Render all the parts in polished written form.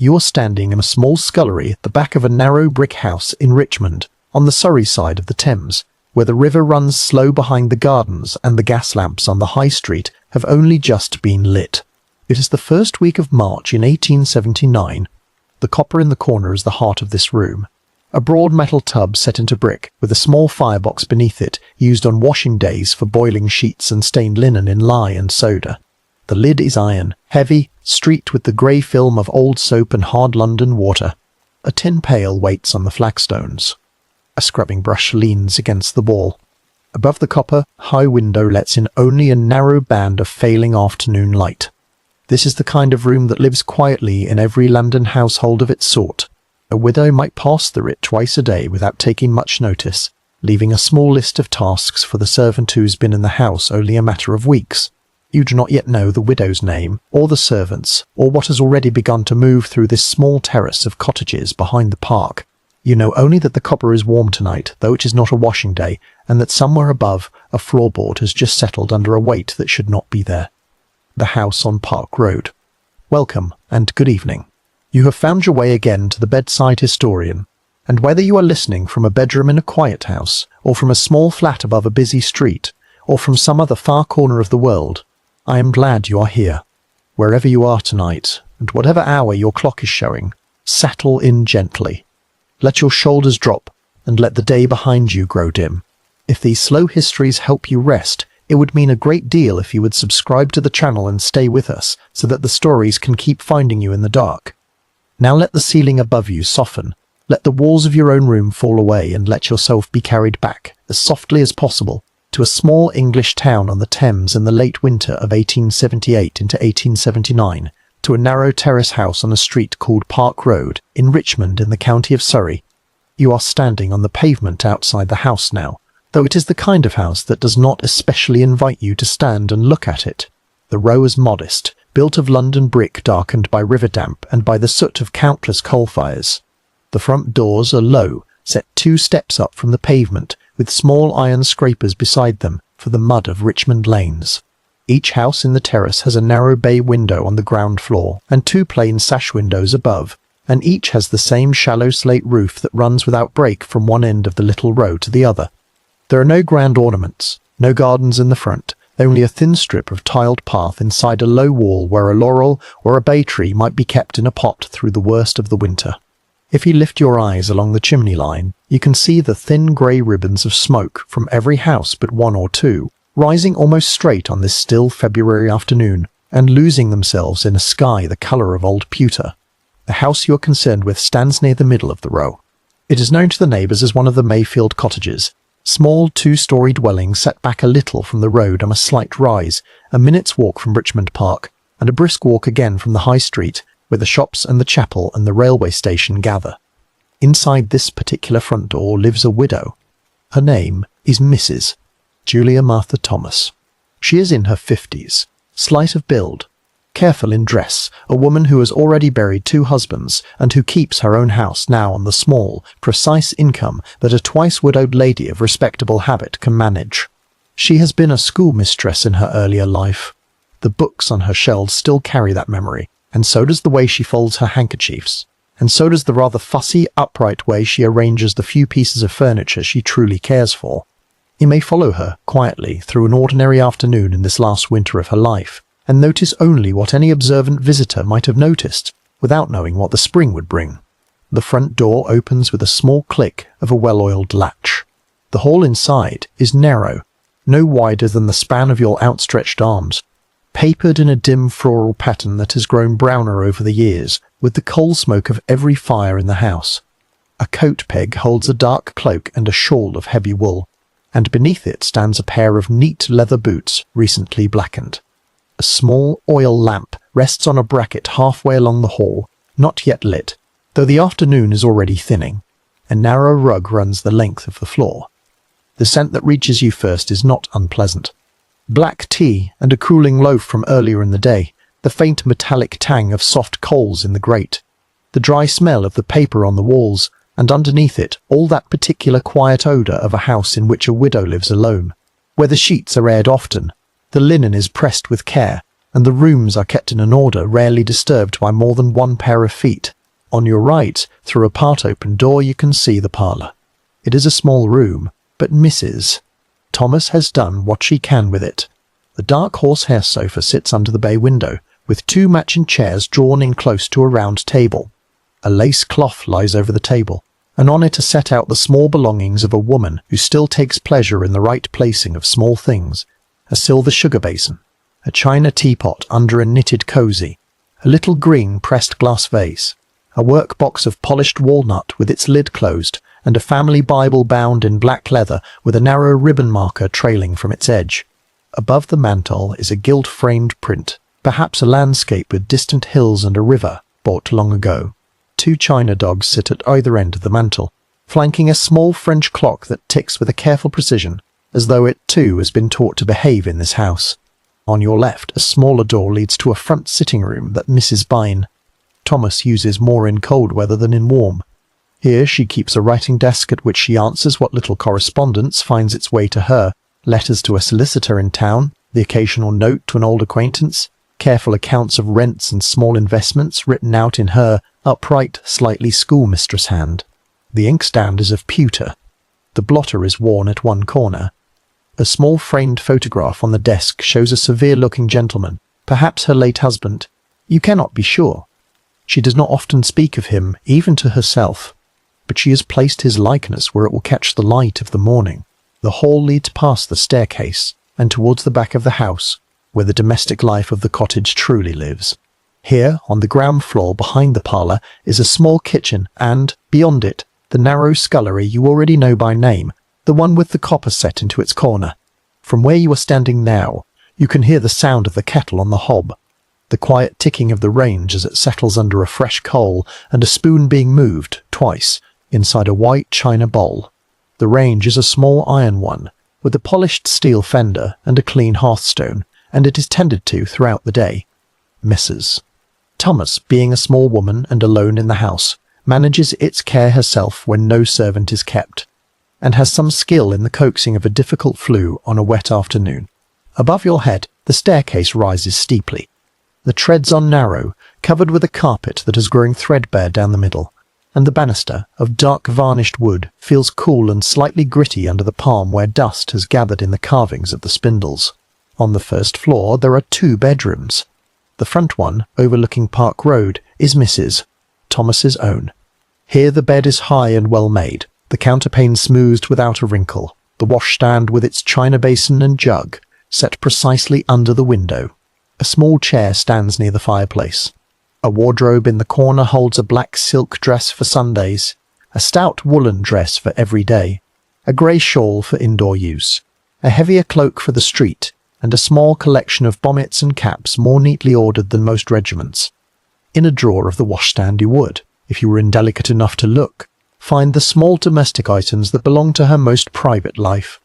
You are standing in a small scullery at the back of a narrow brick house in Richmond, on the Surrey side of the Thames, where the river runs slow behind the gardens and the gas lamps on the high street have only just been lit. It is the first week of March in 1879. The copper in the corner is the heart of this room. A broad metal tub set into brick, with a small firebox beneath it, used on washing days for boiling sheets and stained linen in lye and soda. The lid is iron, heavy, streaked with the grey film of old soap and hard London water. A tin pail waits on the flagstones. A scrubbing brush leans against the wall. Above the copper, high window lets in only a narrow band of failing afternoon light. This is the kind of room that lives quietly in every London household of its sort. A widow might pass through it twice a day without taking much notice, leaving a small list of tasks for the servant who's been in the house only a matter of weeks. You do not yet know the widow's name, or the servants, or what has already begun to move through this small terrace of cottages behind the park. You know only that the copper is warm tonight, though it is not a washing day, and that somewhere above, a floorboard has just settled under a weight that should not be there. The house on Park Road. Welcome, and good evening. You have found your way again to the Bedside Historian, and whether you are listening from a bedroom in a quiet house, or from a small flat above a busy street, or from some other far corner of the world, I am glad you are here. Wherever you are tonight, and whatever hour your clock is showing, settle in gently. Let your shoulders drop, and let the day behind you grow dim. If these slow histories help you rest, it would mean a great deal if you would subscribe to the channel and stay with us, so that the stories can keep finding you in the dark. Now let the ceiling above you soften, let the walls of your own room fall away, and let yourself be carried back, as softly as possible, to a small English town on the Thames in the late winter of 1878 into 1879, to a narrow terrace house on a street called Park Road, in Richmond in the county of Surrey. You are standing on the pavement outside the house now, though it is the kind of house that does not especially invite you to stand and look at it. The row is modest, built of London brick darkened by river damp and by the soot of countless coal fires. The front doors are low, set 2 steps up from the pavement, with small iron scrapers beside them for the mud of Richmond lanes. Each house in the terrace has a narrow bay window on the ground floor and 2 plain sash windows above, and each has the same shallow slate roof that runs without break from one end of the little row to the other. There are no grand ornaments, no gardens in the front, only a thin strip of tiled path inside a low wall where a laurel or a bay tree might be kept in a pot through the worst of the winter. If you lift your eyes along the chimney line, you can see the thin grey ribbons of smoke from every house but 1 or 2, rising almost straight on this still February afternoon, and losing themselves in a sky the colour of old pewter. The house you are concerned with stands near the middle of the row. It is known to the neighbours as one of the Mayfield cottages, small 2-storey dwelling set back a little from the road on a slight rise, a minute's walk from Richmond Park, and a brisk walk again from the High Street, where the shops and the chapel and the railway station gather. Inside this particular front door lives a widow. Her name is Mrs. Julia Martha Thomas. She is in her 50s, slight of build, careful in dress, a woman who has already buried 2 husbands, and who keeps her own house now on the small, precise income that a twice-widowed lady of respectable habit can manage. She has been a schoolmistress in her earlier life. The books on her shelves still carry that memory, and so does the way she folds her handkerchiefs, and so does the rather fussy, upright way she arranges the few pieces of furniture she truly cares for. You may follow her, quietly, through an ordinary afternoon in this last winter of her life, and notice only what any observant visitor might have noticed, without knowing what the spring would bring. The front door opens with a small click of a well-oiled latch. The hall inside is narrow, no wider than the span of your outstretched arms, papered in a dim floral pattern that has grown browner over the years, with the coal smoke of every fire in the house. A coat peg holds a dark cloak and a shawl of heavy wool, and beneath it stands a pair of neat leather boots recently blackened. A small oil lamp rests on a bracket halfway along the hall, not yet lit, though the afternoon is already thinning. A narrow rug runs the length of the floor. The scent that reaches you first is not unpleasant. Black tea and a cooling loaf from earlier in the day, the faint metallic tang of soft coals in the grate, the dry smell of the paper on the walls, and underneath it all that particular quiet odour of a house in which a widow lives alone, where the sheets are aired often, the linen is pressed with care, and the rooms are kept in an order rarely disturbed by more than 1 pair of feet. On your right, through a part-open door, you can see the parlour. It is a small room, but Mrs. Thomas has done what she can with it. The dark horsehair sofa sits under the bay window, with two matching chairs drawn in close to a round table. A lace cloth lies over the table, and on it are set out the small belongings of a woman who still takes pleasure in the right placing of small things. A silver sugar basin, a china teapot under a knitted cosy, a little green pressed glass vase, a work box of polished walnut with its lid closed, and a family Bible bound in black leather with a narrow ribbon marker trailing from its edge. Above the mantel is a gilt-framed print, perhaps a landscape with distant hills and a river, bought long ago. Two china dogs sit at either end of the mantel, flanking a small French clock that ticks with a careful precision, as though it too has been taught to behave in this house. On your left, a smaller door leads to a front sitting room that Mrs. Bine Thomas uses more in cold weather than in warm. Here she keeps a writing desk at which she answers what little correspondence finds its way to her, letters to a solicitor in town, the occasional note to an old acquaintance, careful accounts of rents and small investments written out in her upright, slightly schoolmistress hand. The inkstand is of pewter. The blotter is worn at one corner. A small framed photograph on the desk shows a severe-looking gentleman, perhaps her late husband. You cannot be sure. She does not often speak of him, even to herself, but she has placed his likeness where it will catch the light of the morning. The hall leads past the staircase, and towards the back of the house, where the domestic life of the cottage truly lives. Here, on the ground floor behind the parlour, is a small kitchen, and, beyond it, the narrow scullery you already know by name, the one with the copper set into its corner. From where you are standing now, you can hear the sound of the kettle on the hob, the quiet ticking of the range as it settles under a fresh coal, and a spoon being moved, twice, inside a white china bowl. The range is a small iron one, with a polished steel fender and a clean hearthstone, and it is tended to throughout the day. Mrs. Thomas, being a small woman and alone in the house, manages its care herself when no servant is kept, and has some skill in the coaxing of a difficult flue on a wet afternoon. Above your head, the staircase rises steeply. The treads are narrow, covered with a carpet that is growing threadbare down the middle, and the banister, of dark varnished wood, feels cool and slightly gritty under the palm where dust has gathered in the carvings of the spindles. On the first floor there are two bedrooms. The front one, overlooking Park Road, is Mrs. Thomas's own. Here the bed is high and well made, the counterpane smoothed without a wrinkle, the washstand with its china basin and jug, set precisely under the window. A small chair stands near the fireplace. A wardrobe in the corner holds a black silk dress for Sundays, a stout woolen dress for every day, a grey shawl for indoor use, a heavier cloak for the street, and a small collection of bonnets and caps more neatly ordered than most regiments. In a drawer of the washstand you would, if you were indelicate enough to look, find the small domestic items that belong to her most private life.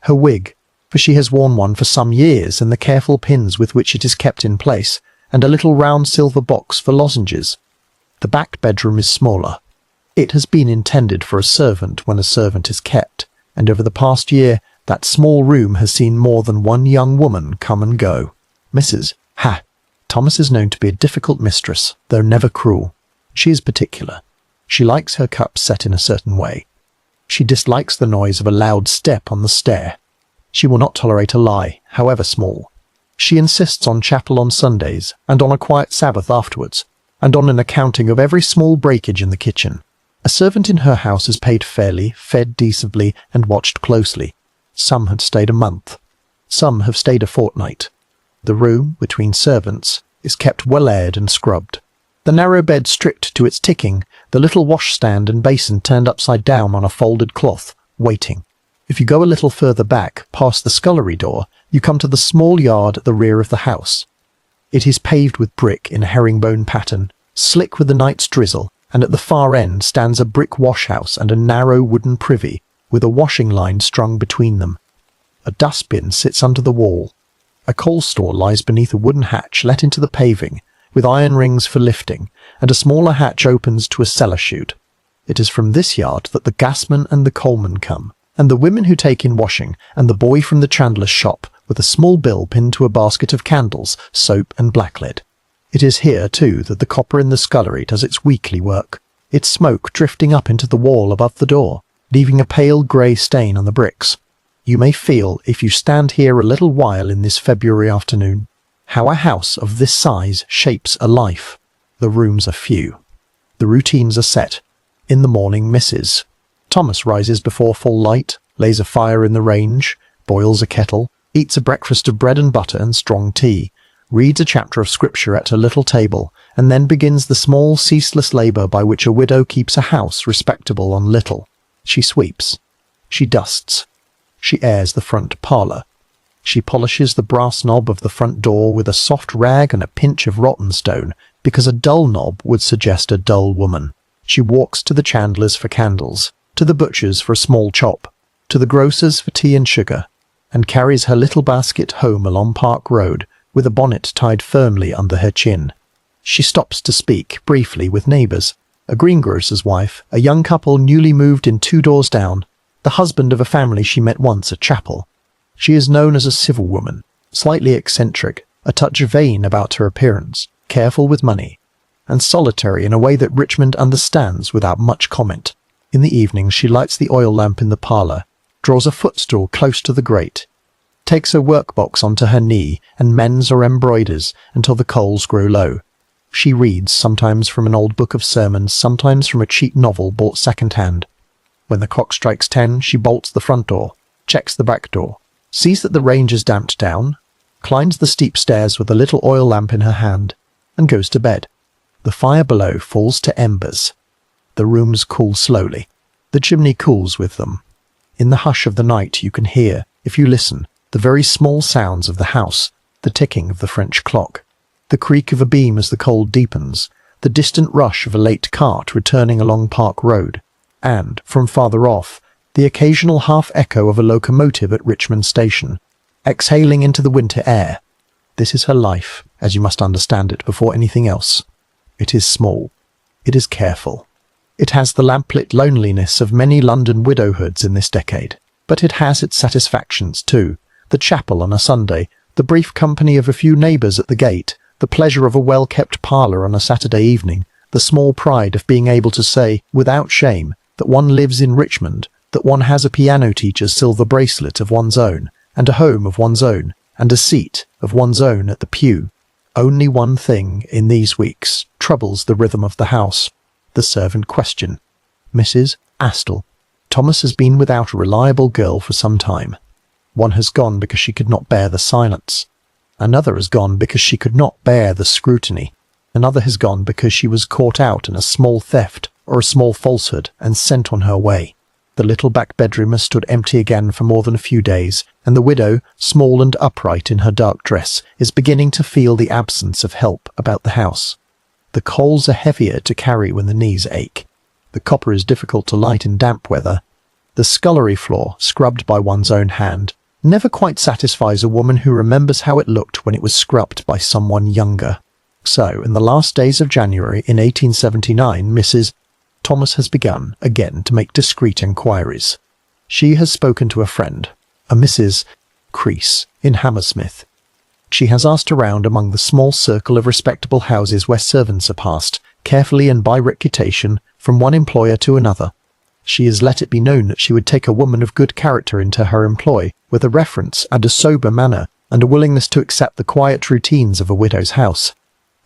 Her wig, for she has worn one for some years, and the careful pins with which it is kept in place, and a little round silver box for lozenges. The back bedroom is smaller. It has been intended for a servant when a servant is kept, and over the past year that small room has seen more than one young woman come and go. Mrs. Thomas is known to be a difficult mistress, though never cruel. She is particular. She likes her cups set in a certain way. She dislikes the noise of a loud step on the stair. She will not tolerate a lie, however small. She insists on chapel on Sundays, and on a quiet Sabbath afterwards, and on an accounting of every small breakage in the kitchen. A servant in her house is paid fairly, fed decently, and watched closely. Some had stayed a month. Some have stayed a fortnight. The room, between servants, is kept well aired and scrubbed. The narrow bed stripped to its ticking, the little washstand and basin turned upside down on a folded cloth, waiting. If you go a little further back, past the scullery door, you come to the small yard at the rear of the house. It is paved with brick in a herringbone pattern, slick with the night's drizzle, and at the far end stands a brick washhouse and a narrow wooden privy, with a washing line strung between them. A dustbin sits under the wall. A coal store lies beneath a wooden hatch let into the paving, with iron rings for lifting, and a smaller hatch opens to a cellar chute. It is from this yard that the gasman and the coalman come, and the women who take in washing, and the boy from the chandler's shop, with a small bill pinned to a basket of candles, soap and blacklead. It is here, too, that the copper in the scullery does its weekly work, its smoke drifting up into the wall above the door, leaving a pale grey stain on the bricks. You may feel, if you stand here a little while in this February afternoon, how a house of this size shapes a life. The rooms are few. The routines are set. In the morning, Mrs. Thomas rises before full light, lays a fire in the range, boils a kettle, eats a breakfast of bread and butter and strong tea, reads a chapter of scripture at her little table, and then begins the small, ceaseless labour by which a widow keeps a house respectable on little. She sweeps. She dusts. She airs the front parlour. She polishes the brass knob of the front door with a soft rag and a pinch of rotten stone, because a dull knob would suggest a dull woman. She walks to the chandler's for candles, to the butcher's for a small chop, to the grocer's for tea and sugar, and carries her little basket home along Park Road, with a bonnet tied firmly under her chin. She stops to speak, briefly, with neighbours, a greengrocer's wife, a young couple newly moved in 2 doors down, the husband of a family she met once at chapel. She is known as a civil woman, slightly eccentric, a touch vain about her appearance, careful with money, and solitary in a way that Richmond understands without much comment. In the evening she lights the oil lamp in the parlour, draws a footstool close to the grate, takes her workbox onto her knee and mends or embroiders until the coals grow low. She reads, sometimes from an old book of sermons, sometimes from a cheap novel bought second-hand. When the clock strikes 10, she bolts the front door, checks the back door, sees that the range is damped down, climbs the steep stairs with a little oil lamp in her hand, and goes to bed. The fire below falls to embers. The rooms cool slowly. The chimney cools with them. In the hush of the night you can hear, if you listen, the very small sounds of the house, the ticking of the French clock, the creak of a beam as the cold deepens, the distant rush of a late cart returning along Park Road, and, from farther off, the occasional half-echo of a locomotive at Richmond Station, exhaling into the winter air. This is her life, as you must understand it before anything else. It is small. It is careful. It has the lamplit loneliness of many London widowhoods in this decade, but it has its satisfactions too. The chapel on a Sunday, the brief company of a few neighbours at the gate, the pleasure of a well-kept parlour on a Saturday evening, the small pride of being able to say, without shame, that one lives in Richmond, that one has a piano teacher's silver bracelet of one's own, and a home of one's own, and a seat of one's own at the pew. Only one thing, in these weeks, troubles the rhythm of the house: the servant question. Mrs. Astle. Thomas has been without a reliable girl for some time. One has gone because she could not bear the silence. Another has gone because she could not bear the scrutiny. Another has gone because she was caught out in a small theft or a small falsehood and sent on her way. The little back bedroom has stood empty again for more than a few days, and the widow, small and upright in her dark dress, is beginning to feel the absence of help about the house. The coals are heavier to carry when the knees ache. The copper is difficult to light in damp weather. The scullery floor, scrubbed by one's own hand, never quite satisfies a woman who remembers how it looked when it was scrubbed by someone younger. So, in the last days of January in 1879, Mrs. Thomas has begun, again, to make discreet enquiries. She has spoken to a friend, a Mrs. Crease, in Hammersmith. She has asked around among the small circle of respectable houses where servants are passed, carefully and by reputation, from one employer to another. She has let it be known that she would take a woman of good character into her employ, with a reference and a sober manner, and a willingness to accept the quiet routines of a widow's house.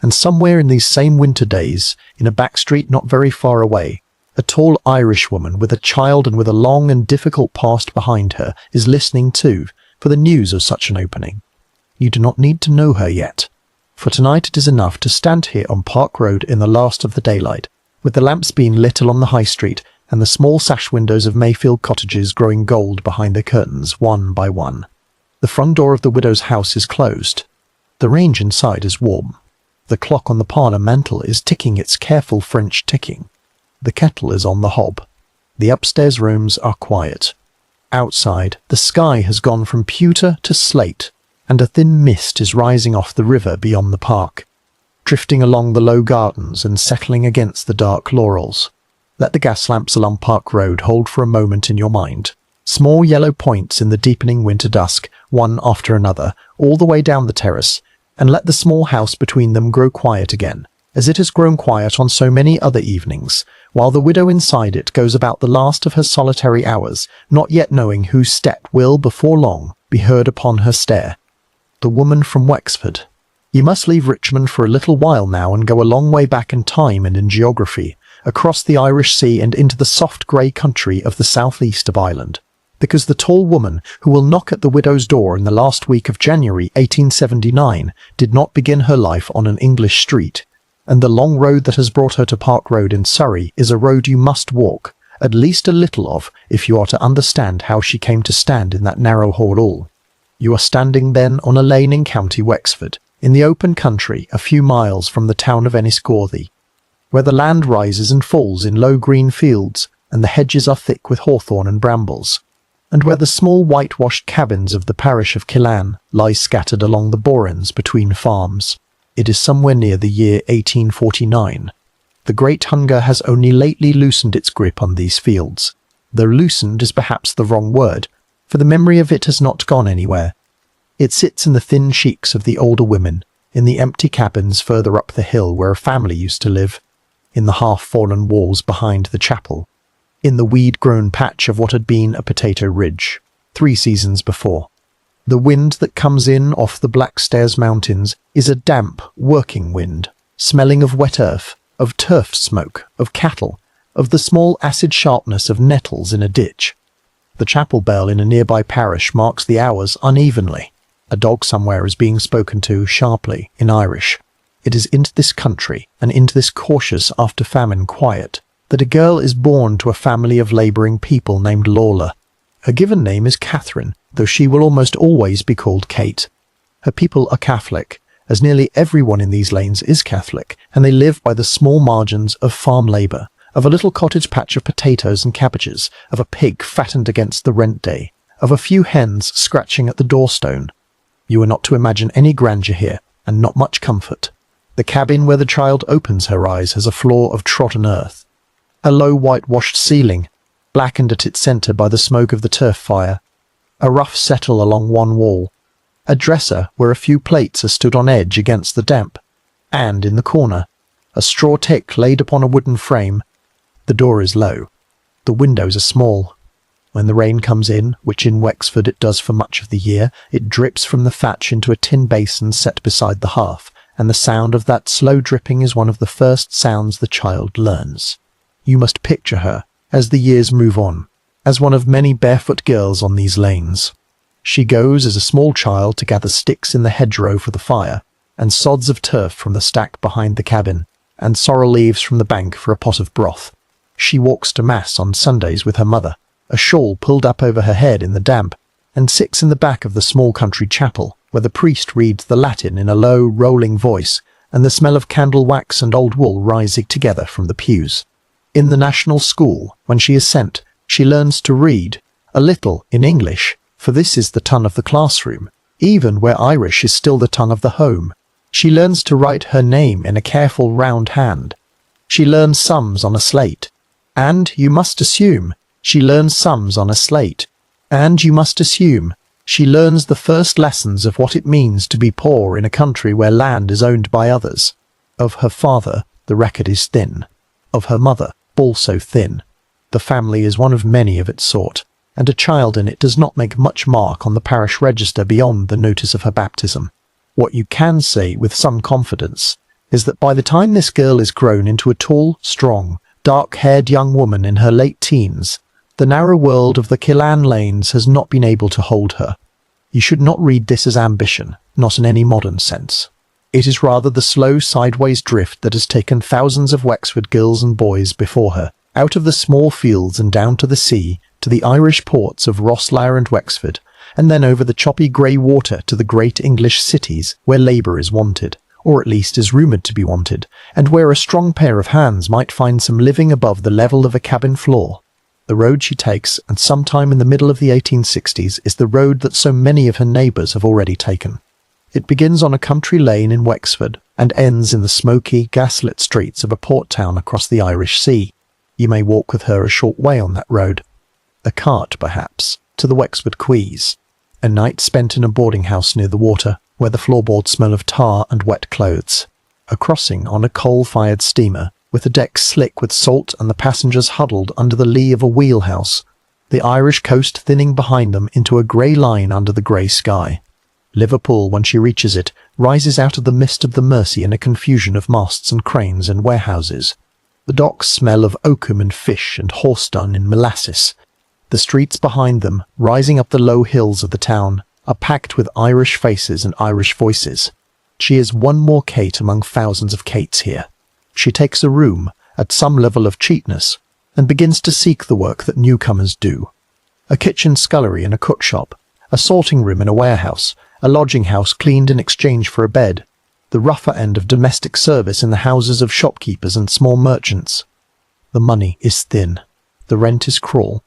And somewhere in these same winter days, in a back street not very far away, a tall Irish woman with a child and with a long and difficult past behind her is listening too for the news of such an opening. You do not need to know her yet. For tonight it is enough to stand here on Park Road in the last of the daylight, with the lamps being lit along the high street and the small sash windows of Mayfield cottages growing gold behind their curtains one by one. The front door of the widow's house is closed. The range inside is warm. The clock on the parlour mantel is ticking its careful French ticking. The kettle is on the hob. The upstairs rooms are quiet. Outside, the sky has gone from pewter to slate, and a thin mist is rising off the river beyond the park, drifting along the low gardens and settling against the dark laurels. Let the gas lamps along Park Road hold for a moment in your mind. Small yellow points in the deepening winter dusk, one after another, all the way down the terrace, and let the small house between them grow quiet again, as it has grown quiet on so many other evenings, while the widow inside it goes about the last of her solitary hours, not yet knowing whose step will, before long, be heard upon her stair. The woman from Wexford. You must leave Richmond for a little while now and go a long way back in time and in geography, across the Irish Sea and into the soft grey country of the southeast of Ireland, because the tall woman who will knock at the widow's door in the last week of January 1879 did not begin her life on an English street, and the long road that has brought her to Park Road in Surrey is a road you must walk, at least a little of, if you are to understand how she came to stand in that narrow hall. You are standing then on a lane in County Wexford, in the open country a few miles from the town of Enniscorthy, where the land rises and falls in low green fields, and the hedges are thick with hawthorn and brambles, and where the small whitewashed cabins of the parish of Killan lie scattered along the borens between farms. It is somewhere near the year 1849. The great hunger has only lately loosened its grip on these fields, though loosened is perhaps the wrong word, for the memory of it has not gone anywhere. It sits in the thin cheeks of the older women, in the empty cabins further up the hill where a family used to live, in the half-fallen walls behind the chapel, in the weed-grown patch of what had been a potato ridge, 3 seasons before. The wind that comes in off the Blackstairs Mountains is a damp, working wind, smelling of wet earth, of turf smoke, of cattle, of the small acid sharpness of nettles in a ditch. The chapel bell in a nearby parish marks the hours unevenly. A dog somewhere is being spoken to sharply in Irish. It is into this country, and into this cautious after-famine quiet, that a girl is born to a family of labouring people named Lawler. Her given name is Catherine, though she will almost always be called Kate. Her people are Catholic, as nearly everyone in these lanes is Catholic, and they live by the small margins of farm labour, of a little cottage patch of potatoes and cabbages, of a pig fattened against the rent day, of a few hens scratching at the doorstone. You are not to imagine any grandeur here, and not much comfort. The cabin where the child opens her eyes has a floor of trodden earth, a low whitewashed ceiling, blackened at its centre by the smoke of the turf fire, a rough settle along one wall, a dresser where a few plates are stood on edge against the damp, and in the corner, a straw tick laid upon a wooden frame. The door is low. The windows are small. When the rain comes in, which in Wexford it does for much of the year, it drips from the thatch into a tin basin set beside the hearth, and the sound of that slow dripping is one of the first sounds the child learns. You must picture her, as the years move on, as one of many barefoot girls on these lanes. She goes as a small child to gather sticks in the hedgerow for the fire, and sods of turf from the stack behind the cabin, and sorrel leaves from the bank for a pot of broth. She walks to mass on Sundays with her mother, a shawl pulled up over her head in the damp, and sits in the back of the small country chapel, where the priest reads the Latin in a low, rolling voice, and the smell of candle wax and old wool rising together from the pews. In the national school, when she is sent, she learns to read, a little in English, for this is the tongue of the classroom, even where Irish is still the tongue of the home. She learns to write her name in a careful round hand. She learns sums on a slate. And, you must assume, she learns sums on a slate. And you must assume, she learns the first lessons of what it means to be poor in a country where land is owned by others. Of her father, the record is thin. Of her mother, also thin. The family is one of many of its sort, and a child in it does not make much mark on the parish register beyond the notice of her baptism. What you can say with some confidence is that by the time this girl is grown into a tall, strong, dark-haired young woman in her late teens, the narrow world of the Killan lanes has not been able to hold her. You should not read this as ambition, not in any modern sense. It is rather the slow sideways drift that has taken thousands of Wexford girls and boys before her, out of the small fields and down to the sea, to the Irish ports of Rosslare and Wexford, and then over the choppy grey water to the great English cities where labour is wanted, or at least is rumoured to be wanted, and where a strong pair of hands might find some living above the level of a cabin floor. The road she takes, and sometime in the middle of the 1860s, is the road that so many of her neighbours have already taken. It begins on a country lane in Wexford, and ends in the smoky, gaslit streets of a port town across the Irish Sea. You may walk with her a short way on that road. A cart, perhaps, to the Wexford quays. A night spent in a boarding-house near the water, where the floorboards smell of tar and wet clothes. A crossing on a coal-fired steamer, with the deck slick with salt and the passengers huddled under the lee of a wheelhouse, the Irish coast thinning behind them into a grey line under the grey sky. Liverpool, when she reaches it, rises out of the mist of the Mersey in a confusion of masts and cranes and warehouses. The docks smell of oakum and fish and horse dung and molasses. The streets behind them, rising up the low hills of the town, are packed with Irish faces and Irish voices. She is one more Kate among thousands of Kates here. She takes a room, at some level of cheapness, and begins to seek the work that newcomers do. A kitchen scullery in a cookshop, a sorting room in a warehouse, a lodging house cleaned in exchange for a bed, the rougher end of domestic service in the houses of shopkeepers and small merchants. The money is thin. The rent is cruel.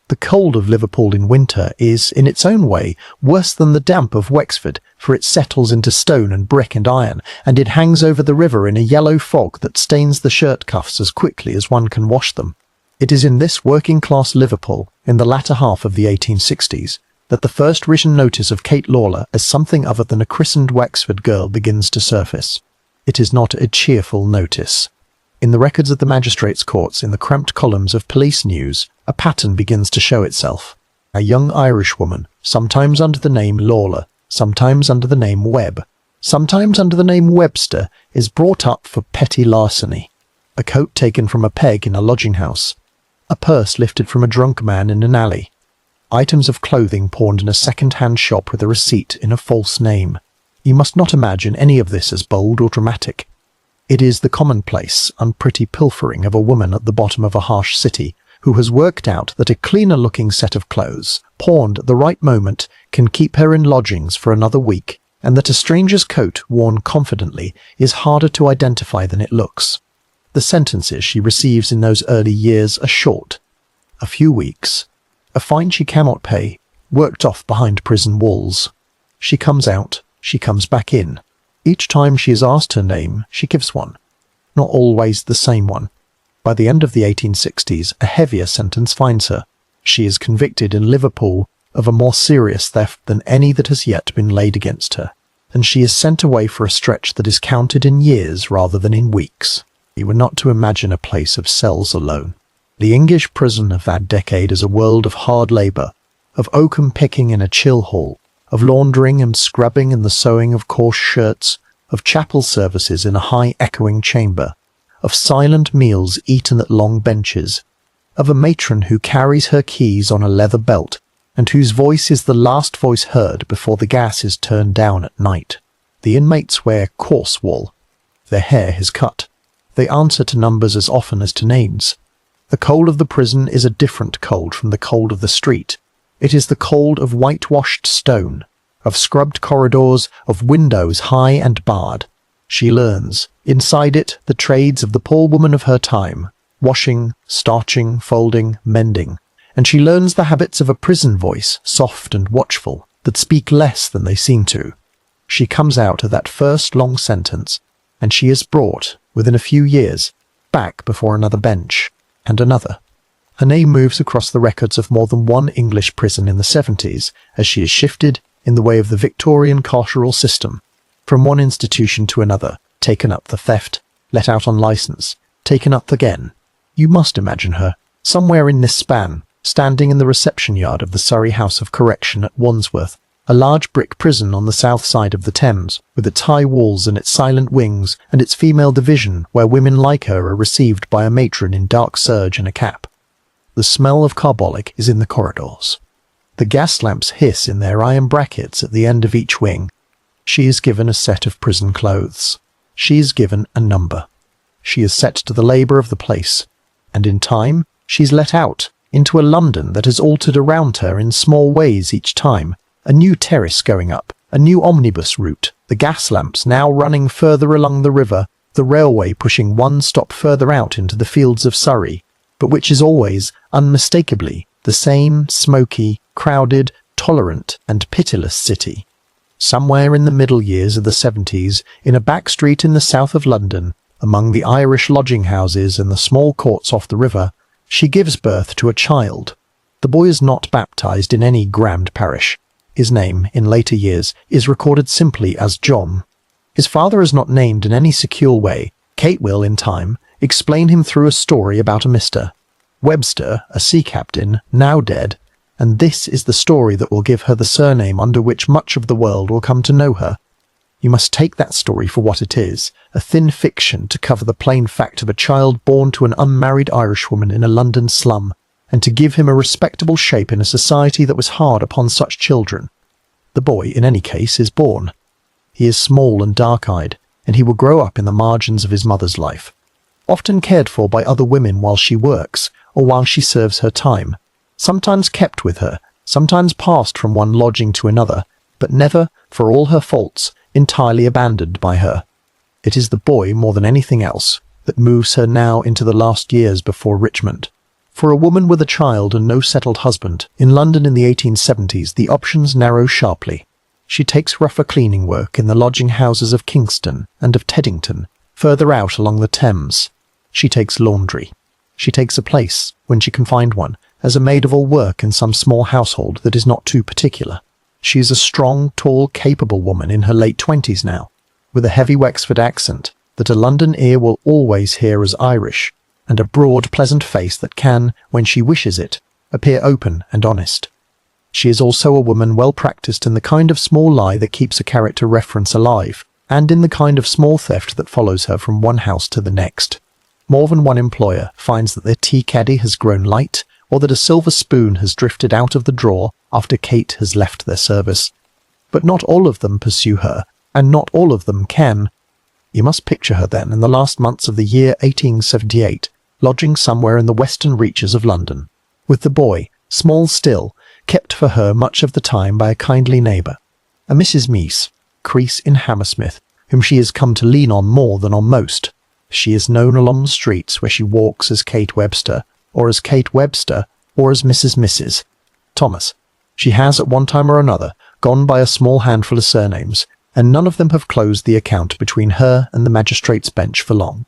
The cold of Liverpool in winter is, in its own way, worse than the damp of Wexford, for it settles into stone and brick and iron, and it hangs over the river in a yellow fog that stains the shirt cuffs as quickly as one can wash them. It is in this working-class Liverpool, in the latter half of the 1860s, that the first written notice of Kate Lawler as something other than a christened Wexford girl begins to surface. It is not a cheerful notice. In the records of the magistrates' courts, in the cramped columns of police news, a pattern begins to show itself. A young Irish woman, sometimes under the name Lawler, sometimes under the name Webb, sometimes under the name Webster, is brought up for petty larceny. A coat taken from a peg in a lodging house. A purse lifted from a drunk man in an alley. Items of clothing pawned in a second-hand shop with a receipt in a false name. You must not imagine any of this as bold or dramatic. It is the commonplace, unpretty pilfering of a woman at the bottom of a harsh city who has worked out that a cleaner-looking set of clothes, pawned at the right moment, can keep her in lodgings for another week, and that a stranger's coat, worn confidently, is harder to identify than it looks. The sentences she receives in those early years are short. A few weeks. A fine she cannot pay, worked off behind prison walls. She comes out, she comes back in. Each time she is asked her name, she gives one. Not always the same one. By the end of the 1860s, a heavier sentence finds her. She is convicted in Liverpool of a more serious theft than any that has yet been laid against her, and she is sent away for a stretch that is counted in years rather than in weeks. You were not to imagine a place of cells alone. The English prison of that decade is a world of hard labour, of oakum picking in a chill hall, of laundering and scrubbing and the sewing of coarse shirts, of chapel services in a high echoing chamber, of silent meals eaten at long benches, of a matron who carries her keys on a leather belt, and whose voice is the last voice heard before the gas is turned down at night. The inmates wear coarse wool. Their hair is cut. They answer to numbers as often as to names. The cold of the prison is a different cold from the cold of the street. It is the cold of whitewashed stone, of scrubbed corridors, of windows high and barred. She learns, inside it, the trades of the poor woman of her time, washing, starching, folding, mending, and she learns the habits of a prison voice, soft and watchful, that speak less than they seem to. She comes out of that first long sentence, and she is brought, within a few years, back before another bench, and another. Her name moves across the records of more than one English prison in the 70s as she is shifted, in the way of the Victorian carceral system, from one institution to another, taken up for theft, let out on licence, taken up again. You must imagine her, somewhere in this span, standing in the reception yard of the Surrey House of Correction at Wandsworth, a large brick prison on the south side of the Thames, with its high walls and its silent wings, and its female division where women like her are received by a matron in dark serge and a cap. The smell of carbolic is in the corridors. The gas lamps hiss in their iron brackets at the end of each wing. She is given a set of prison clothes. She is given a number. She is set to the labour of the place, and in time she's let out into a London that has altered around her in small ways each time, a new terrace going up, a new omnibus route, the gas lamps now running further along the river, the railway pushing one stop further out into the fields of Surrey, but which is always, unmistakably, the same smoky, crowded, tolerant and pitiless city. Somewhere in the middle years of the 70s, in a back street in the south of London, among the Irish lodging houses and the small courts off the river, she gives birth to a child. The boy is not baptized in any grand parish. His name, in later years, is recorded simply as John. His father is not named in any secure way. Kate will, in time, explain him through a story about a Mr. Webster, a sea captain, now dead, and this is the story that will give her the surname under which much of the world will come to know her. You must take that story for what it is, a thin fiction to cover the plain fact of a child born to an unmarried Irishwoman in a London slum, and to give him a respectable shape in a society that was hard upon such children. The boy, in any case, is born. He is small and dark-eyed, and he will grow up in the margins of his mother's life, often cared for by other women while she works, or while she serves her time, sometimes kept with her, sometimes passed from one lodging to another, but never, for all her faults, entirely abandoned by her. It is the boy, more than anything else, that moves her now into the last years before Richmond. For a woman with a child and no settled husband, in London in the 1870s the options narrow sharply. She takes rougher cleaning work in the lodging houses of Kingston and of Teddington, further out along the Thames. She takes laundry. She takes a place, when she can find one, as a maid-of-all-work in some small household that is not too particular. She is a strong, tall, capable woman in her late 20s now, with a heavy Wexford accent that a London ear will always hear as Irish, and a broad, pleasant face that can, when she wishes it, appear open and honest. She is also a woman well practised in the kind of small lie that keeps a character reference alive, and in the kind of small theft that follows her from one house to the next. More than one employer finds that their tea caddy has grown light, or that a silver spoon has drifted out of the drawer after Kate has left their service. But not all of them pursue her, and not all of them can. You must picture her then in the last months of the year 1878, lodging somewhere in the western reaches of London, with the boy, small still, kept for her much of the time by a kindly neighbour, a Mrs. Meese, Crease in Hammersmith, whom she has come to lean on more than on most. She is known along the streets where she walks as Kate Webster, or as Kate Webster, or as Mrs. Thomas. She has, at one time or another, gone by a small handful of surnames, and none of them have closed the account between her and the magistrate's bench for long.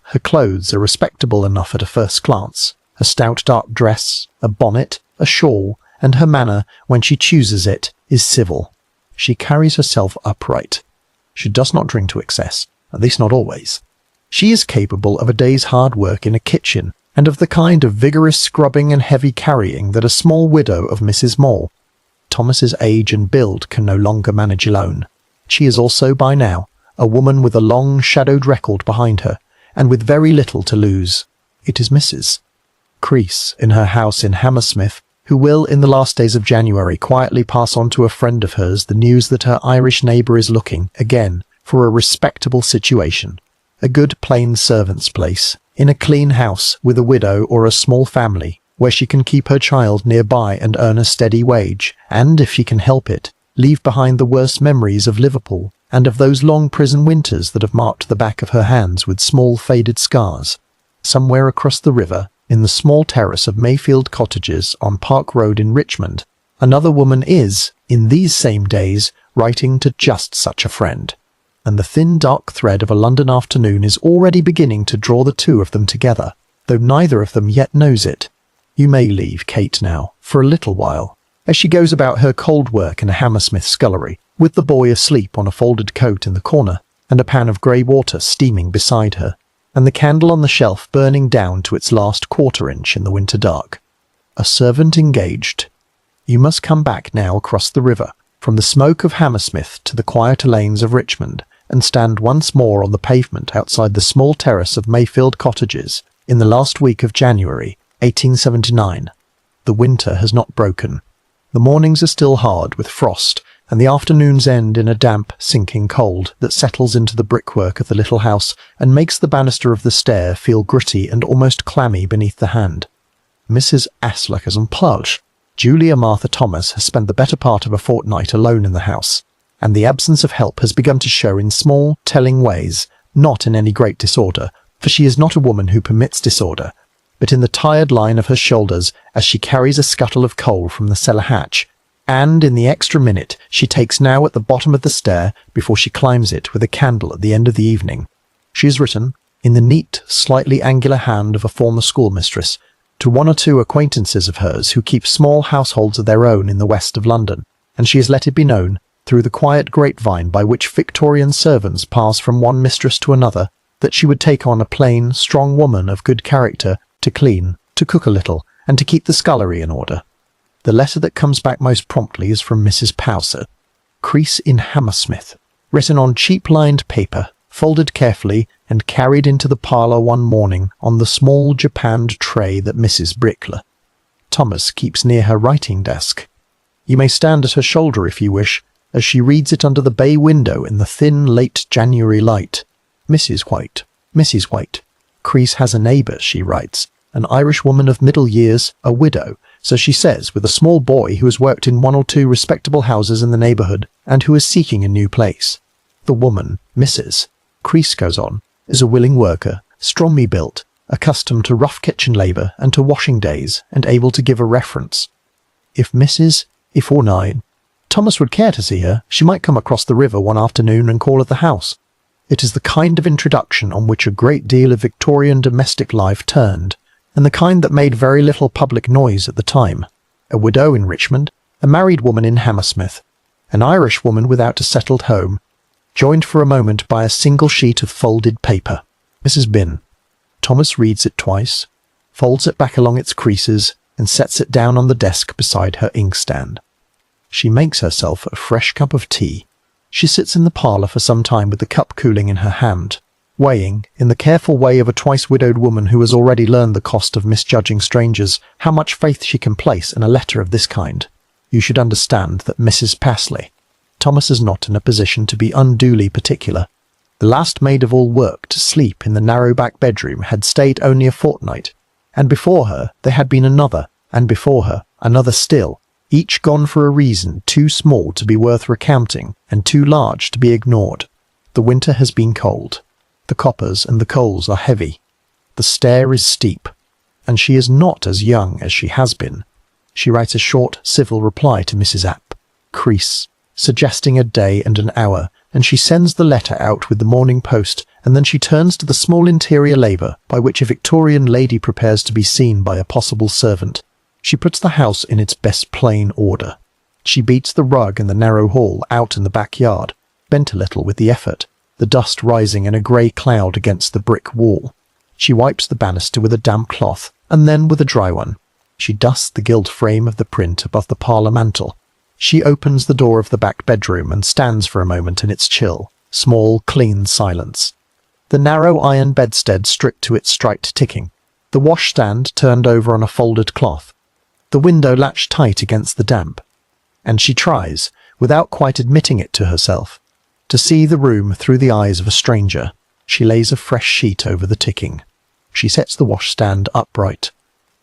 Her clothes are respectable enough at a first glance, a stout dark dress, a bonnet, a shawl, and her manner, when she chooses it, is civil. She carries herself upright. She does not drink to excess, at least not always. She is capable of a day's hard work in a kitchen, and of the kind of vigorous scrubbing and heavy carrying that a small widow of Mrs. Mole, Thomas's age and build, can no longer manage alone. She is also, by now, a woman with a long shadowed record behind her, and with very little to lose. It is Mrs. Crease, in her house in Hammersmith, who will, in the last days of January, quietly pass on to a friend of hers the news that her Irish neighbour is looking, again, for a respectable situation, a good plain servant's place, in a clean house with a widow or a small family, where she can keep her child nearby and earn a steady wage, and, if she can help it, leave behind the worst memories of Liverpool, and of those long prison winters that have marked the back of her hands with small faded scars. Somewhere across the river, in the small terrace of Mayfield cottages on Park Road in Richmond, another woman is, in these same days, writing to just such a friend. And the thin dark thread of a London afternoon is already beginning to draw the two of them together, though neither of them yet knows it. You may leave Kate now, for a little while, as she goes about her cold work in a Hammersmith scullery, with the boy asleep on a folded coat in the corner, and a pan of grey water steaming beside her, and the candle on the shelf burning down to its last quarter-inch in the winter dark. A servant engaged. You must come back now across the river, from the smoke of Hammersmith to the quieter lanes of Richmond, and stand once more on the pavement outside the small terrace of Mayfield cottages in the last week of January, 1879. The winter has not broken. The mornings are still hard with frost, and the afternoons end in a damp, sinking cold that settles into the brickwork of the little house and makes the banister of the stair feel gritty and almost clammy beneath the hand. Mrs. Aslakers Plage, Julia Martha Thomas, has spent the better part of a fortnight alone in the house, and the absence of help has begun to show in small, telling ways, not in any great disorder, for she is not a woman who permits disorder, but in the tired line of her shoulders as she carries a scuttle of coal from the cellar hatch, and in the extra minute she takes now at the bottom of the stair before she climbs it with a candle at the end of the evening. She has written, in the neat, slightly angular hand of a former schoolmistress, to one or two acquaintances of hers who keep small households of their own in the west of London, and she has let it be known, through the quiet grapevine by which Victorian servants pass from one mistress to another, that she would take on a plain, strong woman of good character to clean, to cook a little, and to keep the scullery in order. The letter that comes back most promptly is from Mrs. Powser. Crease in Hammersmith, written on cheap-lined paper, folded carefully and carried into the parlour one morning on the small japanned tray that Mrs. Brickler. Thomas keeps near her writing desk. You may stand at her shoulder if you wish, as she reads it under the bay window in the thin late January light. Mrs. White. Crease has a neighbour, she writes, an Irish woman of middle years, a widow, so she says, with a small boy who has worked in one or two respectable houses in the neighbourhood, and who is seeking a new place. The woman, Mrs. Crease goes on, is a willing worker, strongly built, accustomed to rough kitchen labour and to washing days, and able to give a reference. If 49, Thomas would care to see her, she might come across the river one afternoon and call at the house. It is the kind of introduction on which a great deal of Victorian domestic life turned, and the kind that made very little public noise at the time. A widow in Richmond, a married woman in Hammersmith, an Irish woman without a settled home, joined for a moment by a single sheet of folded paper. Mrs. Bin. Thomas reads it twice, folds it back along its creases, and sets it down on the desk beside her inkstand. She makes herself a fresh cup of tea. She sits in the parlour for some time with the cup cooling in her hand, weighing, in the careful way of a twice-widowed woman who has already learned the cost of misjudging strangers, how much faith she can place in a letter of this kind. You should understand that Mrs. Pasley. Thomas is not in a position to be unduly particular. The last maid of all work to sleep in the narrow back bedroom had stayed only a fortnight, and before her there had been another, and before her another still, each gone for a reason too small to be worth recounting and too large to be ignored. The winter has been cold. The coppers and the coals are heavy. The stair is steep, and she is not as young as she has been. She writes a short, civil reply to Mrs. Crease, suggesting a day and an hour, and she sends the letter out with the morning post, and then she turns to the small interior labour by which a Victorian lady prepares to be seen by a possible servant. She puts the house in its best plain order. She beats the rug in the narrow hall out in the backyard, bent a little with the effort, the dust rising in a grey cloud against the brick wall. She wipes the banister with a damp cloth, and then with a dry one. She dusts the gilt frame of the print above the parlour mantel. She opens the door of the back bedroom and stands for a moment in its chill, small, clean silence. The narrow iron bedstead stripped to its striped ticking, the washstand turned over on a folded cloth, the window latched tight against the damp. And she tries, without quite admitting it to herself, to see the room through the eyes of a stranger. She lays a fresh sheet over the ticking. She sets the washstand upright.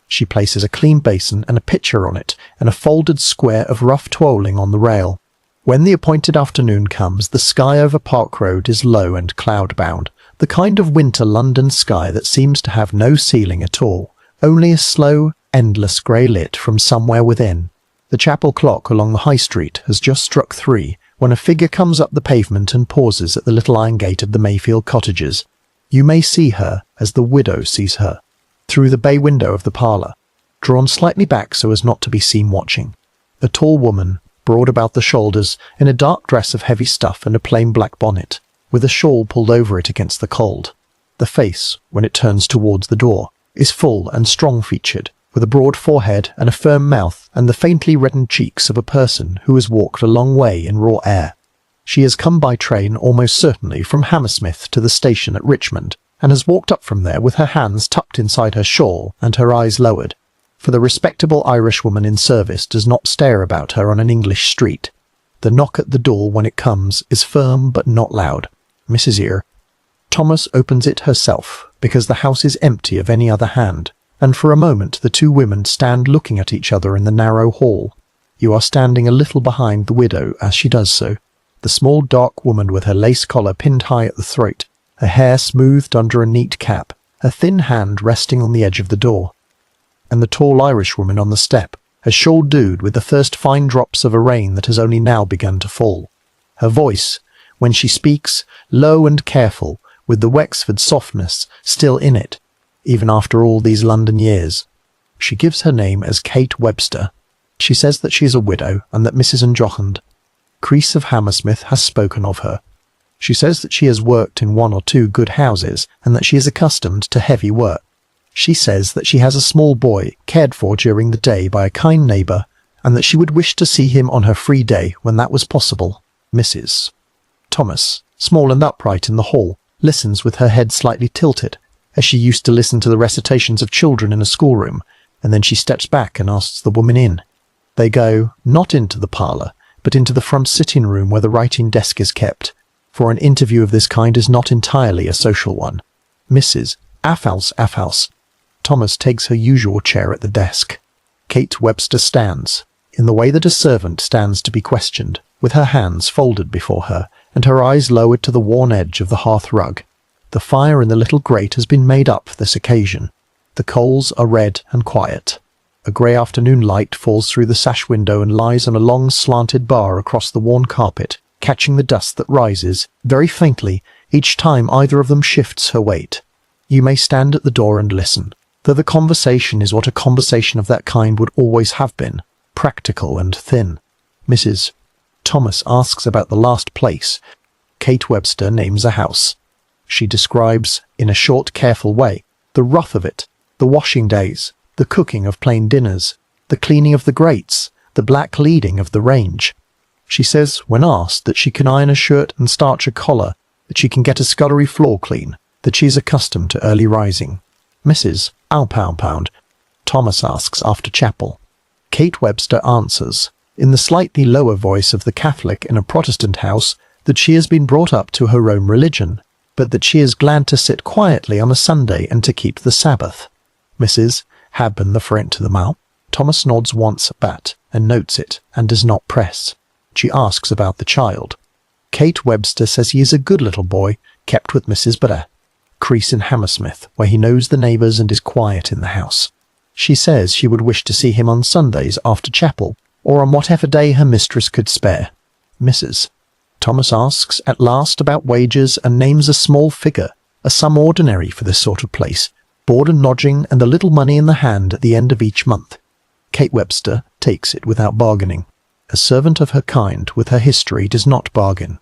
She places a clean basin and a pitcher on it, and a folded square of rough twiddling on the rail. When the appointed afternoon comes, the sky over Park Road is low and cloud-bound, the kind of winter London sky that seems to have no ceiling at all, only a slow, endless grey lit from somewhere within. The chapel clock along the High Street has just struck 3, when a figure comes up the pavement and pauses at the little iron gate of the Mayfield cottages. You may see her as the widow sees her, through the bay window of the parlour, drawn slightly back so as not to be seen watching. A tall woman, broad about the shoulders, in a dark dress of heavy stuff and a plain black bonnet, with a shawl pulled over it against the cold. The face, when it turns towards the door, is full and strong-featured, with a broad forehead and a firm mouth and the faintly reddened cheeks of a person who has walked a long way in raw air. She has come by train almost certainly from Hammersmith to the station at Richmond, and has walked up from there with her hands tucked inside her shawl and her eyes lowered, for the respectable Irishwoman in service does not stare about her on an English street. The knock at the door when it comes is firm but not loud. Mrs. Ear. Thomas opens it herself, because the house is empty of any other hand, and for a moment the two women stand looking at each other in the narrow hall. You are standing a little behind the widow as she does so, the small dark woman with her lace collar pinned high at the throat, her hair smoothed under a neat cap, her thin hand resting on the edge of the door, and the tall Irishwoman on the step, her shawl dewed with the first fine drops of a rain that has only now begun to fall. Her voice, when she speaks, low and careful, with the Wexford softness still in it, even after all these London years. She gives her name as Kate Webster. She says that she is a widow and that Mrs. Jochand, Crease of Hammersmith, has spoken of her. She says that she has worked in 1 or 2 good houses and that she is accustomed to heavy work. She says that she has a small boy cared for during the day by a kind neighbour and that she would wish to see him on her free day when that was possible. Mrs. Thomas, small and upright in the hall, listens with her head slightly tilted, as she used to listen to the recitations of children in a schoolroom, and then she steps back and asks the woman in. They go, not into the parlour, but into the front sitting-room where the writing desk is kept, for an interview of this kind is not entirely a social one. Mrs. Afhouse. Thomas takes her usual chair at the desk. Kate Webster stands, in the way that a servant stands to be questioned, with her hands folded before her, and her eyes lowered to the worn edge of the hearth rug. The fire in the little grate has been made up for this occasion. The coals are red and quiet. A grey afternoon light falls through the sash window and lies on a long slanted bar across the worn carpet, catching the dust that rises, very faintly, each time either of them shifts her weight. You may stand at the door and listen, though the conversation is what a conversation of that kind would always have been, practical and thin. Mrs. Thomas asks about the last place. Kate Webster names a house. She describes, in a short, careful way, the rough of it, the washing days, the cooking of plain dinners, the cleaning of the grates, the black leading of the range. She says, when asked, that she can iron a shirt and starch a collar, that she can get a scullery floor clean, that she is accustomed to early rising. Mrs. Pound. Thomas asks after chapel. Kate Webster answers, in the slightly lower voice of the Catholic in a Protestant house, that she has been brought up to her own religion, but that she is glad to sit quietly on a Sunday and to keep the Sabbath. Mrs. Haben the front to the mouth. Thomas nods once at that, and notes it, and does not press. She asks about the child. Kate Webster says he is a good little boy, kept with Mrs. Bada, Crease in Hammersmith, where he knows the neighbours and is quiet in the house. She says she would wish to see him on Sundays after chapel, or on whatever day her mistress could spare. Mrs. Thomas asks at last about wages and names a small figure, a sum ordinary for this sort of place, board and lodging and a little money in the hand at the end of each month. Kate Webster takes it without bargaining. A servant of her kind with her history does not bargain.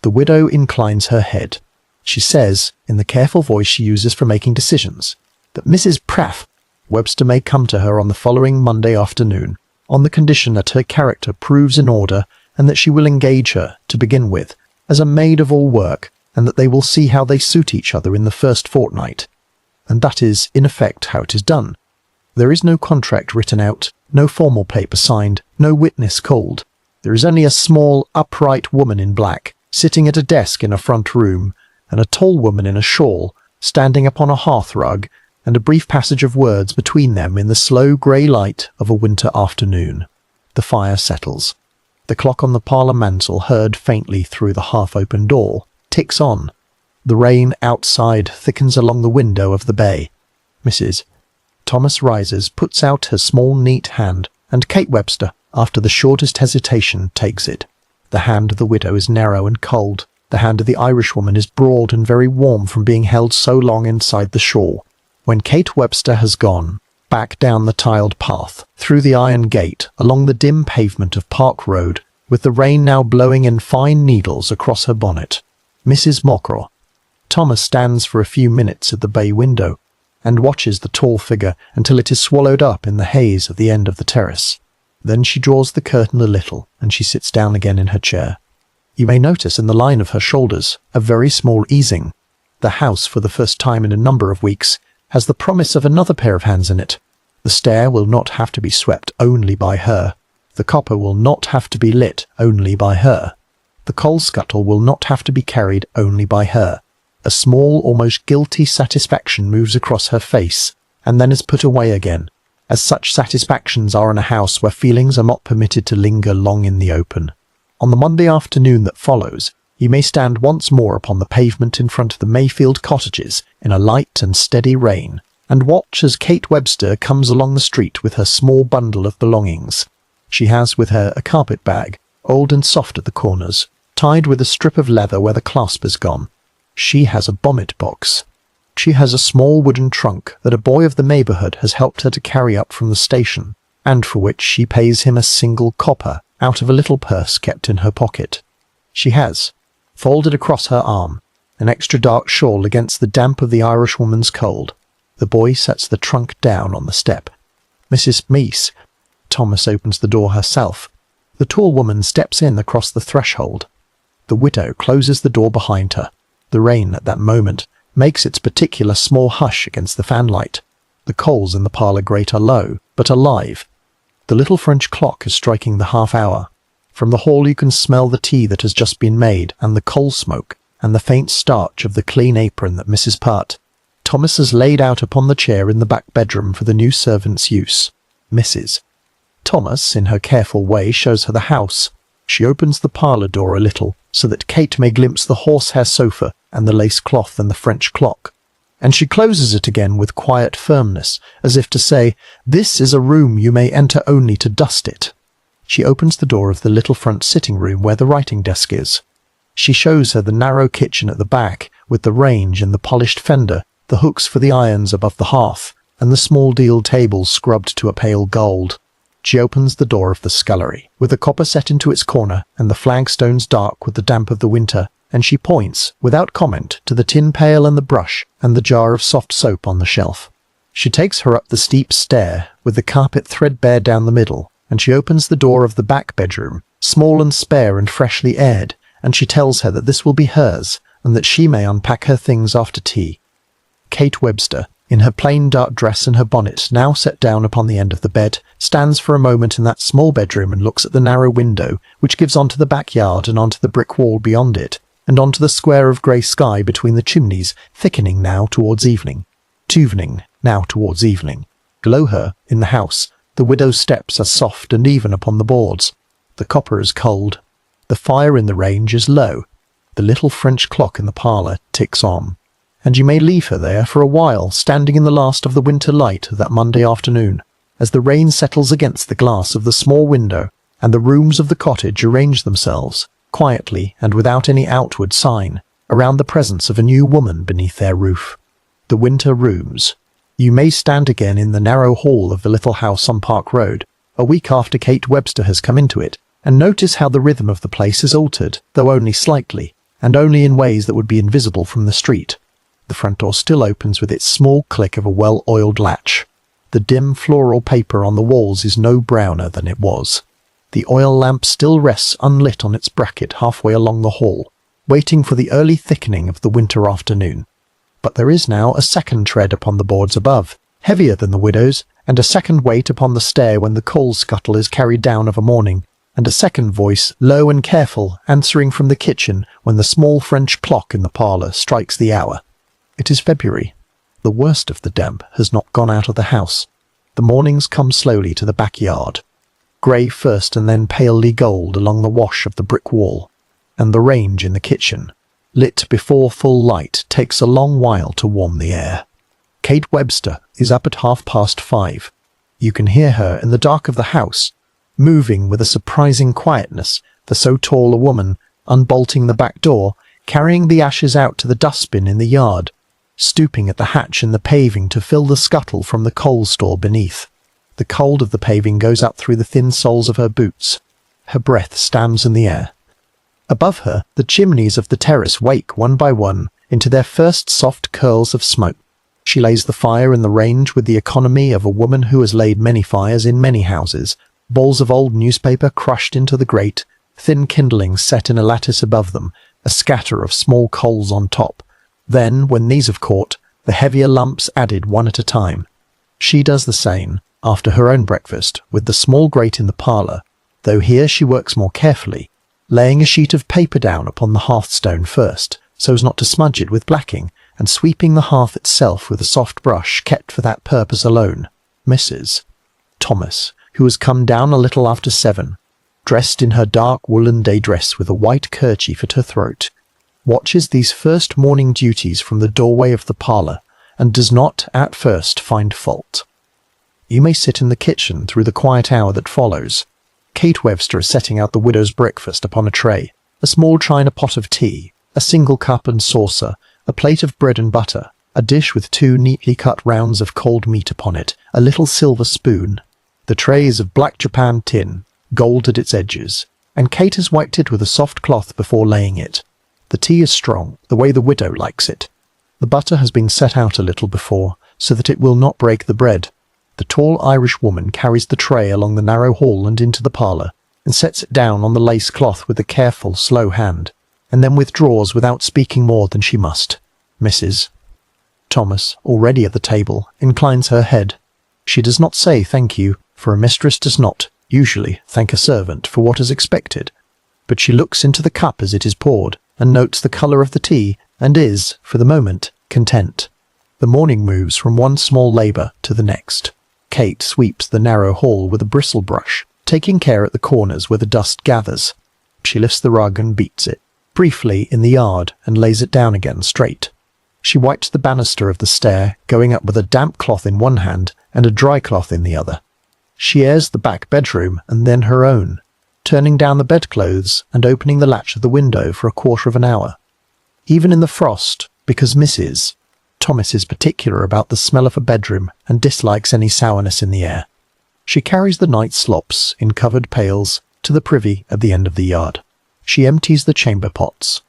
The widow inclines her head. She says, in the careful voice she uses for making decisions, that Mrs. Pratt Webster may come to her on the following Monday afternoon, on the condition that her character proves in order and that she will engage her, to begin with, as a maid of all work, and that they will see how they suit each other in the first fortnight. And that is, in effect, how it is done. There is no contract written out, no formal paper signed, no witness called. There is only a small, upright woman in black, sitting at a desk in a front room, and a tall woman in a shawl, standing upon a hearth-rug, and a brief passage of words between them in the slow grey light of a winter afternoon. The fire settles. The clock on the parlour mantel, heard faintly through the half-open door, ticks on. The rain outside thickens along the window of the bay. Mrs. Thomas rises, puts out her small neat hand, and Kate Webster, after the shortest hesitation, takes it. The hand of the widow is narrow and cold. The hand of the Irishwoman is broad and very warm from being held so long inside the shawl. When Kate Webster has gone, back down the tiled path, through the iron gate, along the dim pavement of Park Road, with the rain now blowing in fine needles across her bonnet, Mrs. Mockrow. Thomas stands for a few minutes at the bay window, and watches the tall figure until it is swallowed up in the haze of the end of the terrace. Then she draws the curtain a little, and she sits down again in her chair. You may notice in the line of her shoulders a very small easing. The house, for the first time in a number of weeks, has the promise of another pair of hands in it. The stair will not have to be swept only by her. The copper will not have to be lit only by her. The coal scuttle will not have to be carried only by her. A small, almost guilty satisfaction moves across her face, and then is put away again, as such satisfactions are in a house where feelings are not permitted to linger long in the open. On the Monday afternoon that follows, you may stand once more upon the pavement in front of the Mayfield cottages in a light and steady rain, and watch as Kate Webster comes along the street with her small bundle of belongings. She has with her a carpet bag, old and soft at the corners, tied with a strip of leather where the clasp is gone. She has a bonnet box. She has a small wooden trunk that a boy of the neighbourhood has helped her to carry up from the station. and for which she pays him a single copper out of a little purse kept in her pocket. She has, folded across her arm, an extra dark shawl against the damp of the Irishwoman's cold. The boy sets the trunk down on the step. "Mrs. Meese." Thomas opens the door herself. The tall woman steps in across the threshold. The widow closes the door behind her. The rain at that moment makes its particular small hush against the fanlight. The coals in the parlour grate are low, but alive. The little French clock is striking the half-hour. From the hall you can smell the tea that has just been made, and the coal smoke, and the faint starch of the clean apron that Mrs. Part Thomas has laid out upon the chair in the back bedroom for the new servant's use. Mrs. Thomas, in her careful way, shows her the house. She opens the parlour door a little, so that Kate may glimpse the horsehair sofa and the lace cloth and the French clock, and she closes it again with quiet firmness, as if to say, "This is a room you may enter only to dust it." She opens the door of the little front sitting-room where the writing-desk is. She shows her the narrow kitchen at the back, with the range and the polished fender, the hooks for the irons above the hearth, and the small deal table scrubbed to a pale gold. She opens the door of the scullery, with the copper set into its corner and the flagstones dark with the damp of the winter, and she points, without comment, to the tin pail and the brush and the jar of soft soap on the shelf. She takes her up the steep stair, with the carpet threadbare down the middle, and she opens the door of the back bedroom, small and spare and freshly aired, and she tells her that this will be hers, and that she may unpack her things after tea. Kate Webster, in her plain dark dress and her bonnet now set down upon the end of the bed, stands for a moment in that small bedroom and looks at the narrow window, which gives onto the backyard and onto the brick wall beyond it, and onto the square of grey sky between the chimneys, thickening now towards evening. Now towards evening. Below her, in the house, the widow's steps are soft and even upon the boards. The copper is cold. The fire in the range is low. The little French clock in the parlour ticks on. And you may leave her there for a while, standing in the last of the winter light of that Monday afternoon, as the rain settles against the glass of the small window, and the rooms of the cottage arrange themselves, quietly and without any outward sign, around the presence of a new woman beneath their roof. The winter rooms. You may stand again in the narrow hall of the little house on Park Road, a week after Kate Webster has come into it, and notice how the rhythm of the place is altered, though only slightly, and only in ways that would be invisible from the street. The front door still opens with its small click of a well-oiled latch. The dim floral paper on the walls is no browner than it was. The oil lamp still rests unlit on its bracket halfway along the hall, waiting for the early thickening of the winter afternoon. But there is now a second tread upon the boards above, heavier than the widow's, and a second weight upon the stair when the coal scuttle is carried down of a morning, and a second voice, low and careful, answering from the kitchen when the small French clock in the parlour strikes the hour. It is February. The worst of the damp has not gone out of the house. The mornings come slowly to the backyard, grey first and then palely gold along the wash of the brick wall, and the range in the kitchen, lit before full light, takes a long while to warm the air. Kate Webster is up at 5:30. You can hear her in the dark of the house, moving with a surprising quietness, for so tall a woman, unbolting the back door, carrying the ashes out to the dustbin in the yard, stooping at the hatch in the paving to fill the scuttle from the coal store beneath. The cold of the paving goes up through the thin soles of her boots. Her breath stands in the air. Above her, the chimneys of the terrace wake one by one into their first soft curls of smoke. She lays the fire in the range with the economy of a woman who has laid many fires in many houses, balls of old newspaper crushed into the grate, thin kindlings set in a lattice above them, a scatter of small coals on top. Then, when these have caught, the heavier lumps added one at a time. She does the same, after her own breakfast, with the small grate in the parlour, though here she works more carefully, laying a sheet of paper down upon the hearthstone first, so as not to smudge it with blacking, and sweeping the hearth itself with a soft brush kept for that purpose alone. Mrs. Thomas, who has come down a little after 7, dressed in her dark woolen day dress with a white kerchief at her throat, watches these first morning duties from the doorway of the parlour, and does not at first find fault. You may sit in the kitchen through the quiet hour that follows. Kate Webster is setting out the widow's breakfast upon a tray, a small china pot of tea, a single cup and saucer, a plate of bread and butter, a dish with 2 neatly cut rounds of cold meat upon it, a little silver spoon. The tray is of black Japan tin, gold at its edges, and Kate has wiped it with a soft cloth before laying it. The tea is strong, the way the widow likes it. The butter has been set out a little before, so that it will not break the bread. The tall Irish woman carries the tray along the narrow hall and into the parlour, and sets it down on the lace cloth with a careful, slow hand, and then withdraws without speaking more than she must. Mrs. Thomas, already at the table, inclines her head. She does not say thank you, for a mistress does not, usually, thank a servant for what is expected. But she looks into the cup as it is poured, and notes the colour of the tea, and is, for the moment, content. The morning moves from one small labour to the next. Kate sweeps the narrow hall with a bristle brush, taking care at the corners where the dust gathers. She lifts the rug and beats it, briefly in the yard, and lays it down again straight. She wipes the banister of the stair, going up with a damp cloth in one hand and a dry cloth in the other. She airs the back bedroom and then her own, turning down the bedclothes and opening the latch of the window for a quarter of an hour. Even in the frost, because Mrs. Thomas is particular about the smell of a bedroom and dislikes any sourness in the air. She carries the night slops in covered pails to the privy at the end of the yard. She empties the chamber pots.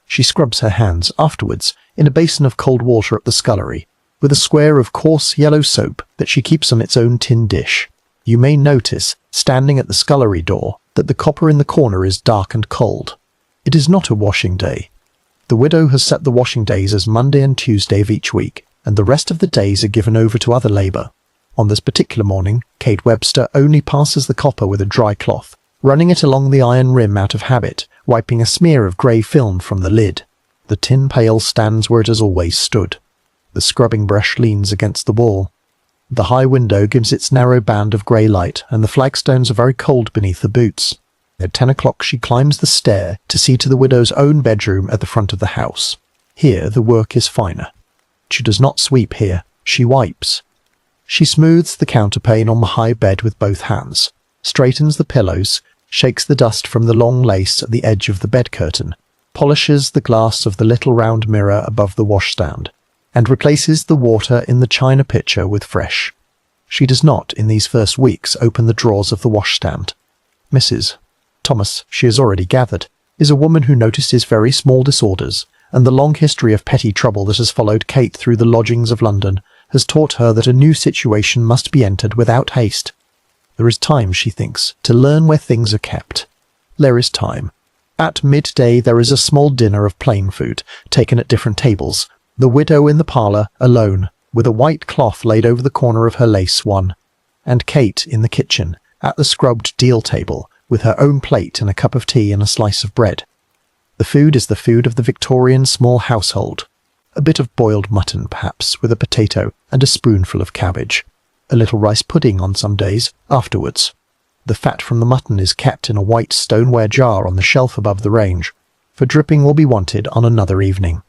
She scrubs her hands afterwards in a basin of cold water at the scullery, with a square of coarse yellow soap that she keeps on its own tin dish. You may notice, standing at the scullery door, that the copper in the corner is dark and cold. It is not a washing day. The widow has set the washing days as Monday and Tuesday of each week, and the rest of the days are given over to other labour. On this particular morning, Kate Webster only passes the copper with a dry cloth, running it along the iron rim out of habit, wiping a smear of grey film from the lid. The tin pail stands where it has always stood. The scrubbing brush leans against the wall. The high window gives its narrow band of grey light, and the flagstones are very cold beneath the boots. At 10 o'clock she climbs the stair to see to the widow's own bedroom at the front of the house. Here the work is finer. She does not sweep here, she wipes. She smooths the counterpane on the high bed with both hands, straightens the pillows, shakes the dust from the long lace at the edge of the bed curtain, polishes the glass of the little round mirror above the washstand, and replaces the water in the china pitcher with fresh. She does not, in these first weeks, open the drawers of the washstand. Mrs. Thomas, she has already gathered, is a woman who notices very small disorders, and the long history of petty trouble that has followed Kate through the lodgings of London has taught her that a new situation must be entered without haste. There is time, she thinks, to learn where things are kept. There is time. At midday there is a small dinner of plain food, taken at different tables, the widow in the parlour, alone, with a white cloth laid over the corner of her lace swan, and Kate in the kitchen, at the scrubbed deal table, with her own plate and a cup of tea and a slice of bread. The food is the food of the Victorian small household. A bit of boiled mutton, perhaps, with a potato and a spoonful of cabbage. A little rice pudding on some days, afterwards. The fat from the mutton is kept in a white stoneware jar on the shelf above the range, for dripping will be wanted on another evening.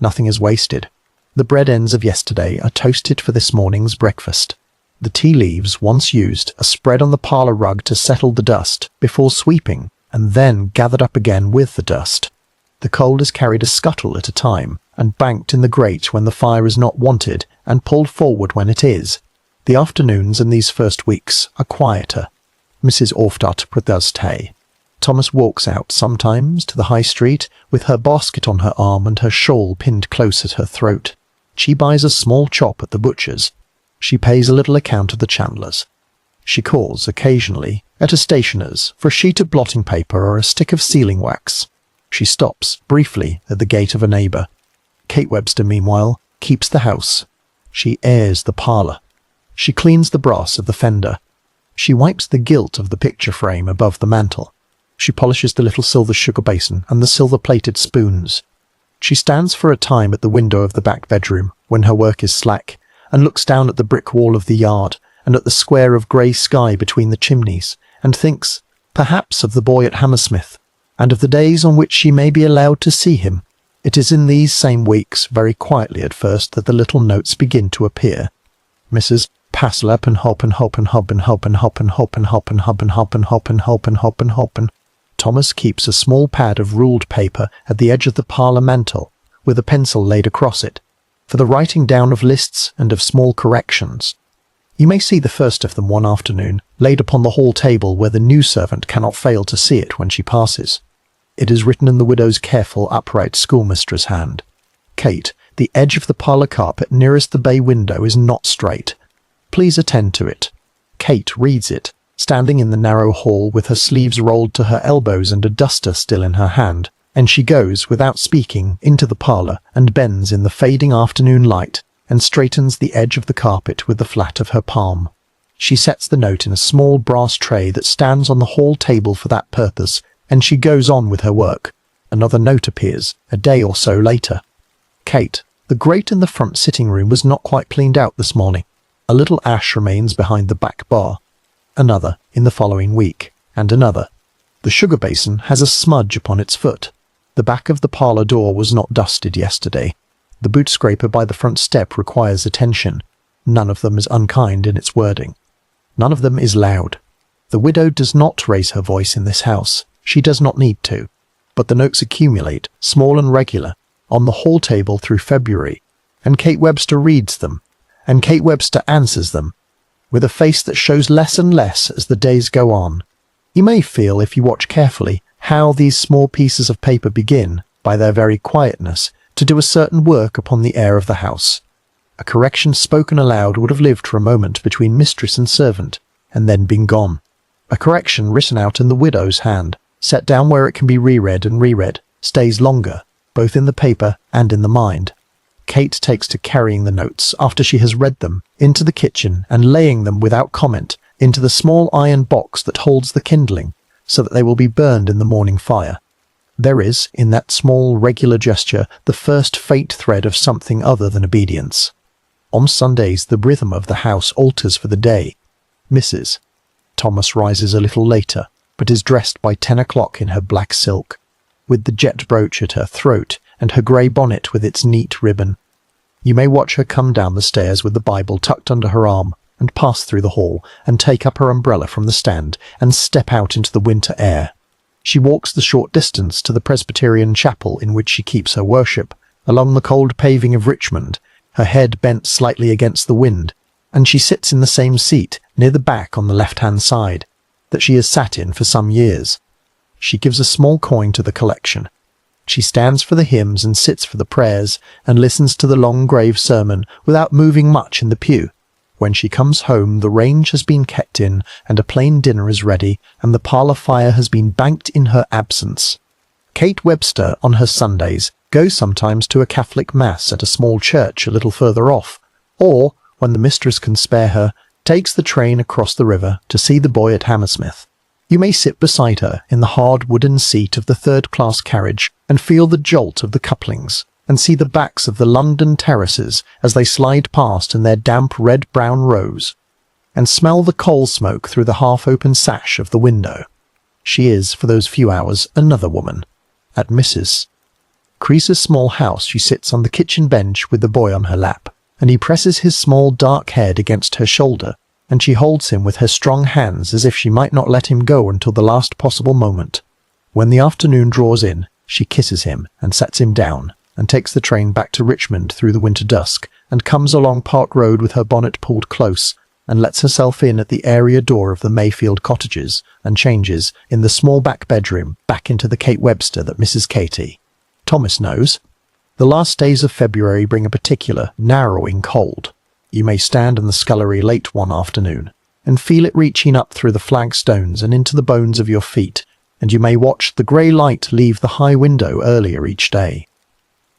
Nothing is wasted. The bread ends of yesterday are toasted for this morning's breakfast. The tea leaves, once used, are spread on the parlour rug to settle the dust, before sweeping, and then gathered up again with the dust. The coal is carried a scuttle at a time, and banked in the grate when the fire is not wanted, and pulled forward when it is. The afternoons in these first weeks are quieter. Mrs. Orfdot does tea. Thomas walks out sometimes to the high street, with her basket on her arm and her shawl pinned close at her throat. She buys a small chop at the butcher's. She pays a little account of the chandler's. She calls, occasionally, at a stationer's for a sheet of blotting paper or a stick of sealing wax. She stops, briefly, at the gate of a neighbour. Kate Webster, meanwhile, keeps the house. She airs the parlour. She cleans the brass of the fender. She wipes the gilt of the picture frame above the mantel. She polishes the little silver sugar basin and the silver-plated spoons. She stands for a time at the window of the back bedroom, when her work is slack, and looks down at the brick wall of the yard, and at the square of grey sky between the chimneys, and thinks, perhaps, of the boy at Hammersmith, and of the days on which she may be allowed to see him. It is in these same weeks, very quietly at first, that the little notes begin to appear. Mrs. Passlap Hoppen. Thomas keeps a small pad of ruled paper at the edge of the parlour mantel, with a pencil laid across it, for the writing down of lists and of small corrections. You may see the first of them one afternoon, laid upon the hall table where the new servant cannot fail to see it when she passes. It is written in the widow's careful, upright schoolmistress hand. Kate, the edge of the parlour carpet nearest the bay window is not straight. Please attend to it. Kate reads it, standing in the narrow hall with her sleeves rolled to her elbows and a duster still in her hand, and she goes, without speaking, into the parlour and bends in the fading afternoon light and straightens the edge of the carpet with the flat of her palm. She sets the note in a small brass tray that stands on the hall table for that purpose, and she goes on with her work. Another note appears, a day or so later. Kate, the grate in the front sitting room was not quite cleaned out this morning. A little ash remains behind the back bar. Another in the following week, and another. The sugar basin has a smudge upon its foot. The back of the parlour door was not dusted yesterday. The boot scraper by the front step requires attention. None of them is unkind in its wording. None of them is loud. The widow does not raise her voice in this house. She does not need to. But the notes accumulate, small and regular, on the hall table through February, and Kate Webster reads them, and Kate Webster answers them, with a face that shows less and less as the days go on. You may feel, if you watch carefully, how these small pieces of paper begin, by their very quietness, to do a certain work upon the air of the house. A correction spoken aloud would have lived for a moment between mistress and servant, and then been gone. A correction written out in the widow's hand, set down where it can be reread and reread, stays longer, both in the paper and in the mind. Kate takes to carrying the notes, after she has read them, into the kitchen and laying them without comment into the small iron box that holds the kindling, so that they will be burned in the morning fire. There is, in that small, regular gesture, the first faint thread of something other than obedience. On Sundays the rhythm of the house alters for the day. Mrs. Thomas rises a little later, but is dressed by 10 o'clock in her black silk, with the jet brooch at her throat and her grey bonnet with its neat ribbon. You may watch her come down the stairs with the Bible tucked under her arm, and pass through the hall, and take up her umbrella from the stand, and step out into the winter air. She walks the short distance to the Presbyterian chapel in which she keeps her worship, along the cold paving of Richmond, her head bent slightly against the wind, and she sits in the same seat, near the back on the left-hand side, that she has sat in for some years. She gives a small coin to the collection. She stands for the hymns and sits for the prayers, and listens to the long grave sermon without moving much in the pew. When she comes home, the range has been kept in, and a plain dinner is ready, and the parlour fire has been banked in her absence. Kate Webster, on her Sundays, goes sometimes to a Catholic mass at a small church a little further off, or, when the mistress can spare her, takes the train across the river to see the boy at Hammersmith. You may sit beside her in the hard wooden seat of the third-class carriage and feel the jolt of the couplings, and see the backs of the London terraces as they slide past in their damp red-brown rows, and smell the coal smoke through the half-open sash of the window. She is, for those few hours, another woman. At Mrs. Crease's small house she sits on the kitchen bench with the boy on her lap, and he presses his small dark head against her shoulder, and she holds him with her strong hands as if she might not let him go until the last possible moment. When the afternoon draws in, she kisses him and sets him down, and takes the train back to Richmond through the winter dusk, and comes along Park Road with her bonnet pulled close, and lets herself in at the area door of the Mayfield cottages, and changes, in the small back bedroom, back into the Kate Webster that Mrs. Katie Thomas knows. The last days of February bring a particular, narrowing cold. You may stand in the scullery late one afternoon, and feel it reaching up through the flagstones and into the bones of your feet, and you may watch the grey light leave the high window earlier each day.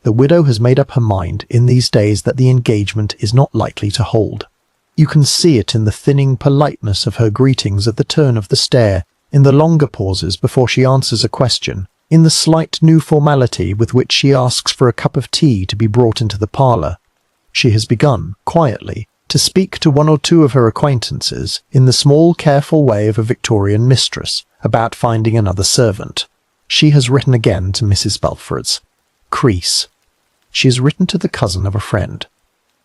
The widow has made up her mind in these days that the engagement is not likely to hold. You can see it in the thinning politeness of her greetings at the turn of the stair, in the longer pauses before she answers a question, in the slight new formality with which she asks for a cup of tea to be brought into the parlour. She has begun, quietly, to speak to one or two of her acquaintances in the small, careful way of a Victorian mistress about finding another servant. She has written again to Mrs. Belford's. Crease. She has written to the cousin of a friend.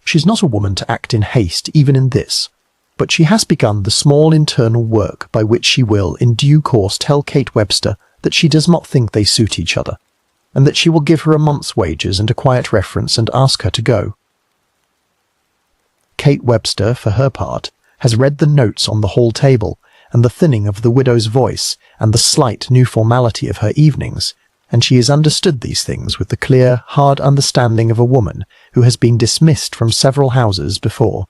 She is not a woman to act in haste even in this, but she has begun the small internal work by which she will in due course tell Kate Webster that she does not think they suit each other, and that she will give her a month's wages and a quiet reference and ask her to go. Kate Webster, for her part, has read the notes on the hall table, and the thinning of the widow's voice, and the slight new formality of her evenings, and she has understood these things with the clear, hard understanding of a woman who has been dismissed from several houses before.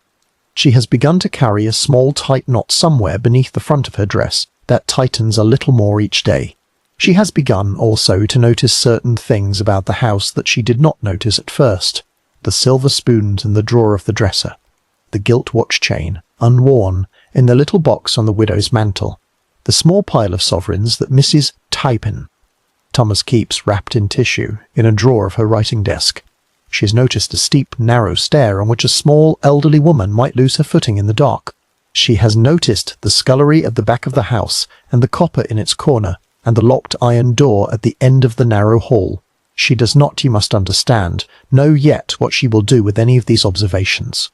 She has begun to carry a small tight knot somewhere beneath the front of her dress that tightens a little more each day. She has begun also to notice certain things about the house that she did not notice at first: the silver spoons in the drawer of the dresser, the gilt watch chain, unworn, in the little box on the widow's mantel, the small pile of sovereigns that Mrs. Thomas keeps wrapped in tissue in a drawer of her writing desk. She has noticed a steep, narrow stair on which a small, elderly woman might lose her footing in the dark. She has noticed the scullery at the back of the house, and the copper in its corner, and the locked iron door at the end of the narrow hall. She does not, you must understand, know yet what she will do with any of these observations.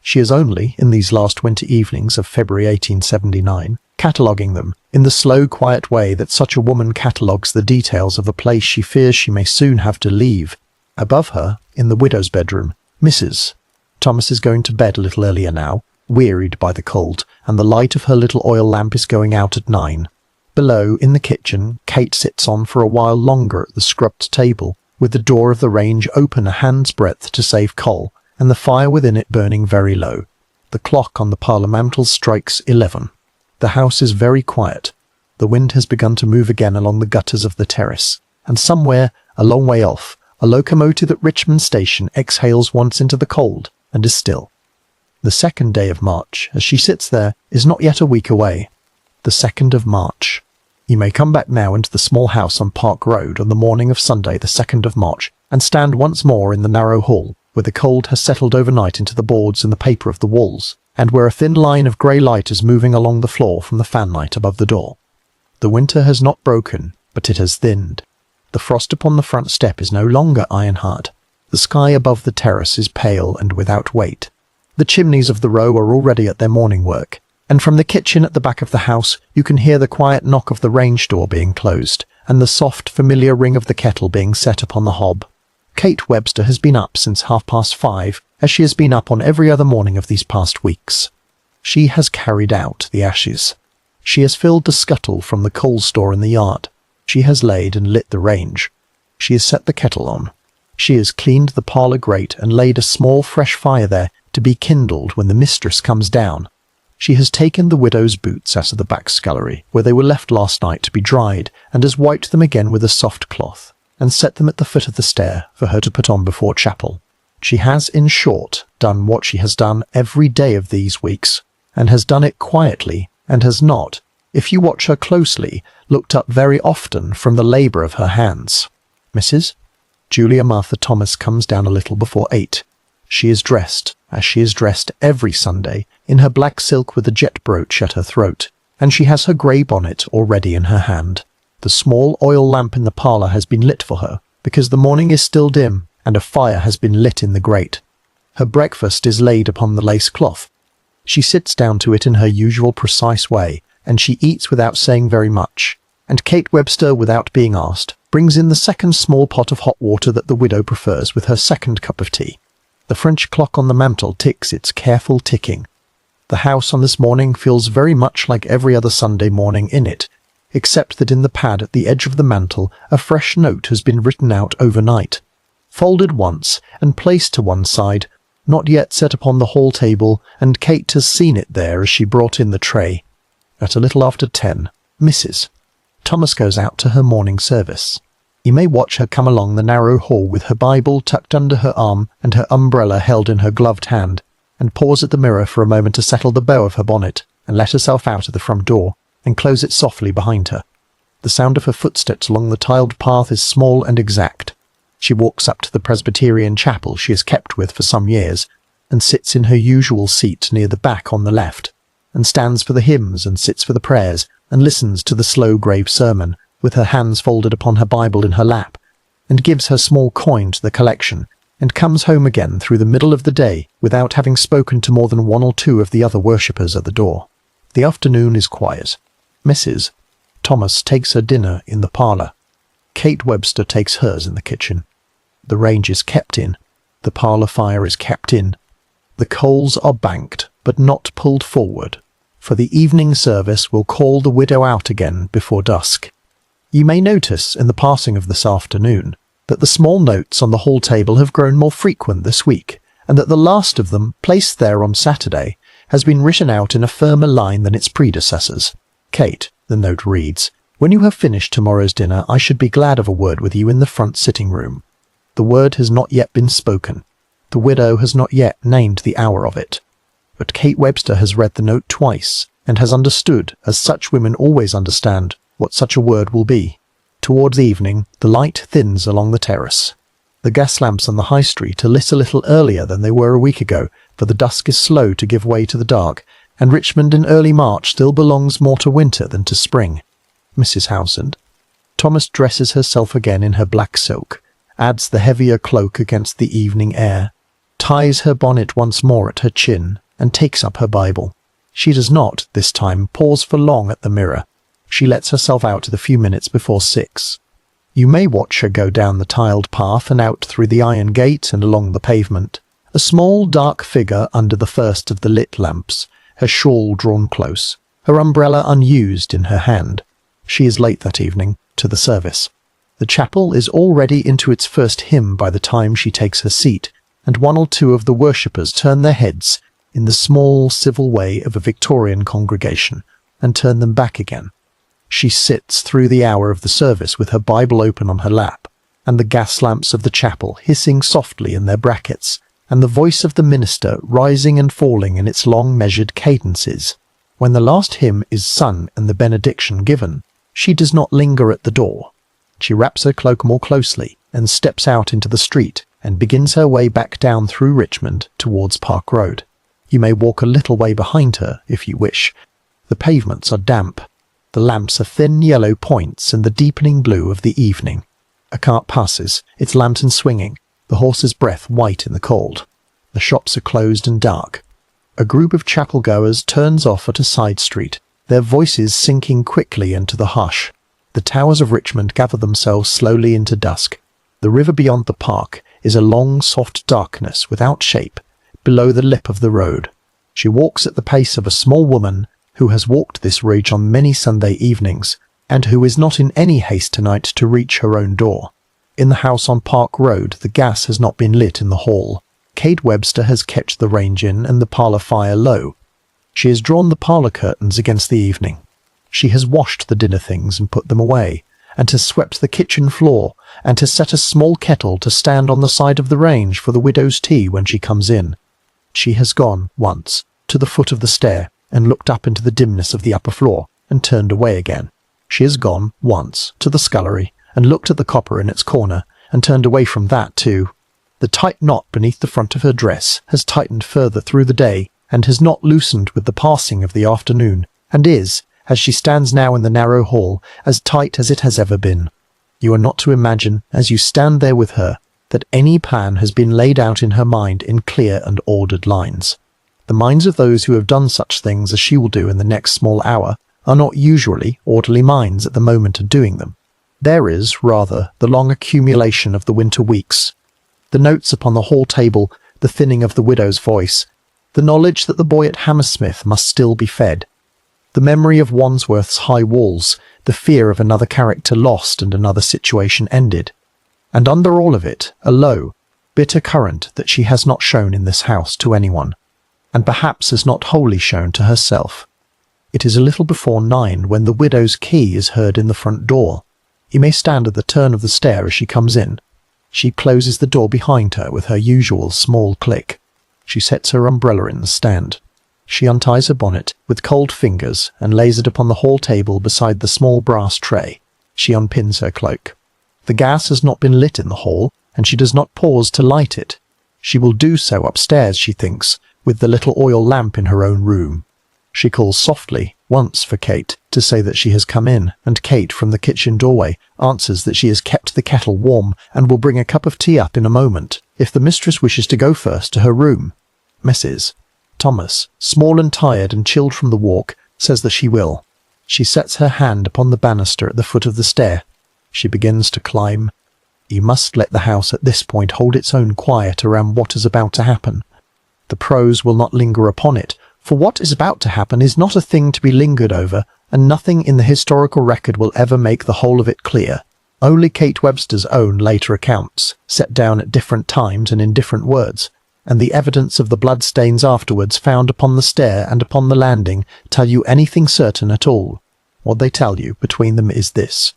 She is only, in these last winter evenings of February 1879, cataloguing them, in the slow, quiet way that such a woman catalogues the details of a place she fears she may soon have to leave. Above her, in the widow's bedroom, Mrs. Thomas is going to bed a little earlier now, wearied by the cold, and the light of her little oil lamp is going out at 9. Below, in the kitchen, Kate sits on for a while longer at the scrubbed table, with the door of the range open a hand's breadth to save coal, and the fire within it burning very low. The clock on the parlour mantel strikes 11. The house is very quiet. The wind has begun to move again along the gutters of the terrace, and somewhere, a long way off, a locomotive at Richmond station exhales once into the cold, and is still. The 2nd day of March, as she sits there, is not yet a week away. The 2nd of March. You may come back now into the small house on Park Road on the morning of Sunday the 2nd of March, and stand once more in the narrow hall, where the cold has settled overnight into the boards and the paper of the walls, and where a thin line of grey light is moving along the floor from the fanlight above the door. The winter has not broken, but it has thinned. The frost upon the front step is no longer iron-hard. The sky above the terrace is pale and without weight. The chimneys of the row are already at their morning work, and from the kitchen at the back of the house you can hear the quiet knock of the range door being closed, and the soft, familiar ring of the kettle being set upon the hob. Kate Webster has been up since 5:30, as she has been up on every other morning of these past weeks. She has carried out the ashes. She has filled the scuttle from the coal store in the yard. She has laid and lit the range. She has set the kettle on. She has cleaned the parlour grate and laid a small fresh fire there to be kindled when the mistress comes down. She has taken the widow's boots out of the back scullery, where they were left last night to be dried, and has wiped them again with a soft cloth, and set them at the foot of the stair for her to put on before chapel. She has, in short, done what she has done every day of these weeks, and has done it quietly, and has not, if you watch her closely, looked up very often from the labour of her hands. Mrs. Julia Martha Thomas comes down a little before 8. She is dressed, as she is dressed every Sunday, in her black silk with a jet brooch at her throat, and she has her grey bonnet already in her hand. The small oil lamp in the parlour has been lit for her, because the morning is still dim, and a fire has been lit in the grate. Her breakfast is laid upon the lace cloth. She sits down to it in her usual precise way, and she eats without saying very much, and Kate Webster, without being asked, brings in the second small pot of hot water that the widow prefers with her second cup of tea. The French clock on the mantel ticks its careful ticking. The house on this morning feels very much like every other Sunday morning in it, except that in the pad at the edge of the mantel a fresh note has been written out overnight, folded once and placed to one side, not yet set upon the hall table, and Kate has seen it there as she brought in the tray. At a little after 10, Mrs. Thomas goes out to her morning service. You may watch her come along the narrow hall with her Bible tucked under her arm and her umbrella held in her gloved hand, and pause at the mirror for a moment to settle the bow of her bonnet, and let herself out at the front door, and close it softly behind her. The sound of her footsteps along the tiled path is small and exact. She walks up to the Presbyterian chapel she has kept with for some years, and sits in her usual seat near the back on the left, and stands for the hymns and sits for the prayers, and listens to the slow grave sermon, with her hands folded upon her Bible in her lap, and gives her small coin to the collection, and comes home again through the middle of the day without having spoken to more than one or two of the other worshippers at the door. The afternoon is quiet. Mrs. Thomas takes her dinner in the parlour. Kate Webster takes hers in the kitchen. The range is kept in. The parlour fire is kept in. The coals are banked, but not pulled forward, for the evening service will call the widow out again before dusk. You may notice in the passing of this afternoon that the small notes on the hall table have grown more frequent this week, and that the last of them, placed there on Saturday, has been written out in a firmer line than its predecessors. Kate, the note reads, "When you have finished tomorrow's dinner, I should be glad of a word with you in the front sitting-room." The word has not yet been spoken. The widow has not yet named the hour of it. But Kate Webster has read the note twice, and has understood, as such women always understand, what such a word will be. Towards evening, the light thins along the terrace. The gas lamps on the high street are lit a little earlier than they were a week ago, for the dusk is slow to give way to the dark, and Richmond in early March still belongs more to winter than to spring. Mrs. Housand. Thomas dresses herself again in her black silk, adds the heavier cloak against the evening air, ties her bonnet once more at her chin, and takes up her Bible. She does not, this time, pause for long at the mirror. She lets herself out the few minutes before 6. You may watch her go down the tiled path and out through the iron gate and along the pavement, a small dark figure under the first of the lit lamps, her shawl drawn close, her umbrella unused in her hand. She is late that evening to the service. The chapel is already into its first hymn by the time she takes her seat, and one or two of the worshippers turn their heads in the small civil way of a Victorian congregation, and turn them back again. She sits through the hour of the service with her Bible open on her lap, and the gas lamps of the chapel hissing softly in their brackets, and the voice of the minister rising and falling in its long measured cadences. When the last hymn is sung and the benediction given, she does not linger at the door. She wraps her cloak more closely and steps out into the street and begins her way back down through Richmond towards Park Road. You may walk a little way behind her if you wish. The pavements are damp. The lamps are thin yellow points in the deepening blue of the evening. A cart passes, its lantern swinging, the horse's breath white in the cold. The shops are closed and dark. A group of chapel-goers turns off at a side street, their voices sinking quickly into the hush. The towers of Richmond gather themselves slowly into dusk. The river beyond the park is a long, soft darkness without shape, below the lip of the road. She walks at the pace of a small woman who has walked this ridge on many Sunday evenings, and who is not in any haste tonight to reach her own door. In the house on Park Road, the gas has not been lit in the hall. Kate Webster has kept the range in and the parlour fire low. She has drawn the parlour curtains against the evening. She has washed the dinner things and put them away, and has swept the kitchen floor, and has set a small kettle to stand on the side of the range for the widow's tea when she comes in. She has gone, once, to the foot of the stair, and looked up into the dimness of the upper floor, and turned away again. She has gone, once, to the scullery, and looked at the copper in its corner, and turned away from that too. The tight knot beneath the front of her dress has tightened further through the day, and has not loosened with the passing of the afternoon, and is, as she stands now in the narrow hall, as tight as it has ever been. You are not to imagine, as you stand there with her, that any plan has been laid out in her mind in clear and ordered lines. The minds of those who have done such things as she will do in the next small hour are not usually orderly minds at the moment of doing them. There is, rather, the long accumulation of the winter weeks, the notes upon the hall table, the thinning of the widow's voice, the knowledge that the boy at Hammersmith must still be fed, the memory of Wandsworth's high walls, the fear of another character lost and another situation ended, and under all of it, a low, bitter current that she has not shown in this house to anyone, and perhaps has not wholly shown to herself. It is a little before 9 when the widow's key is heard in the front door. You may stand at the turn of the stair as she comes in. She closes the door behind her with her usual small click. She sets her umbrella in the stand. She unties her bonnet with cold fingers and lays it upon the hall table beside the small brass tray. She unpins her cloak. The gas has not been lit in the hall, and she does not pause to light it. She will do so upstairs, she thinks, with the little oil lamp in her own room. She calls softly, once for Kate, to say that she has come in, and Kate, from the kitchen doorway, answers that she has kept the kettle warm and will bring a cup of tea up in a moment, if the mistress wishes to go first to her room. Mrs. Thomas, small and tired and chilled from the walk, says that she will. She sets her hand upon the banister at the foot of the stair. She begins to climb. You must let the house at this point hold its own quiet around what is about to happen. The prose will not linger upon it, For what is about to happen is not a thing to be lingered over, and nothing in the historical record will ever make the whole of it clear. Only Kate Webster's own later accounts, set down at different times and in different words, and the evidence of the bloodstains afterwards found upon the stair and upon the landing, tell you anything certain at all. What they tell you between them is this: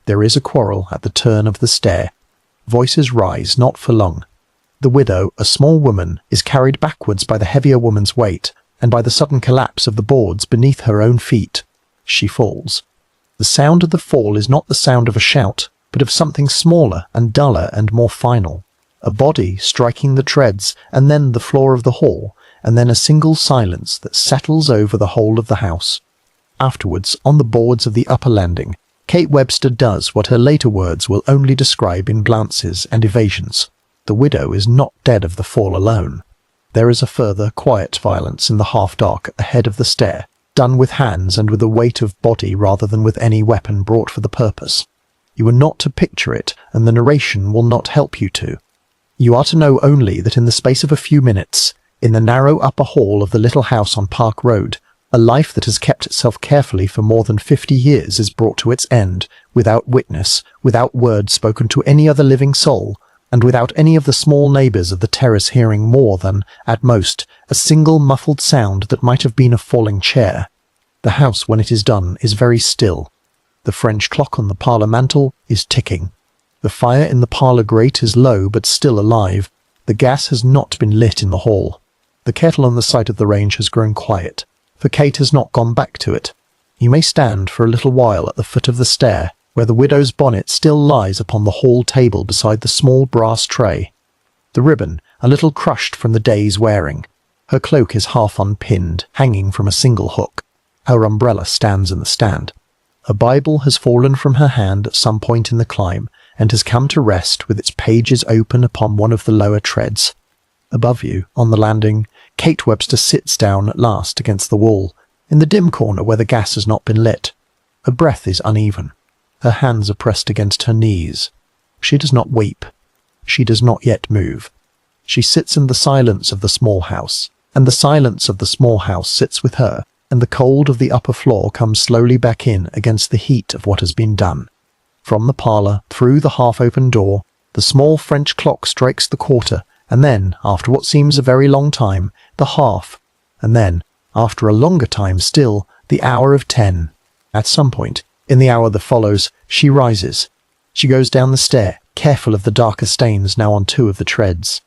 there is a quarrel at the turn of the stair. Voices rise not for long. The widow, a small woman, is carried backwards by the heavier woman's weight, and by the sudden collapse of the boards beneath her own feet. She falls. The sound of the fall is not the sound of a shout, but of something smaller and duller and more final. A body striking the treads, and then the floor of the hall, and then a single silence that settles over the whole of the house. Afterwards, on the boards of the upper landing, Kate Webster does what her later words will only describe in glances and evasions. The widow is not dead of the fall alone. There is a further quiet violence in the half-dark at the head of the stair, done with hands and with a weight of body rather than with any weapon brought for the purpose. You are not to picture it, and the narration will not help you to. You are to know only that in the space of a few minutes, in the narrow upper hall of the little house on Park Road, a life that has kept itself carefully for more than 50 years is brought to its end, without witness, without word spoken to any other living soul, and without any of the small neighbours of the terrace hearing more than, at most, a single muffled sound that might have been a falling chair. The house, when it is done, is very still. The French clock on the parlour mantel is ticking. The fire in the parlour grate is low but still alive. The gas has not been lit in the hall. The kettle on the side of the range has grown quiet, for Kate has not gone back to it. You may stand for a little while at the foot of the stair, where the widow's bonnet still lies upon the hall table beside the small brass tray. The ribbon, a little crushed from the day's wearing. Her cloak is half unpinned, hanging from a single hook. Her umbrella stands in the stand. A Bible has fallen from her hand at some point in the climb, and has come to rest with its pages open upon one of the lower treads. Above you, on the landing, Kate Webster sits down at last against the wall, in the dim corner where the gas has not been lit. Her breath is uneven. Her hands are pressed against her knees. She does not weep. She does not yet move. She sits in the silence of the small house, and the silence of the small house sits with her, and the cold of the upper floor comes slowly back in against the heat of what has been done. From the parlour, through the half-open door, the small French clock strikes the quarter, and then, after what seems a very long time, the half, and then, after a longer time still, the hour of 10. At some point, in the hour that follows, she rises. She goes down the stair, careful of the darker stains now on 2 of the treads.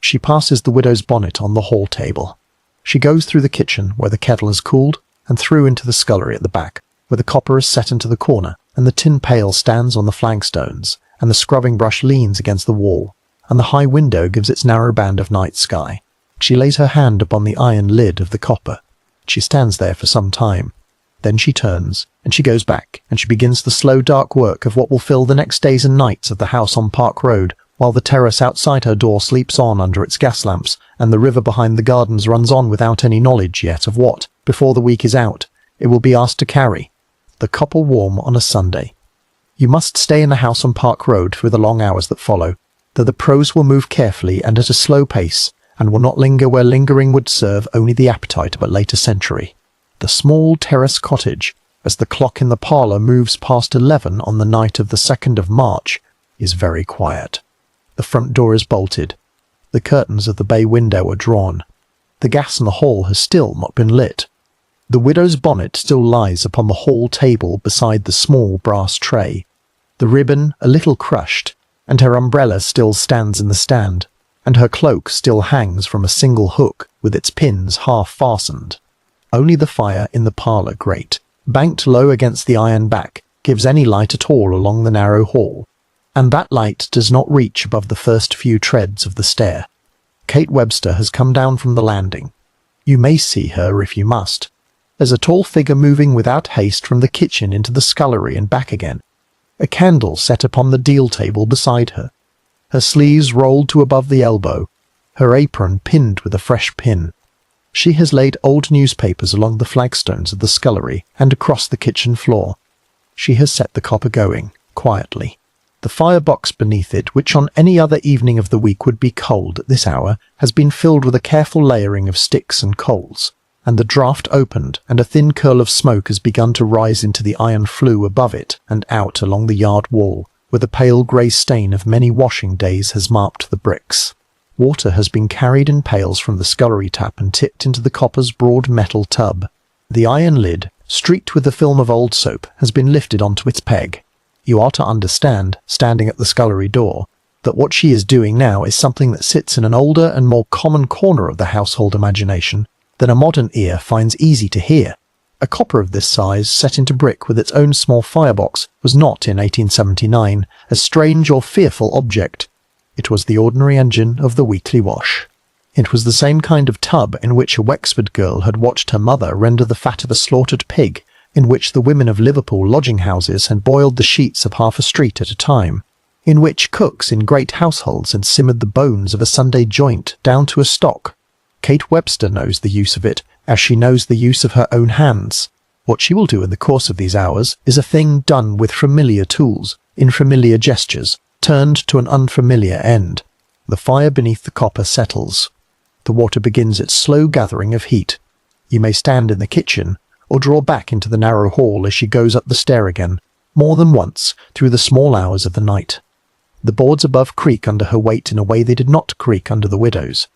She passes the widow's bonnet on the hall table. She goes through the kitchen, where the kettle has cooled, and through into the scullery at the back, where the copper is set into the corner, and the tin pail stands on the flagstones, and the scrubbing brush leans against the wall, and the high window gives its narrow band of night sky. She lays her hand upon the iron lid of the copper. She stands there for some time. Then she turns, and she goes back, and she begins the slow dark work of what will fill the next days and nights of the house on Park Road, while the terrace outside her door sleeps on under its gas lamps, and the river behind the gardens runs on without any knowledge yet of what, before the week is out, it will be asked to carry. The copper warm on a Sunday. You must stay in the house on Park Road through the long hours that follow, though the prose will move carefully and at a slow pace, and will not linger where lingering would serve only the appetite of a later century. The small terrace cottage, as the clock in the parlour moves past 11 on the night of the 2nd of March, is very quiet. The front door is bolted. The curtains of the bay window are drawn. The gas in the hall has still not been lit. The widow's bonnet still lies upon the hall table beside the small brass tray. The ribbon a little crushed, and her umbrella still stands in the stand, and her cloak still hangs from a single hook with its pins half fastened. Only the fire in the parlour grate, banked low against the iron back, gives any light at all along the narrow hall, and that light does not reach above the first few treads of the stair. Kate Webster has come down from the landing. You may see her if you must. There's a tall figure moving without haste from the kitchen into the scullery and back again. A candle set upon the deal table beside her. Her sleeves rolled to above the elbow, her apron pinned with a fresh pin. She has laid old newspapers along the flagstones of the scullery and across the kitchen floor. She has set the copper going, quietly. The firebox beneath it, which on any other evening of the week would be cold at this hour, has been filled with a careful layering of sticks and coals, and the draught opened, and a thin curl of smoke has begun to rise into the iron flue above it and out along the yard wall, where the pale grey stain of many washing days has marked the bricks. Water has been carried in pails from the scullery tap and tipped into the copper's broad metal tub. The iron lid, streaked with the film of old soap, has been lifted onto its peg. You are to understand, standing at the scullery door, that what she is doing now is something that sits in an older and more common corner of the household imagination than a modern ear finds easy to hear. A copper of this size, set into brick with its own small firebox, was not, in 1879, a strange or fearful object. It was the ordinary engine of the weekly wash. It was the same kind of tub in which a Wexford girl had watched her mother render the fat of a slaughtered pig, in which the women of Liverpool lodging-houses had boiled the sheets of half a street at a time, in which cooks in great households had simmered the bones of a Sunday joint down to a stock. Kate Webster knows the use of it, as she knows the use of her own hands. What she will do in the course of these hours is a thing done with familiar tools, in familiar gestures, turned to an unfamiliar end. The fire beneath the copper settles. The water begins its slow gathering of heat. You may stand in the kitchen, or draw back into the narrow hall as she goes up the stair again, more than once, through the small hours of the night. The boards above creak under her weight in a way they did not creak under the widow's.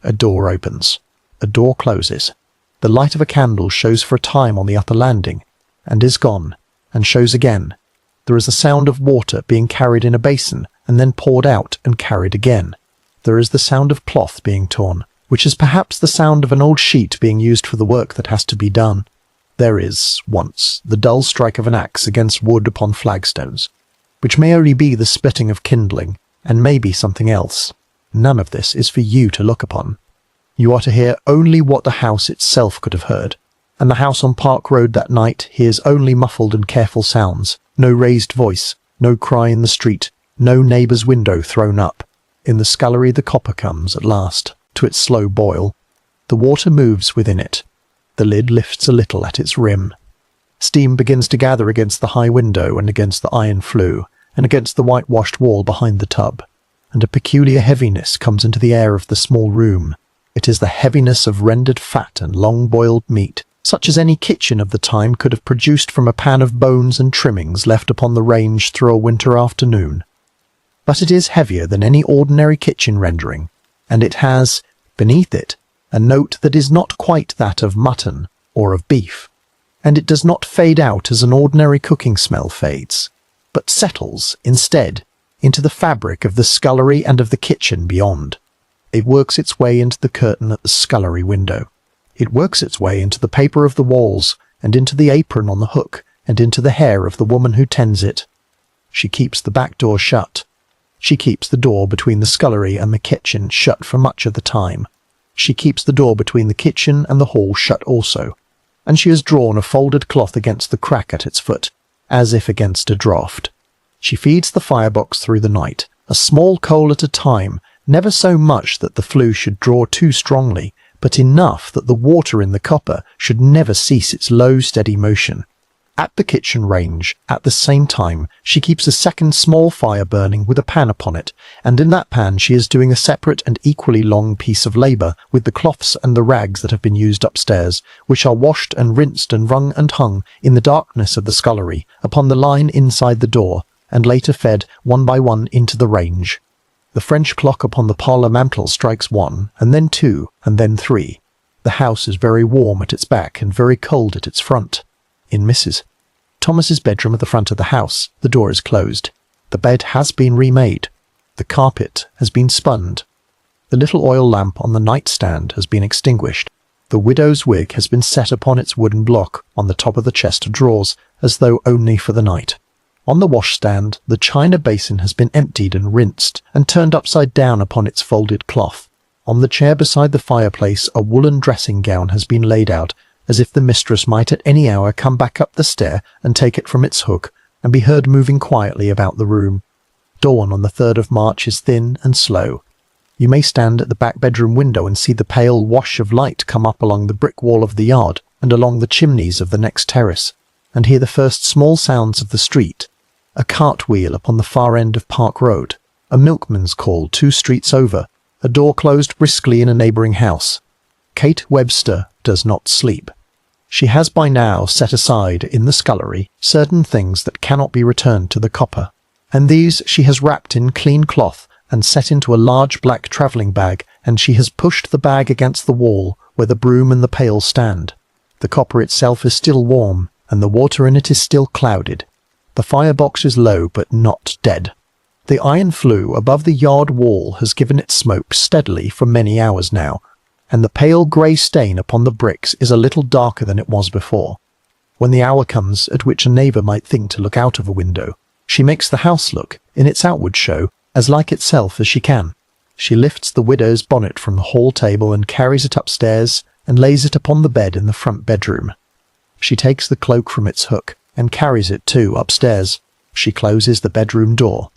A door opens. A door closes. The light of a candle shows for a time on the upper landing, and is gone, and shows again. There is the sound of water being carried in a basin, and then poured out and carried again. There is the sound of cloth being torn, which is perhaps the sound of an old sheet being used for the work that has to be done. There is, once, the dull strike of an axe against wood upon flagstones, which may only be the spitting of kindling, and may be something else. None of this is for you to look upon. You are to hear only what the house itself could have heard, and the house on Park Road that night hears only muffled and careful sounds, no raised voice, no cry in the street, no neighbour's window thrown up. In the scullery the copper comes, at last, to its slow boil. The water moves within it. The lid lifts a little at its rim. Steam begins to gather against the high window and against the iron flue, and against the whitewashed wall behind the tub, and a peculiar heaviness comes into the air of the small room. It is the heaviness of rendered fat and long-boiled meat, such as any kitchen of the time could have produced from a pan of bones and trimmings left upon the range through a winter afternoon. But it is heavier than any ordinary kitchen rendering, and it has, beneath it, a note that is not quite that of mutton or of beef, and it does not fade out as an ordinary cooking smell fades, but settles, instead, into the fabric of the scullery and of the kitchen beyond. It works its way into the curtain at the scullery window. It works its way into the paper of the walls, and into the apron on the hook, and into the hair of the woman who tends it. She keeps the back door shut. She keeps the door between the scullery and the kitchen shut for much of the time. She keeps the door between the kitchen and the hall shut also, and she has drawn a folded cloth against the crack at its foot, as if against a draught. She feeds the firebox through the night, a small coal at a time, never so much that the flue should draw too strongly, but enough that the water in the copper should never cease its low, steady motion. At the kitchen range, at the same time, she keeps a second small fire burning with a pan upon it, and in that pan she is doing a separate and equally long piece of labour with the cloths and the rags that have been used upstairs, which are washed and rinsed and wrung and hung in the darkness of the scullery upon the line inside the door, and later fed one by one into the range. The French clock upon the parlour mantel strikes 1, and then 2, and then 3. The house is very warm at its back and very cold at its front. In Mrs. Thomas's bedroom at the front of the house, the door is closed. The bed has been remade. The carpet has been spuned. The little oil lamp on the nightstand has been extinguished. The widow's wig has been set upon its wooden block on the top of the chest of drawers, as though only for the night. On the washstand, the china basin has been emptied and rinsed, and turned upside down upon its folded cloth. On the chair beside the fireplace, a woolen dressing gown has been laid out, as if the mistress might at any hour come back up the stair and take it from its hook, and be heard moving quietly about the room. Dawn on the 3rd of March is thin and slow. You may stand at the back bedroom window and see the pale wash of light come up along the brick wall of the yard, and along the chimneys of the next terrace, and hear the first small sounds of the street. A cartwheel upon the far end of Park Road, a milkman's call 2 streets over, a door closed briskly in a neighbouring house. Kate Webster does not sleep. She has by now set aside in the scullery certain things that cannot be returned to the copper, and these she has wrapped in clean cloth and set into a large black travelling bag, and she has pushed the bag against the wall where the broom and the pail stand. The copper itself is still warm, and the water in it is still clouded. The firebox is low but not dead. The iron flue above the yard wall has given it smoke steadily for many hours now, and the pale grey stain upon the bricks is a little darker than it was before. When the hour comes at which a neighbour might think to look out of a window, she makes the house look, in its outward show, as like itself as she can. She lifts the widow's bonnet from the hall table and carries it upstairs and lays it upon the bed in the front bedroom. She takes the cloak from its hook and carries it too upstairs. She closes the bedroom door.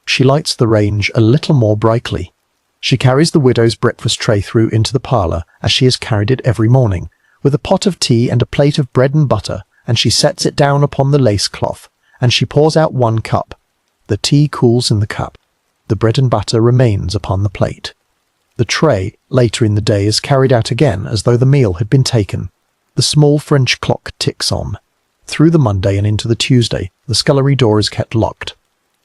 She lights the range a little more brightly. She carries the widow's breakfast tray through into the parlour, as she has carried it every morning, with a pot of tea and a plate of bread and butter, and she sets it down upon the lace cloth, and she pours out 1 cup. The tea cools in the cup. The bread and butter remains upon the plate. The tray, later in the day, is carried out again as though the meal had been taken. The small French clock ticks on. Through the Monday and into the Tuesday, the scullery door is kept locked.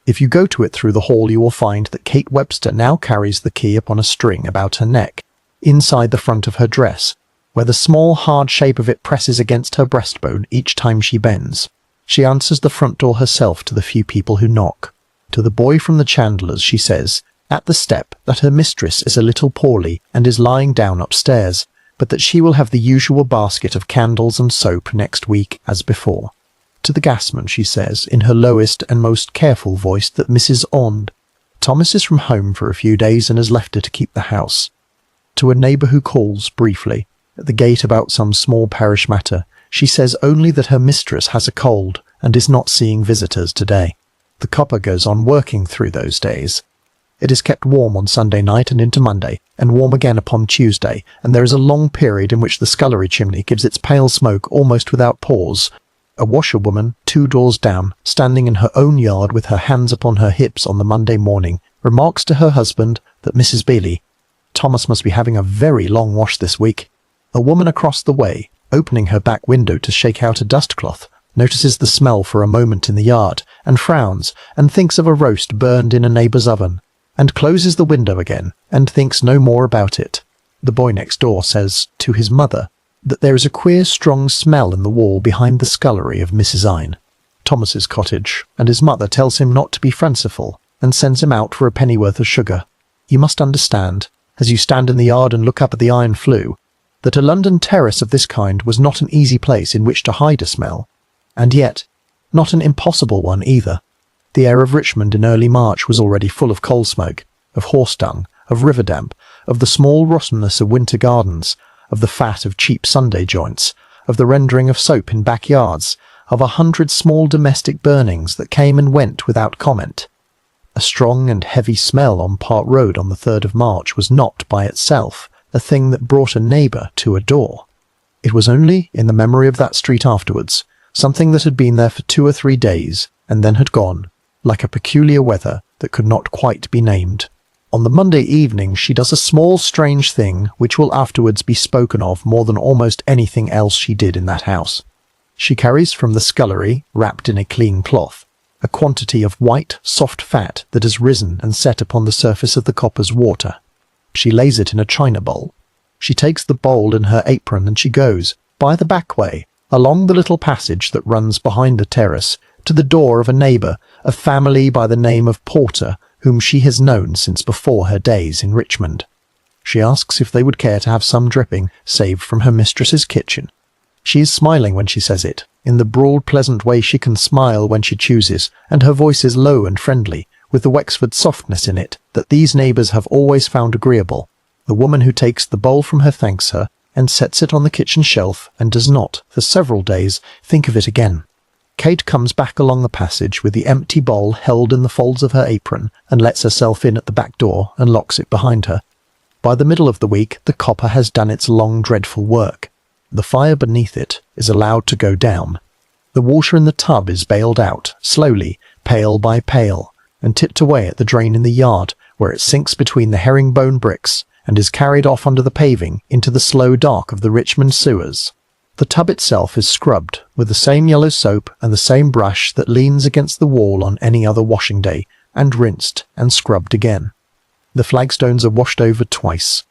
If you go to it through the hall, you will find that Kate Webster now carries the key upon a string about her neck, inside the front of her dress, where the small hard shape of it presses against her breastbone each time she bends. She answers the front door herself to the few people who knock. To the boy from the chandler's she says, at the step, that her mistress is a little poorly and is lying down upstairs, but that she will have the usual basket of candles and soap next week as before. To the gasman she says, in her lowest and most careful voice, that Mrs. Ond, Thomas is from home for a few days and has left her to keep the house. To a neighbour who calls, briefly, at the gate about some small parish matter, she says only that her mistress has a cold and is not seeing visitors today. The copper goes on working through those days. It is kept warm on Sunday night and into Monday, and warm again upon Tuesday, and there is a long period in which the scullery chimney gives its pale smoke almost without pause. A washerwoman, 2 doors down, standing in her own yard with her hands upon her hips on the Monday morning, remarks to her husband that Mrs. Bailey, Thomas must be having a very long wash this week. A woman across the way, opening her back window to shake out a dustcloth, notices the smell for a moment in the yard, and frowns, and thinks of a roast burned in a neighbour's oven, and closes the window again, and thinks no more about it. The boy next door says to his mother that there is a queer strong smell in the wall behind the scullery of Mrs. Ine, Thomas's cottage, and his mother tells him not to be fanciful, and sends him out for a pennyworth of sugar. You must understand, as you stand in the yard and look up at the iron flue, that a London terrace of this kind was not an easy place in which to hide a smell, and yet not an impossible one either. The air of Richmond in early March was already full of coal smoke, of horse dung, of river damp, of the small rottenness of winter gardens, of the fat of cheap Sunday joints, of the rendering of soap in backyards, of 100 small domestic burnings that came and went without comment. A strong and heavy smell on Park Road on the 3rd of March was not, by itself, a thing that brought a neighbour to a door. It was only, in the memory of that street afterwards, something that had been there for 2 or 3 days, and then had gone, like a peculiar weather that could not quite be named. On the Monday evening she does a small strange thing which will afterwards be spoken of more than almost anything else she did in that house. She carries from the scullery, wrapped in a clean cloth, a quantity of white, soft fat that has risen and set upon the surface of the copper's water. She lays it in a china bowl. She takes the bowl in her apron and she goes, by the back way, along the little passage that runs behind the terrace, to the door of a neighbour, a family by the name of Porter, whom she has known since before her days in Richmond. She asks if they would care to have some dripping saved from her mistress's kitchen. She is smiling when she says it, in the broad pleasant way she can smile when she chooses, and her voice is low and friendly, with the Wexford softness in it that these neighbours have always found agreeable. The woman who takes the bowl from her thanks her, and sets it on the kitchen shelf, and does not, for several days, think of it again. Kate comes back along the passage with the empty bowl held in the folds of her apron, and lets herself in at the back door and locks it behind her. By the middle of the week the copper has done its long dreadful work. The fire beneath it is allowed to go down. The water in the tub is bailed out, slowly, pail by pail, and tipped away at the drain in the yard, where it sinks between the herringbone bricks, and is carried off under the paving into the slow dark of the Richmond sewers. The tub itself is scrubbed with the same yellow soap and the same brush that leans against the wall on any other washing day, and rinsed and scrubbed again. The flagstones are washed over twice.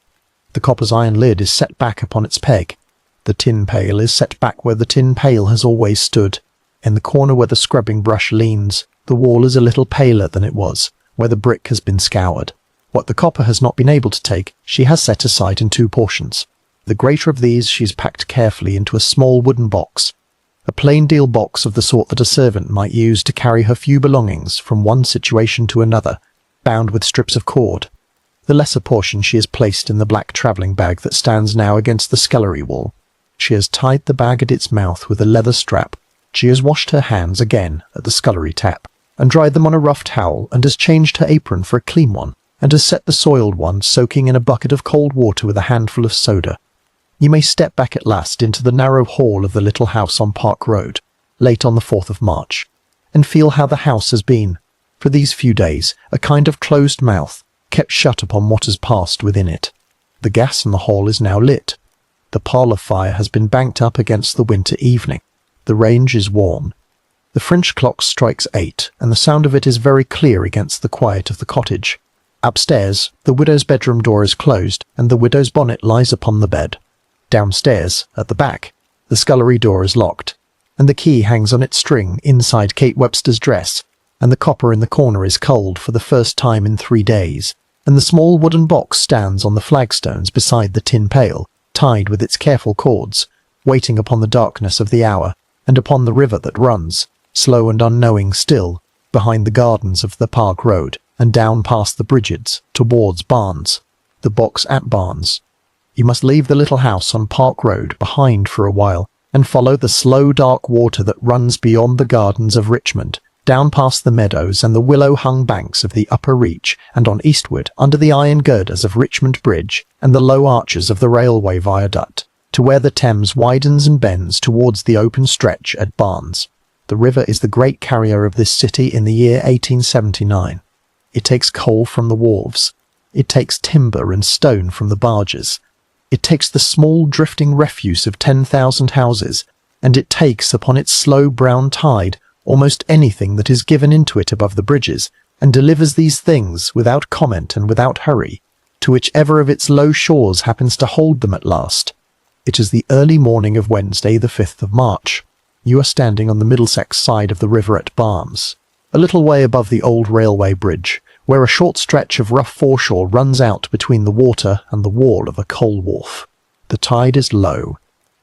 The copper's iron lid is set back upon its peg. The tin pail is set back where the tin pail has always stood. In the corner where the scrubbing brush leans, the wall is a little paler than it was, where the brick has been scoured. What the copper has not been able to take, she has set aside in 2 portions. The greater of these she has packed carefully into a small wooden box, a plain deal box of the sort that a servant might use to carry her few belongings from one situation to another, bound with strips of cord. The lesser portion she has placed in the black travelling bag that stands now against the scullery wall. She has tied the bag at its mouth with a leather strap. She has washed her hands again at the scullery tap, and dried them on a rough towel, and has changed her apron for a clean one, and has set the soiled one soaking in a bucket of cold water with a handful of soda. You may step back at last into the narrow hall of the little house on Park Road, late on the 4th of March, and feel how the house has been, for these few days, a kind of closed mouth, kept shut upon what has passed within it. The gas in the hall is now lit. The parlour fire has been banked up against the winter evening. The range is warm. The French clock strikes 8, and the sound of it is very clear against the quiet of the cottage. Upstairs, the widow's bedroom door is closed, and the widow's bonnet lies upon the bed. Downstairs, at the back, the scullery door is locked, and the key hangs on its string inside Kate Webster's dress, and the copper in the corner is cold for the first time in 3 days, and the small wooden box stands on the flagstones beside the tin pail, tied with its careful cords, waiting upon the darkness of the hour, and upon the river that runs, slow and unknowing still, behind the gardens of the Park Road, and down past the Bridgetts, towards Barnes. The box at Barnes. You must leave the little house on Park Road behind for a while, and follow the slow dark water that runs beyond the gardens of Richmond, down past the meadows and the willow-hung banks of the upper reach, and on eastward under the iron girders of Richmond Bridge and the low arches of the railway viaduct, to where the Thames widens and bends towards the open stretch at Barnes. The river is the great carrier of this city in the year 1879. It takes coal from the wharves. It takes timber and stone from the barges. It takes the small drifting refuse of 10,000 houses, and it takes upon its slow brown tide almost anything that is given into it above the bridges, and delivers these things without comment and without hurry, to whichever of its low shores happens to hold them at last. It is the early morning of Wednesday, the 5th of March. You are standing on the Middlesex side of the river at Barnes, a little way above the old railway bridge, where a short stretch of rough foreshore runs out between the water and the wall of a coal wharf. The tide is low.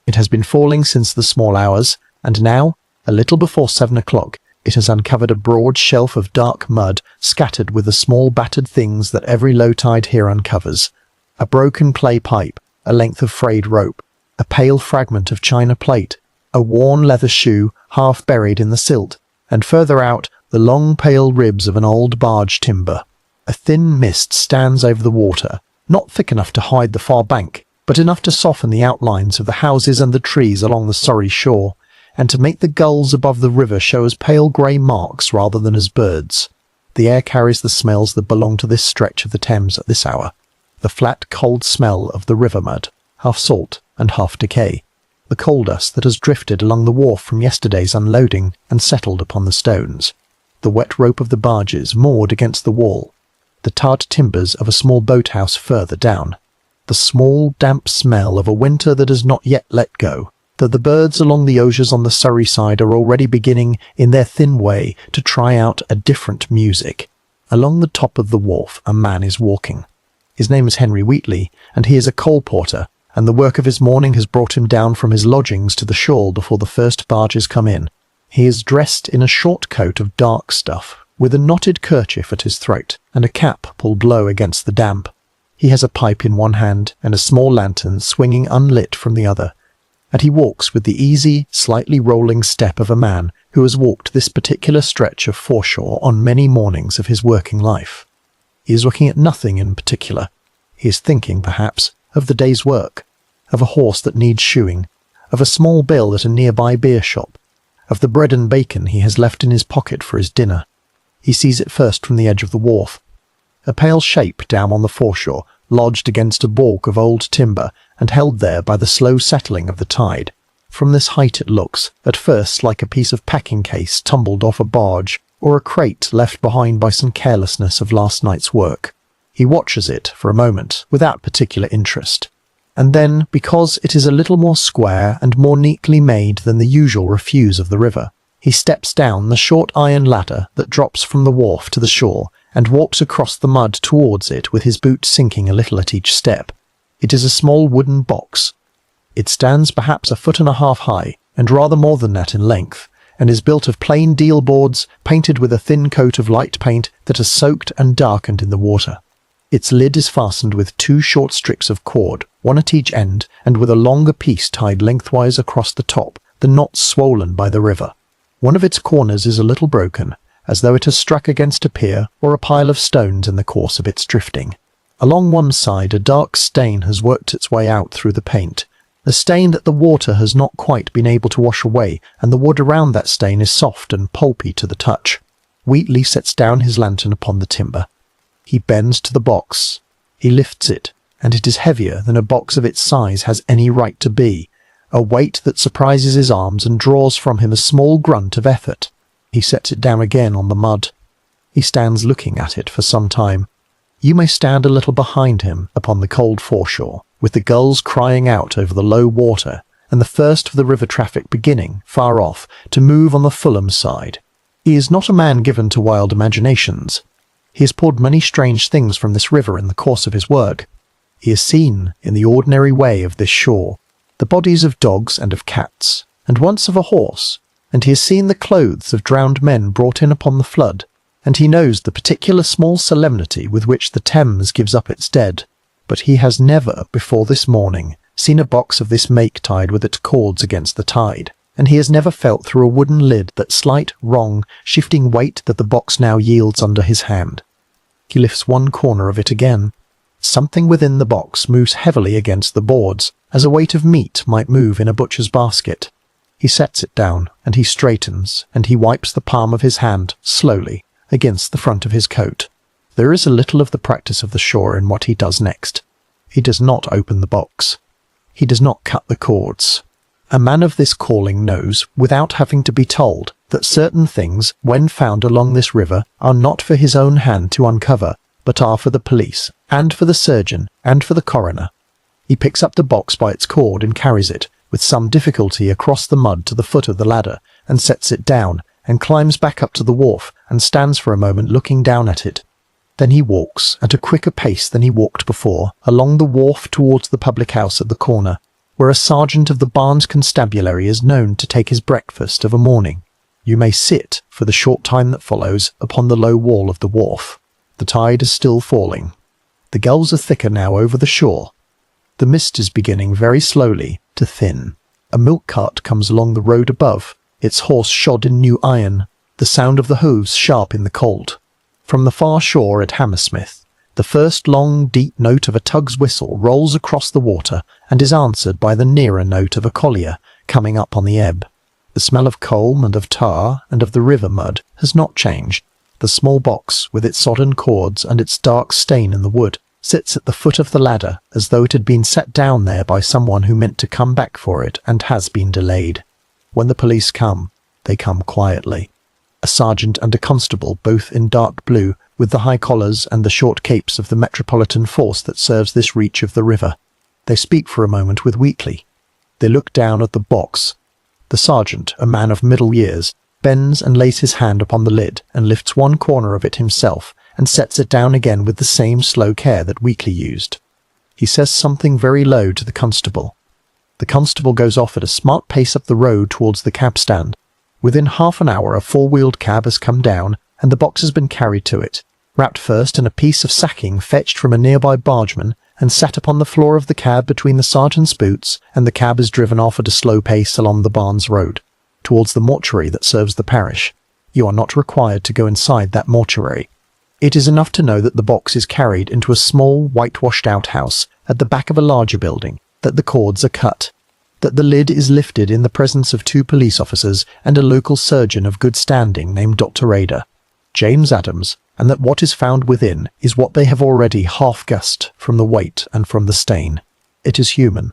It has been falling since the small hours, and now, a little before 7 o'clock, it has uncovered a broad shelf of dark mud scattered with the small battered things that every low tide here uncovers. A broken clay pipe, a length of frayed rope, a pale fragment of china plate, a worn leather shoe half buried in the silt, and further out, the long pale ribs of an old barge timber. A thin mist stands over the water, not thick enough to hide the far bank, but enough to soften the outlines of the houses and the trees along the Surrey shore, and to make the gulls above the river show as pale grey marks rather than as birds. The air carries the smells that belong to this stretch of the Thames at this hour. The flat, cold smell of the river mud, half salt and half decay. The coal dust that has drifted along the wharf from yesterday's unloading and settled upon the stones. The wet rope of the barges moored against the wall. The tarred timbers of a small boathouse further down. The small, damp smell of a winter that has not yet let go. That the birds along the osiers on the Surrey side are already beginning, in their thin way, to try out a different music. Along the top of the wharf a man is walking. His name is Henry Wheatley, and he is a coal porter, and the work of his morning has brought him down from his lodgings to the shawl before the first barges come in. He is dressed in a short coat of dark stuff, with a knotted kerchief at his throat, and a cap pulled low against the damp. He has a pipe in one hand, and a small lantern swinging unlit from the other, and he walks with the easy, slightly rolling step of a man who has walked this particular stretch of foreshore on many mornings of his working life. He is looking at nothing in particular. He is thinking, perhaps, of the day's work, of a horse that needs shoeing, of a small bill at a nearby beer shop, of the bread and bacon he has left in his pocket for his dinner. He sees it first from the edge of the wharf. A pale shape down on the foreshore, lodged against a balk of old timber and held there by the slow settling of the tide. From this height it looks, at first, like a piece of packing case tumbled off a barge, or a crate left behind by some carelessness of last night's work. He watches it for a moment without particular interest, and then, because it is a little more square and more neatly made than the usual refuse of the river, he steps down the short iron ladder that drops from the wharf to the shore and walks across the mud towards it with his boot sinking a little at each step. It is a small wooden box. It stands perhaps 1.5 feet high, and rather more than that in length, and is built of plain deal boards painted with a thin coat of light paint that has soaked and darkened in the water. Its lid is fastened with 2 short strips of cord, one at each end, and with a longer piece tied lengthwise across the top, the knot swollen by the river. One of its corners is a little broken, as though it has struck against a pier or a pile of stones in the course of its drifting. Along one side a dark stain has worked its way out through the paint, a stain that the water has not quite been able to wash away, and the wood around that stain is soft and pulpy to the touch. Wheatley sets down his lantern upon the timber. He bends to the box. He lifts it, and it is heavier than a box of its size has any right to be, a weight that surprises his arms and draws from him a small grunt of effort. He sets it down again on the mud. He stands looking at it for some time. You may stand a little behind him upon the cold foreshore, with the gulls crying out over the low water, and the first of the river traffic beginning, far off, to move on the Fulham side. He is not a man given to wild imaginations. He has pulled many strange things from this river in the course of his work. He has seen, in the ordinary way of this shore, the bodies of dogs and of cats, and once of a horse, and he has seen the clothes of drowned men brought in upon the flood, and he knows the particular small solemnity with which the Thames gives up its dead. But he has never, before this morning, seen a box of this make tied with its cords against the tide, and he has never felt through a wooden lid that slight, wrong, shifting weight that the box now yields under his hand. He lifts one corner of it again. Something within the box moves heavily against the boards, as a weight of meat might move in a butcher's basket. He sets it down, and he straightens, and he wipes the palm of his hand, slowly, against the front of his coat. There is a little of the practice of the shore in what he does next. He does not open the box. He does not cut the cords. A man of this calling knows, without having to be told, that certain things, when found along this river, are not for his own hand to uncover, but are for the police, and for the surgeon, and for the coroner. He picks up the box by its cord and carries it, with some difficulty, across the mud to the foot of the ladder, and sets it down, and climbs back up to the wharf, and stands for a moment looking down at it. Then he walks, at a quicker pace than he walked before, along the wharf towards the public house at the corner, where a sergeant of the Barnes Constabulary is known to take his breakfast of a morning. You may sit, for the short time that follows, upon the low wall of the wharf. The tide is still falling. The gulls are thicker now over the shore. The mist is beginning very slowly to thin. A milk cart comes along the road above, its horse shod in new iron, the sound of the hoofs sharp in the cold. From the far shore at Hammersmith, the first long, deep note of a tug's whistle rolls across the water and is answered by the nearer note of a collier coming up on the ebb. The smell of coal and of tar and of the river mud has not changed. The small box, with its sodden cords and its dark stain in the wood, sits at the foot of the ladder as though it had been set down there by someone who meant to come back for it and has been delayed. When the police come, they come quietly. A sergeant and a constable, both in dark blue, with the high collars and the short capes of the metropolitan force that serves this reach of the river. They speak for a moment with Wheatley. They look down at the box. The sergeant, a man of middle years, bends and lays his hand upon the lid and lifts one corner of it himself and sets it down again with the same slow care that Wheatley used. He says something very low to the constable. The constable goes off at a smart pace up the road towards the cab stand. Within half an hour a four-wheeled cab has come down, and the box has been carried to it, wrapped first in a piece of sacking fetched from a nearby bargeman, and sat upon the floor of the cab between the sergeant's boots, and the cab is driven off at a slow pace along the Barnes Road, towards the mortuary that serves the parish. You are not required to go inside that mortuary. It is enough to know that the box is carried into a small, whitewashed outhouse at the back of a larger building, that the cords are cut, that the lid is lifted in the presence of 2 police officers and a local surgeon of good standing named Dr. Rader. James Adams, and that what is found within is what they have already half-guessed from the weight and from the stain. It is human.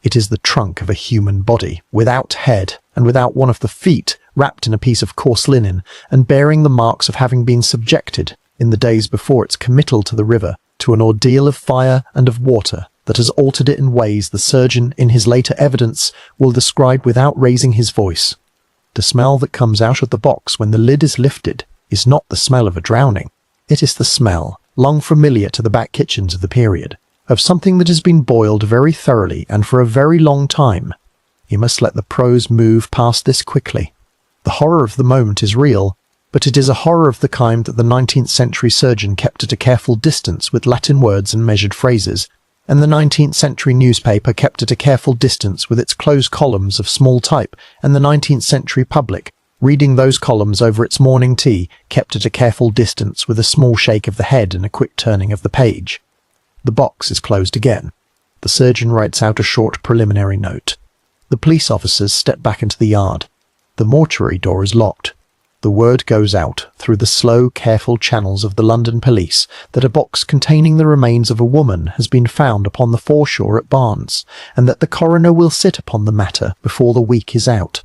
It is the trunk of a human body, without head and without one of the feet, wrapped in a piece of coarse linen and bearing the marks of having been subjected, in the days before its committal to the river, to an ordeal of fire and of water that has altered it in ways the surgeon in his later evidence will describe without raising his voice. The smell that comes out of the box when the lid is lifted is not the smell of a drowning. It is the smell, long familiar to the back kitchens of the period, of something that has been boiled very thoroughly and for a very long time. You must let the prose move past this quickly. The horror of the moment is real, but it is a horror of the kind that the 19th century surgeon kept at a careful distance with Latin words and measured phrases, and the 19th century newspaper kept at a careful distance with its closed columns of small type, and the 19th century public, reading those columns over its morning tea, kept at a careful distance with a small shake of the head and a quick turning of the page. The box is closed again. The surgeon writes out a short preliminary note. The police officers step back into the yard. The mortuary door is locked. The word goes out through the slow, careful channels of the London police that a box containing the remains of a woman has been found upon the foreshore at Barnes, and that the coroner will sit upon the matter before the week is out.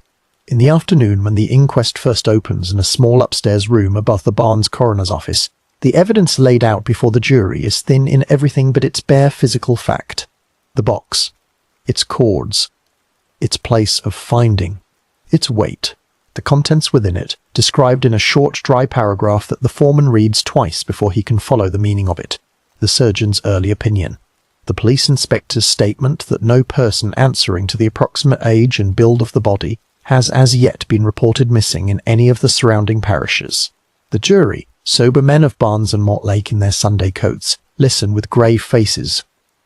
In the afternoon, when the inquest first opens in a small upstairs room above the Barnes coroner's office, the evidence laid out before the jury is thin in everything but its bare physical fact. The box, its cords, its place of finding, its weight, the contents within it, described in a short, dry paragraph that the foreman reads twice before he can follow the meaning of it. The surgeon's early opinion. The police inspector's statement that no person answering to the approximate age and build of the body has as yet been reported missing in any of the surrounding parishes. The jury, sober men of Barnes and Mortlake in their Sunday coats, listen with grave faces.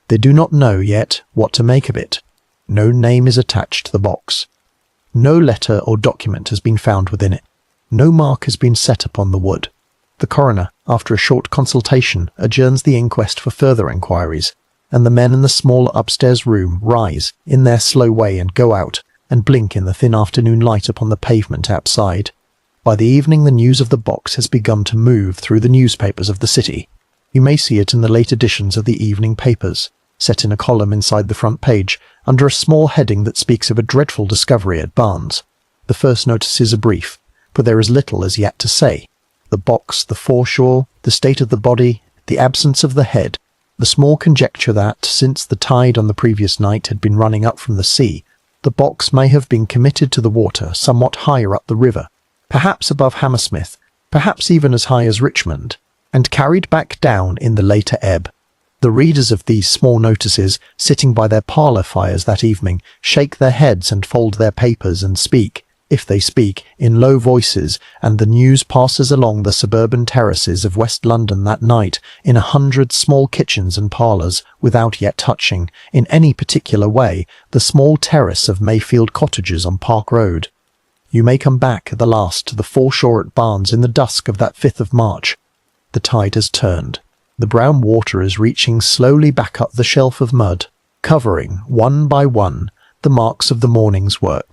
They do not know yet what to make of it. No name is attached to the box. No letter or document has been found within it. No mark has been set upon the wood. The coroner, after a short consultation, adjourns the inquest for further inquiries, and the men in the small upstairs room rise in their slow way and go out and blink in the thin afternoon light upon the pavement outside. By the evening the news of the box has begun to move through the newspapers of the city. You may see it in the late editions of the evening papers, set in a column inside the front page, under a small heading that speaks of a dreadful discovery at Barnes. The first notices are brief, for there is little as yet to say. The box, the foreshore, the state of the body, the absence of the head, the small conjecture that, since the tide on the previous night had been running up from the sea, the box may have been committed to the water somewhat higher up the river, perhaps above Hammersmith, perhaps even as high as Richmond, and carried back down in the later ebb. The readers of these small notices, sitting by their parlour fires that evening, shake their heads and fold their papers and speak, if they speak, in low voices, and the news passes along the suburban terraces of West London that night in 100 small kitchens and parlours without yet touching, in any particular way, the small terrace of Mayfield cottages on Park Road. You may come back at the last to the foreshore at Barnes in the dusk of that 5th of March. The tide has turned. The brown water is reaching slowly back up the shelf of mud, covering, one by one, the marks of the morning's work.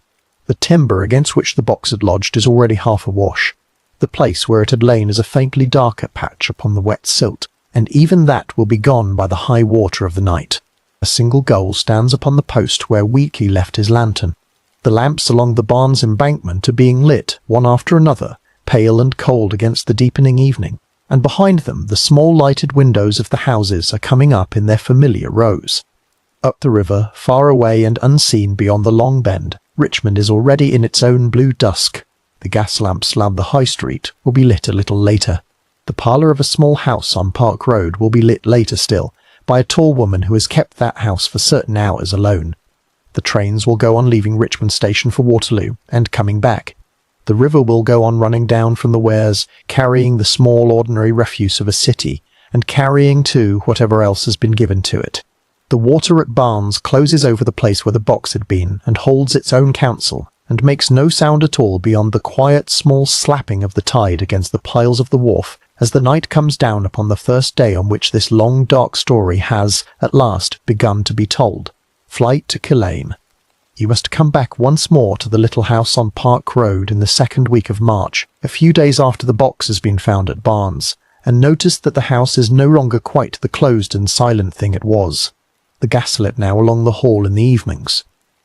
The timber against which the box had lodged is already half awash. The place where it had lain is a faintly darker patch upon the wet silt, and even that will be gone by the high water of the night. A single gull stands upon the post where Weekly left his lantern. The lamps along the Barnes embankment are being lit, one after another, pale and cold against the deepening evening, and behind them the small lighted windows of the houses are coming up in their familiar rows. Up the river, far away and unseen beyond the Long Bend, Richmond is already in its own blue dusk. The gas lamps round the High Street will be lit a little later. The parlour of a small house on Park Road will be lit later still, by a tall woman who has kept that house for certain hours alone. The trains will go on leaving Richmond Station for Waterloo, and coming back. The river will go on running down from the weirs, carrying the small ordinary refuse of a city, and carrying too whatever else has been given to it. The water at Barnes closes over the place where the box had been, and holds its own counsel, and makes no sound at all beyond the quiet small slapping of the tide against the piles of the wharf as the night comes down upon the first day on which this long dark story has, at last, begun to be told. Flight to Killeen. You must come back once more to the little house on Park Road in the 2nd week of March, a few days after the box has been found at Barnes, and notice that the house is no longer quite the closed and silent thing it was. The gas lit now along the hall in the evenings.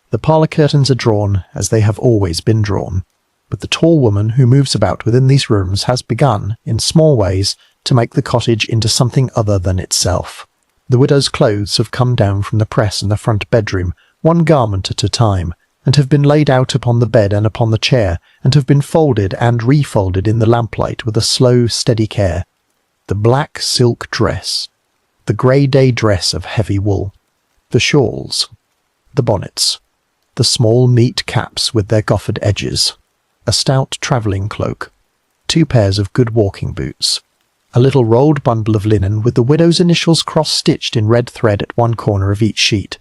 The parlour curtains are drawn as they have always been drawn, but the tall woman who moves about within these rooms has begun, in small ways, to make the cottage into something other than itself. The widow's clothes have come down from the press in the front bedroom, one garment at a time, and have been laid out upon the bed and upon the chair, and have been folded and refolded in the lamplight with a slow, steady care. The black silk dress, the grey day dress of heavy wool, the shawls, the bonnets, the small meat caps with their goffered edges, a stout travelling cloak, 2 pairs of good walking boots, a little rolled bundle of linen with the widow's initials cross-stitched in red thread at one corner of each sheet.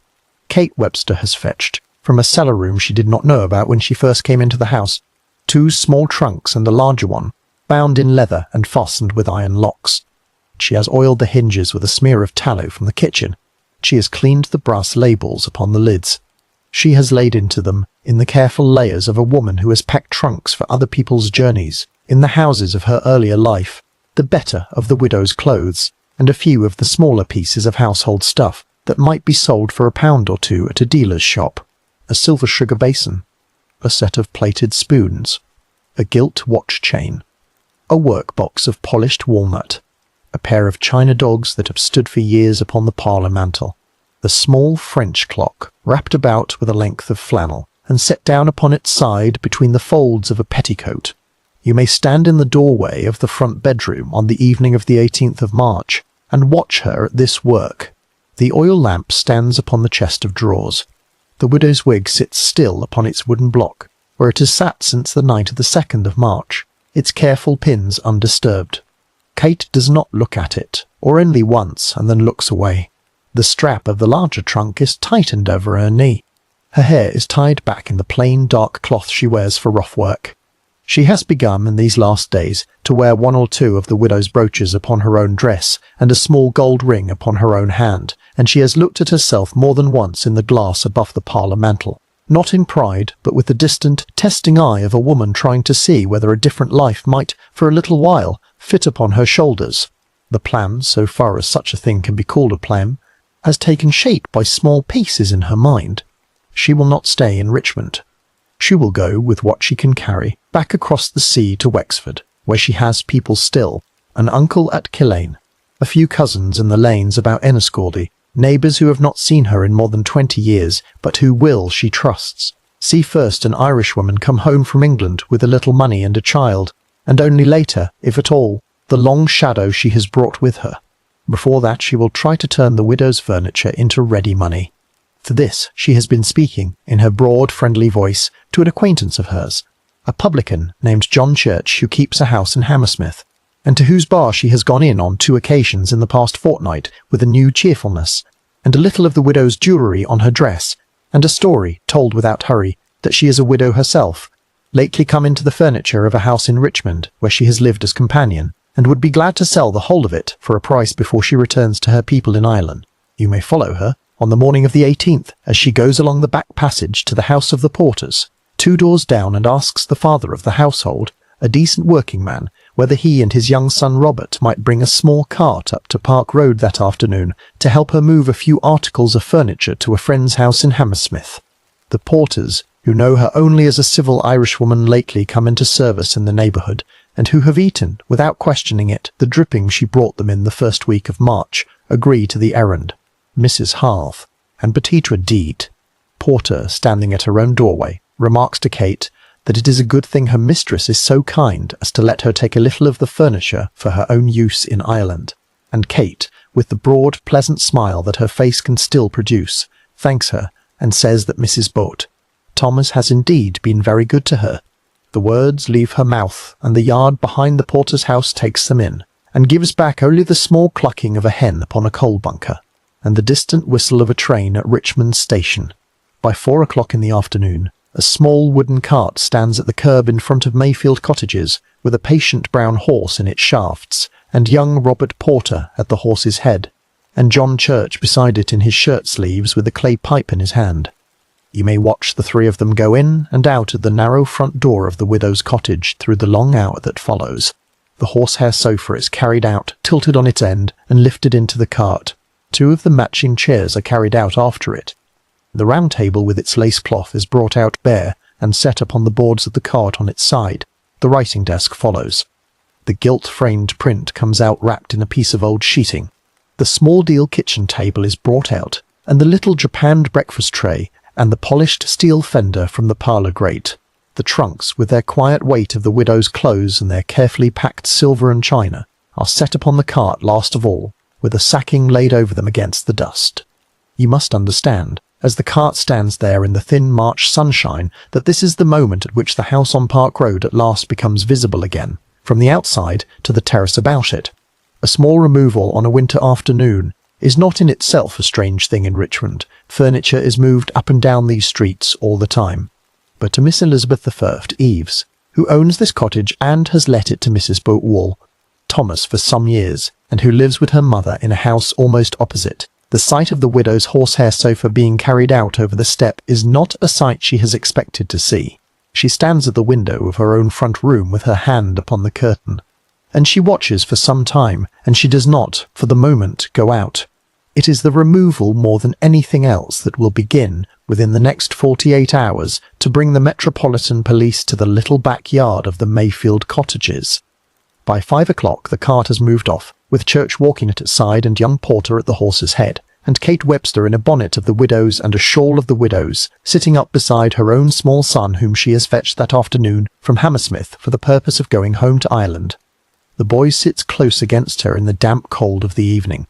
Kate Webster has fetched, from a cellar room she did not know about when she first came into the house, 2 small trunks and a larger one, bound in leather and fastened with iron locks. She has oiled the hinges with a smear of tallow from the kitchen. She has cleaned the brass labels upon the lids. She has laid into them, in the careful layers of a woman who has packed trunks for other people's journeys, in the houses of her earlier life, the better of the widow's clothes, and a few of the smaller pieces of household stuff that might be sold for £1 or 2 at a dealer's shop, a silver sugar basin, a set of plated spoons, a gilt watch chain, a workbox of polished walnut, a pair of china dogs that have stood for years upon the parlour mantel, the small French clock wrapped about with a length of flannel and set down upon its side between the folds of a petticoat. You may stand in the doorway of the front bedroom on the evening of the 18th of March and watch her at this work. The oil lamp stands upon the chest of drawers. The widow's wig sits still upon its wooden block, where it has sat since the night of the 2nd of March, its careful pins undisturbed. Kate does not look at it, or only once, and then looks away. The strap of the larger trunk is tightened over her knee. Her hair is tied back in the plain dark cloth she wears for rough work. She has begun in these last days to wear 1 or 2 of the widow's brooches upon her own dress and a small gold ring upon her own hand, and she has looked at herself more than once in the glass above the parlour mantel, not in pride, but with the distant, testing eye of a woman trying to see whether a different life might, for a little while, fit upon her shoulders. The plan, so far as such a thing can be called a plan, has taken shape by small pieces in her mind. She will not stay in Richmond. She will go, with what she can carry, back across the sea to Wexford, where she has people still, an uncle at Killane, a few cousins in the lanes about Enniscorthy, neighbours who have not seen her in more than 20 years, but who will, she trusts, see first an Irishwoman come home from England with a little money and a child, and only later, if at all, the long shadow she has brought with her. Before that she will try to turn the widow's furniture into ready money. For this she has been speaking, in her broad, friendly voice, to an acquaintance of hers, a publican named John Church, who keeps a house in Hammersmith, and to whose bar she has gone in on 2 occasions in the past fortnight with a new cheerfulness, and a little of the widow's jewellery on her dress, and a story, told without hurry, that she is a widow herself, lately come into the furniture of a house in Richmond, where she has lived as companion, and would be glad to sell the whole of it for a price before she returns to her people in Ireland. You may follow her, on the morning of the 18th, as she goes along the back passage to the house of the Porters, 2 doors down, and asks the father of the household, a decent working man, whether he and his young son Robert might bring a small cart up to Park Road that afternoon to help her move a few articles of furniture to a friend's house in Hammersmith. The Porters, who know her only as a civil Irishwoman lately come into service in the neighbourhood, and who have eaten, without questioning it, the dripping she brought them in the first week of March, agree to the errand. Mrs. Harth, and Petitra Deed, Porter, standing at her own doorway, remarks to Kate that it is a good thing her mistress is so kind as to let her take a little of the furniture for her own use in Ireland, and Kate, with the broad, pleasant smile that her face can still produce, thanks her, and says that Mrs. Boat, Thomas has indeed been very good to her. The words leave her mouth, and the yard behind the Porter's house takes them in, and gives back only the small clucking of a hen upon a coal bunker, and the distant whistle of a train at Richmond station. By 4 o'clock in the afternoon, a small wooden cart stands at the curb in front of Mayfield cottages, with a patient brown horse in its shafts, and young Robert Porter at the horse's head, and John Church beside it in his shirt-sleeves with a clay pipe in his hand. You may watch the 3 of them go in and out at the narrow front door of the widow's cottage through the long hour that follows. The horsehair sofa is carried out, tilted on its end, and lifted into the cart. 2 of the matching chairs are carried out after it. The round table with its lace cloth is brought out bare and set upon the boards of the cart on its side. The writing desk follows. The gilt-framed print comes out wrapped in a piece of old sheeting. The small deal kitchen table is brought out, and the little japanned breakfast tray, and the polished steel fender from the parlour grate. The trunks, with their quiet weight of the widow's clothes and their carefully packed silver and china, are set upon the cart last of all, with a sacking laid over them against the dust. You must understand, as the cart stands there in the thin March sunshine, that this is the moment at which the house on Park Road at last becomes visible again, from the outside to the terrace about it. A small removal on a winter afternoon is not in itself a strange thing in Richmond. Furniture is moved up and down these streets all the time. But to Miss Elizabeth I. Eves, who owns this cottage and has let it to Mrs. Boatwall Thomas for some years, and who lives with her mother in a house almost opposite, the sight of the widow's horsehair sofa being carried out over the step is not a sight she has expected to see. She stands at the window of her own front room with her hand upon the curtain, and she watches for some time, and she does not, for the moment, go out. It is the removal more than anything else that will begin, within the next 48 hours, to bring the Metropolitan Police to the little backyard of the Mayfield cottages. By 5 o'clock the cart has moved off, with Church walking at its side and young Porter at the horse's head, and Kate Webster in a bonnet of the widow's and a shawl of the widow's, sitting up beside her own small son whom she has fetched that afternoon from Hammersmith for the purpose of going home to Ireland. The boy sits close against her in the damp cold of the evening.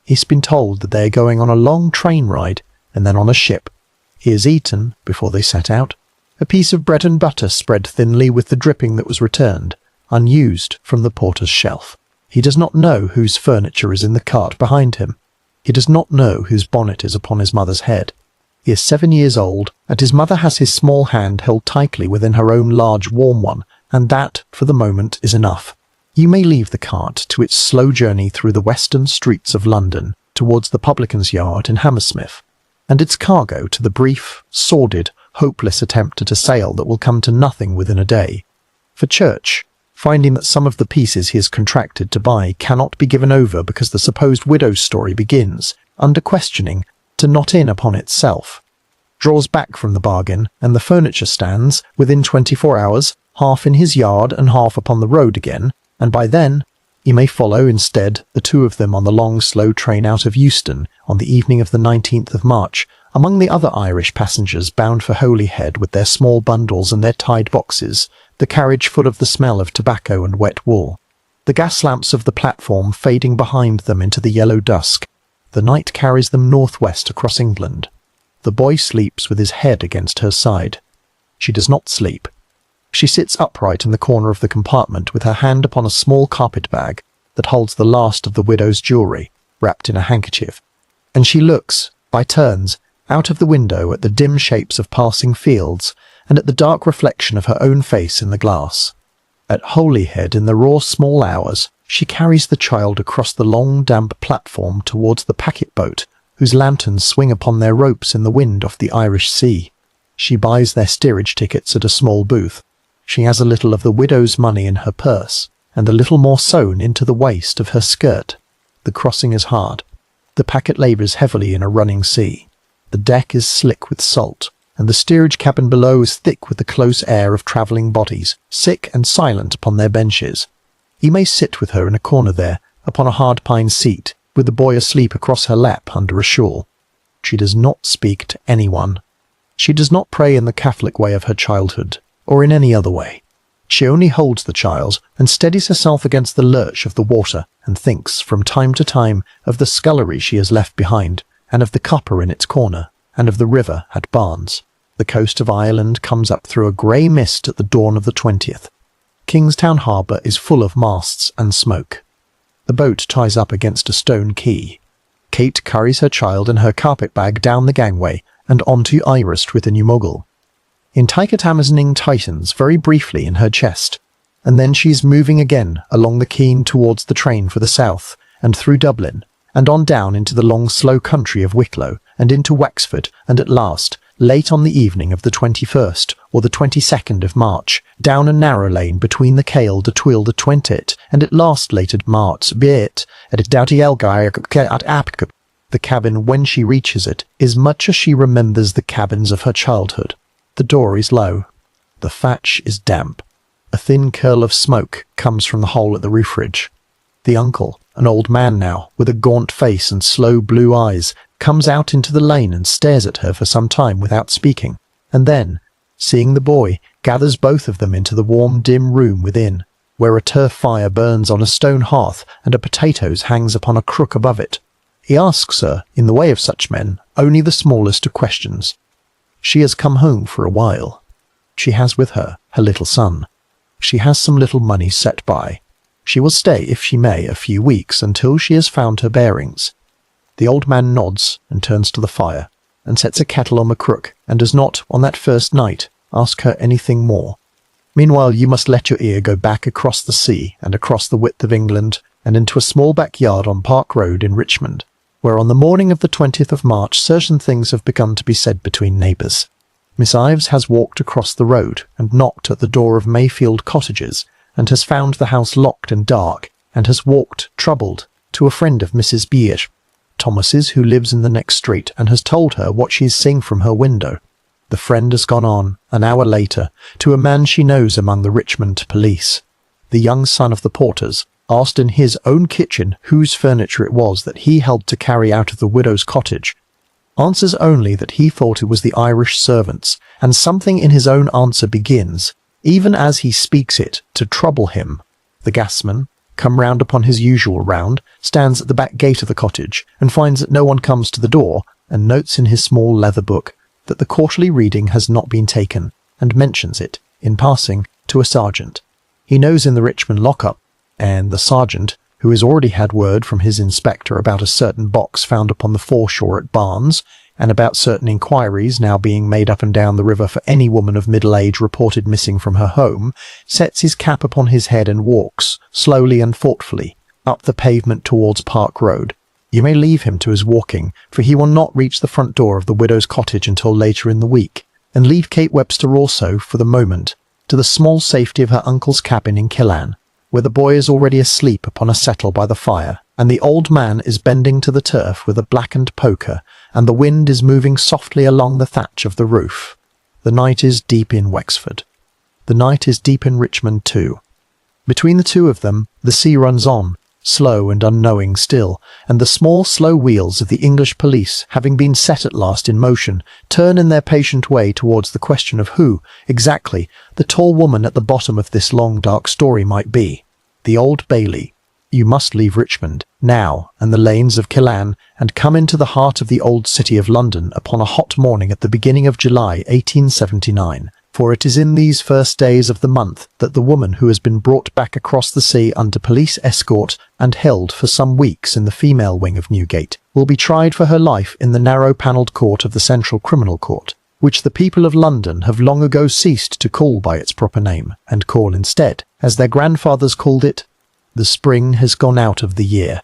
He's been told that they are going on a long train ride, and then on a ship. He has eaten, before they set out, a piece of bread and butter spread thinly with the dripping that was returned, unused, from the porter's shelf. He does not know whose furniture is in the cart behind him. He does not know whose bonnet is upon his mother's head. He is 7 years old, and his mother has his small hand held tightly within her own large warm one, and that, for the moment, is enough. You may leave the cart to its slow journey through the western streets of London towards the publican's yard in Hammersmith, and its cargo to the brief, sordid, hopeless attempt at a sale that will come to nothing within a day. For Church, finding that some of the pieces he has contracted to buy cannot be given over because the supposed widow's story begins, under questioning, to knot in upon itself, draws back from the bargain, and the furniture stands, within 24 hours, half in his yard and half upon the road again, and by then he may follow instead the 2 of them on the long slow train out of Euston on the evening of the 19th of March, among the other Irish passengers bound for Holyhead with their small bundles and their tied boxes, the carriage full of the smell of tobacco and wet wool, the gas lamps of the platform fading behind them into the yellow dusk. The night carries them northwest across England. The boy sleeps with his head against her side. She does not sleep. She sits upright in the corner of the compartment with her hand upon a small carpet bag that holds the last of the widow's jewellery, wrapped in a handkerchief, and she looks, by turns, out of the window at the dim shapes of passing fields and at the dark reflection of her own face in the glass. At Holyhead, in the raw small hours, she carries the child across the long damp platform towards the packet boat, whose lanterns swing upon their ropes in the wind off the Irish Sea. She buys their steerage tickets at a small booth. She has a little of the widow's money in her purse, and a little more sewn into the waist of her skirt. The crossing is hard. The packet labours heavily in a running sea. The deck is slick with salt, and the steerage cabin below is thick with the close air of travelling bodies, sick and silent upon their benches. He may sit with her in a corner there, upon a hard pine seat, with the boy asleep across her lap under a shawl. She does not speak to anyone. She does not pray in the Catholic way of her childhood, or in any other way. She only holds the child and steadies herself against the lurch of the water, and thinks from time to time of the scullery she has left behind, and of the copper in its corner, and of the river at Barnes. The coast of Ireland comes up through a grey mist at the dawn of the 20th. Kingstown harbour is full of masts and smoke. The boat ties up against a stone quay. Kate carries her child and her carpet-bag down the gangway and onto Iristwyth in Umoggle. In Tycotamazning tightens very briefly in her chest, and then she is moving again along the Keene towards the train for the south, and through Dublin, and on down into the long slow country of Wicklow, and into Wexford, and at last, late on the evening of the 21st or the 22nd of March, down a narrow lane between the Kale de Twyl de Twentit and at last lated March Beet at a doughty Elgair at Apk. The cabin, when she reaches it, is much as she remembers the cabins of her childhood. The door is low. The thatch is damp. A thin curl of smoke comes from the hole at the roof ridge. The uncle, an old man now, with a gaunt face and slow blue eyes, comes out into the lane and stares at her for some time without speaking, and then, seeing the boy, gathers both of them into the warm, dim room within, where a turf fire burns on a stone hearth and a potatoes hangs upon a crook above it. He asks her, in the way of such men, only the smallest of questions. She has come home for a while. She has with her her little son. She has some little money set by. She will stay, if she may, a few weeks until she has found her bearings. The old man nods and turns to the fire, and sets a kettle on the crook, and does not, on that first night, ask her anything more. Meanwhile you must let your ear go back across the sea and across the width of England, and into a small backyard on Park Road in Richmond, where on the morning of the 20th of March certain things have begun to be said between neighbours. Miss Ives has walked across the road and knocked at the door of Mayfield Cottages, and has found the house locked and dark, and has walked, troubled, to a friend of Mrs. Beer, Thomas's, who lives in the next street, and has told her what she is seeing from her window. The friend has gone on, an hour later, to a man she knows among the Richmond police. The young son of the porters, asked in his own kitchen whose furniture it was that he helped to carry out of the widow's cottage, answers only that he thought it was the Irish servants, and something in his own answer begins, even as he speaks it, to trouble him. The gasman, come round upon his usual round, stands at the back gate of the cottage, and finds that no one comes to the door, and notes in his small leather book that the quarterly reading has not been taken, and mentions it, in passing, to a sergeant. He knows in the Richmond lock-up, and the sergeant, who has already had word from his inspector about a certain box found upon the foreshore at Barnes, and about certain inquiries now being made up and down the river for any woman of middle age reported missing from her home, sets his cap upon his head and walks, slowly and thoughtfully, up the pavement towards Park Road. You may leave him to his walking, for he will not reach the front door of the widow's cottage until later in the week, and leave Kate Webster also, for the moment, to the small safety of her uncle's cabin in Killan, where the boy is already asleep upon a settle by the fire, and the old man is bending to the turf with a blackened poker, and the wind is moving softly along the thatch of the roof. The night is deep in Wexford. The night is deep in Richmond too. Between the two of them, the sea runs on, slow and unknowing still, and the small, slow wheels of the English police, having been set at last in motion, turn in their patient way towards the question of who, exactly, the tall woman at the bottom of this long, dark story might be. The Old Bailey. You must leave Richmond, now, and the lanes of Killan, and come into the heart of the old city of London upon a hot morning at the beginning of July 1879, for it is in these first days of the month that the woman who has been brought back across the sea under police escort and held for some weeks in the female wing of Newgate will be tried for her life in the narrow-panelled court of the Central Criminal Court, which the people of London have long ago ceased to call by its proper name, and call instead, as their grandfathers called it, the spring has gone out of the year.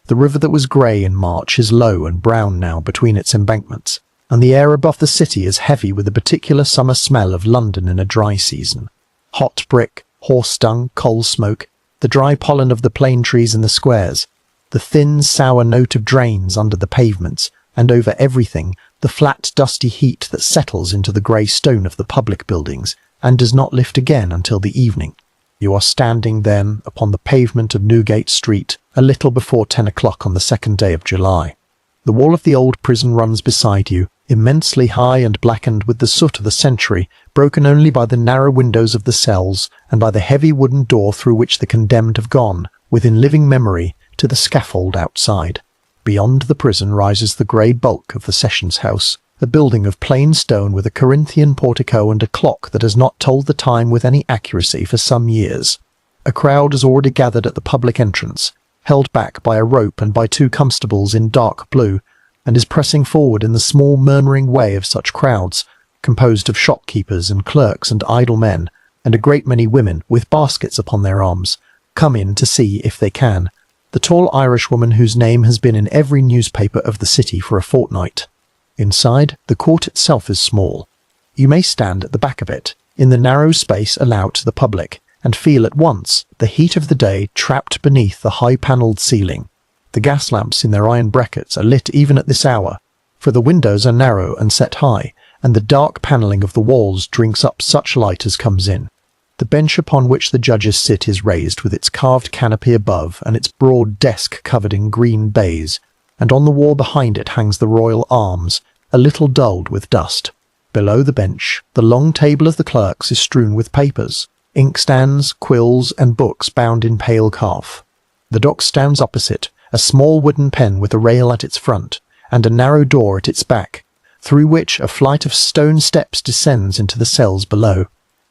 The river that was grey in March is low and brown now between its embankments, and the air above the city is heavy with the particular summer smell of London in a dry season. Hot brick, horse-dung, coal smoke, the dry pollen of the plane trees in the squares, the thin, sour note of drains under the pavements, and over everything, the flat, dusty heat that settles into the grey stone of the public buildings, and does not lift again until the evening. You are standing, then, upon the pavement of Newgate Street, a little before 10 o'clock on the 2nd day of July. The wall of the old prison runs beside you, immensely high and blackened with the soot of the century, broken only by the narrow windows of the cells, and by the heavy wooden door through which the condemned have gone, within living memory, to the scaffold outside. Beyond the prison rises the grey bulk of the Sessions House, a building of plain stone with a Corinthian portico and a clock that has not told the time with any accuracy for some years. A crowd has already gathered at the public entrance, held back by a rope and by two constables in dark blue, and is pressing forward in the small murmuring way of such crowds, composed of shopkeepers and clerks and idle men, and a great many women, with baskets upon their arms, come in to see, if they can, the tall Irishwoman whose name has been in every newspaper of the city for a fortnight. Inside, the court itself is small. You may stand at the back of it, in the narrow space allowed to the public, and feel at once the heat of the day trapped beneath the high-panelled ceiling. The gas lamps in their iron brackets are lit even at this hour, for the windows are narrow and set high, and the dark panelling of the walls drinks up such light as comes in. The bench upon which the judges sit is raised with its carved canopy above and its broad desk covered in green baize, and on the wall behind it hangs the royal arms, a little dulled with dust. Below the bench, the long table of the clerks is strewn with papers, inkstands, quills, and books bound in pale calf. The dock stands opposite, a small wooden pen with a rail at its front, and a narrow door at its back, through which a flight of stone steps descends into the cells below.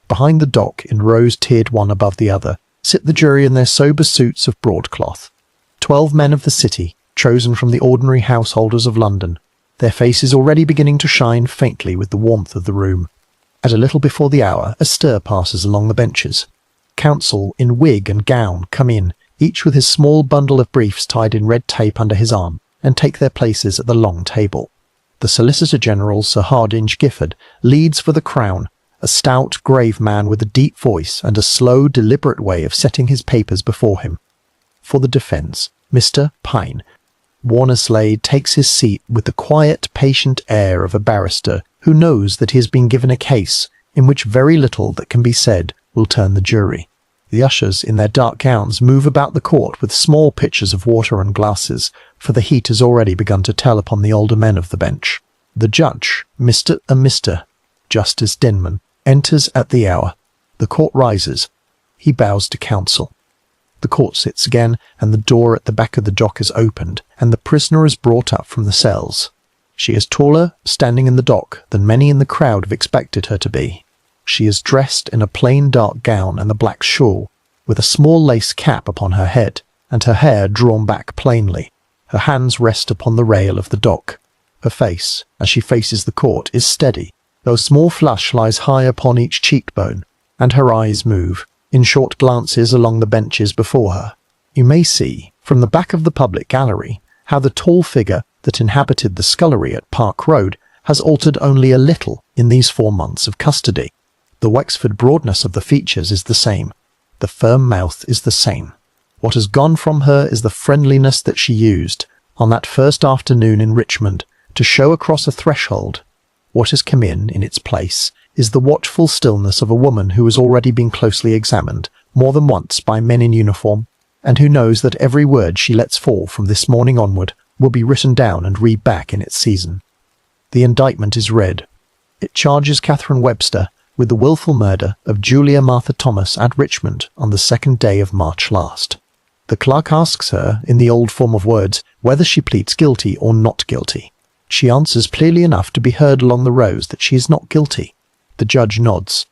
Behind the dock, in rows tiered one above the other, sit the jury in their sober suits of broadcloth. 12 men of the city, chosen from the ordinary householders of London, their faces already beginning to shine faintly with the warmth of the room. At a little before the hour, a stir passes along the benches. Counsel in wig and gown come in, each with his small bundle of briefs tied in red tape under his arm, and take their places at the long table. The Solicitor General, Sir Hardinge Giffard, leads for the Crown, a stout, grave man with a deep voice and a slow, deliberate way of setting his papers before him. For the defence, Mr. Pine, Warner Slade takes his seat with the quiet, patient air of a barrister who knows that he has been given a case in which very little that can be said will turn the jury. The ushers in their dark gowns move about the court with small pitchers of water and glasses, for the heat has already begun to tell upon the older men of the bench. The judge, Mr. Justice Denman, enters at the hour. The court rises. He bows to counsel. The court sits again, and the door at the back of the dock is opened, and the prisoner is brought up from the cells. She is taller, standing in the dock, than many in the crowd have expected her to be. She is dressed in a plain dark gown and a black shawl, with a small lace cap upon her head, and her hair drawn back plainly. Her hands rest upon the rail of the dock. Her face, as she faces the court, is steady, though a small flush lies high upon each cheekbone, and her eyes move, in short glances along the benches before her. You may see, from the back of the public gallery, how the tall figure that inhabited the scullery at Park Road has altered only a little in these 4 months of custody. The Wexford broadness of the features is the same. The firm mouth is the same. What has gone from her is the friendliness that she used, on that first afternoon in Richmond, to show across a threshold. What has come in its place is the watchful stillness of a woman who has already been closely examined, more than once, by men in uniform, and who knows that every word she lets fall from this morning onward will be written down and read back in its season. The indictment is read. It charges Catherine Webster with the wilful murder of Julia Martha Thomas at Richmond on the 2nd day of March last. The clerk asks her, in the old form of words, whether she pleads guilty or not guilty. She answers clearly enough to be heard along the rows that she is not guilty. The judge nods.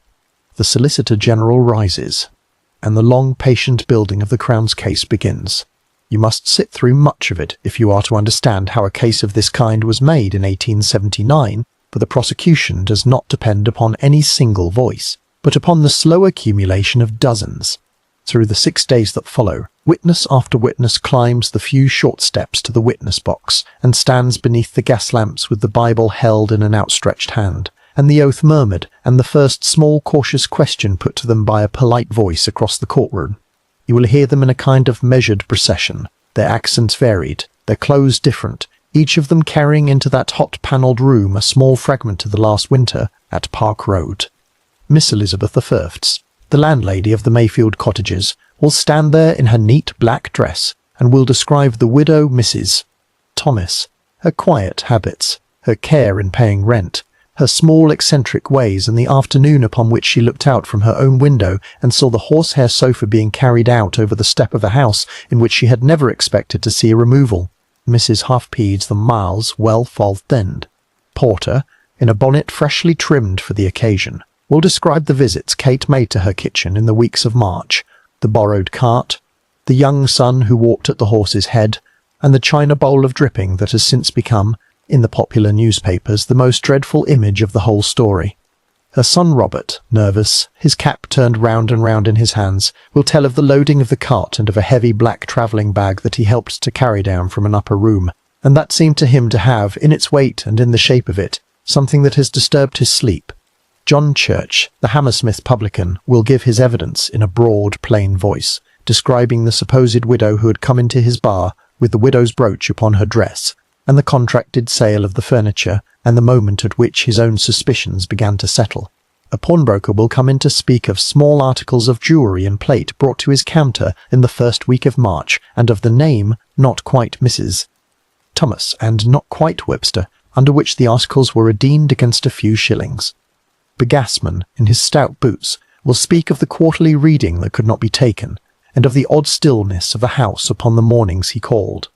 The Solicitor General rises, and the long, patient building of the Crown's case begins. You must sit through much of it if you are to understand how a case of this kind was made in 1879, for the prosecution does not depend upon any single voice, but upon the slow accumulation of dozens. Through the 6 days that follow, witness after witness climbs the few short steps to the witness box, and stands beneath the gas lamps with the Bible held in an outstretched hand, and the oath murmured, and the first small cautious question put to them by a polite voice across the courtroom. You will hear them in a kind of measured procession, their accents varied, their clothes different, each of them carrying into that hot-panelled room a small fragment of the last winter at Park Road. Miss Elizabeth the Firsts, the landlady of the Mayfield cottages, will stand there in her neat black dress, and will describe the widow Mrs. Thomas, her quiet habits, her care in paying rent, her small eccentric ways, and the afternoon upon which she looked out from her own window and saw the horsehair sofa being carried out over the step of a house in which she had never expected to see a removal. Mrs. Halfpedes the Miles well-falthed end. Porter, in a bonnet freshly trimmed for the occasion, will describe the visits Kate made to her kitchen in the weeks of March, the borrowed cart, the young son who walked at the horse's head, and the china bowl of dripping that has since become, in the popular newspapers, the most dreadful image of the whole story. Her son Robert, nervous, his cap turned round and round in his hands, will tell of the loading of the cart and of a heavy black travelling bag that he helped to carry down from an upper room, and that seemed to him to have, in its weight and in the shape of it, something that has disturbed his sleep. John Church, the Hammersmith publican, will give his evidence in a broad, plain voice, describing the supposed widow who had come into his bar with the widow's brooch upon her dress, and the contracted sale of the furniture, and the moment at which his own suspicions began to settle. A pawnbroker will come in to speak of small articles of jewellery and plate brought to his counter in the first week of March, and of the name, not quite Mrs. Thomas, and not quite Webster, under which the articles were redeemed against a few shillings. The gasman, in his stout boots, will speak of the quarterly reading that could not be taken, and of the odd stillness of the house upon the mornings he called.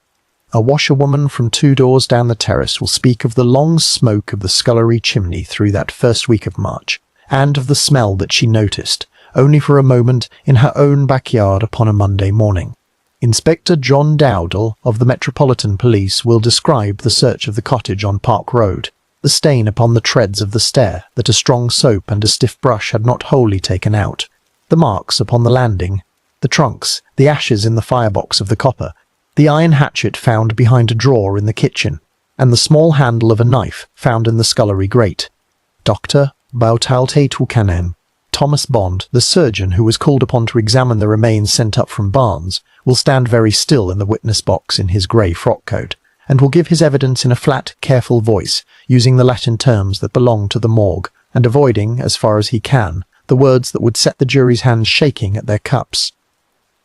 A washerwoman from 2 doors down the terrace will speak of the long smoke of the scullery chimney through that first week of March, and of the smell that she noticed, only for a moment, in her own backyard upon a Monday morning. Inspector John Dowdall of the Metropolitan Police will describe the search of the cottage on Park Road, the stain upon the treads of the stair that a strong soap and a stiff brush had not wholly taken out, the marks upon the landing, the trunks, the ashes in the firebox of the copper, the iron hatchet found behind a drawer in the kitchen, and the small handle of a knife found in the scullery grate. Dr. Bautalte Tukanen, Thomas Bond, the surgeon who was called upon to examine the remains sent up from Barnes, will stand very still in the witness box in his grey frock coat, and will give his evidence in a flat, careful voice, using the Latin terms that belong to the morgue, and avoiding, as far as he can, the words that would set the jury's hands shaking at their cups.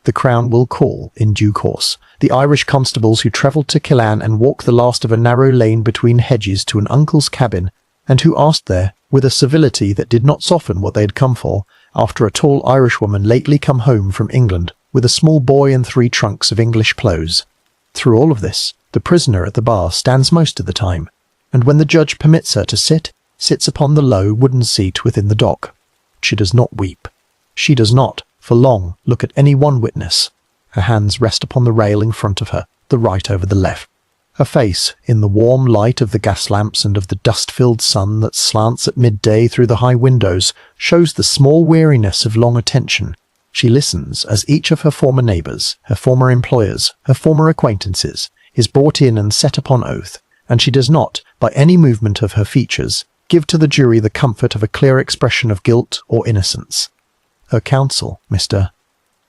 The Crown will call, in due course, the Irish constables who travelled to Killan and walked the last of a narrow lane between hedges to an uncle's cabin, and who asked there, with a civility that did not soften what they had come for, after a tall Irishwoman lately come home from England, with a small boy and 3 trunks of English clothes. Through all of this, the prisoner at the bar stands most of the time, and when the judge permits her to sit, sits upon the low wooden seat within the dock. She does not weep. She does not, for long, look at any one witness. Her hands rest upon the rail in front of her, the right over the left. Her face, in the warm light of the gas lamps and of the dust-filled sun that slants at midday through the high windows, shows the small weariness of long attention. She listens as each of her former neighbours, her former employers, her former acquaintances, is brought in and set upon oath, and she does not, by any movement of her features, give to the jury the comfort of a clear expression of guilt or innocence. Her counsel, Mr.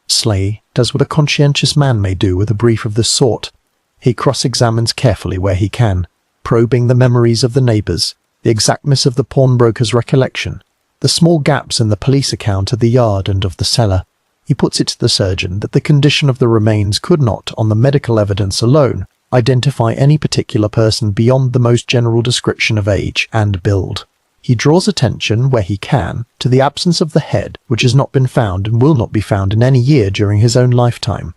Slay, does what a conscientious man may do with a brief of this sort. He cross-examines carefully where he can, probing the memories of the neighbours, the exactness of the pawnbroker's recollection, the small gaps in the police account of the yard and of the cellar. He puts it to the surgeon that the condition of the remains could not, on the medical evidence alone, identify any particular person beyond the most general description of age and build. He draws attention, where he can, to the absence of the head, which has not been found and will not be found in any year during his own lifetime.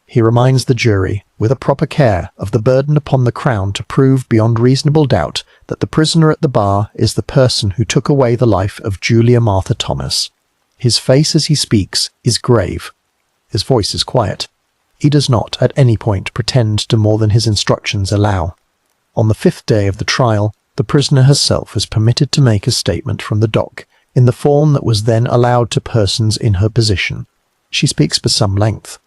He reminds the jury, with a proper care, of the burden upon the Crown to prove beyond reasonable doubt that the prisoner at the bar is the person who took away the life of Julia Martha Thomas. His face as he speaks is grave. His voice is quiet. He does not, at any point, pretend to more than his instructions allow. On the 5th day of the trial, the prisoner herself is permitted to make a statement from the dock, in the form that was then allowed to persons in her position. She speaks for some length.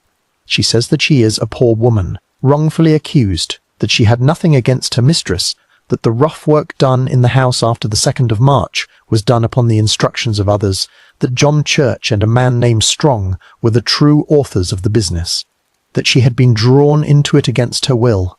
She says that she is a poor woman, wrongfully accused, that she had nothing against her mistress, that the rough work done in the house after the 2nd of March was done upon the instructions of others, that John Church and a man named Strong were the true authors of the business, that she had been drawn into it against her will.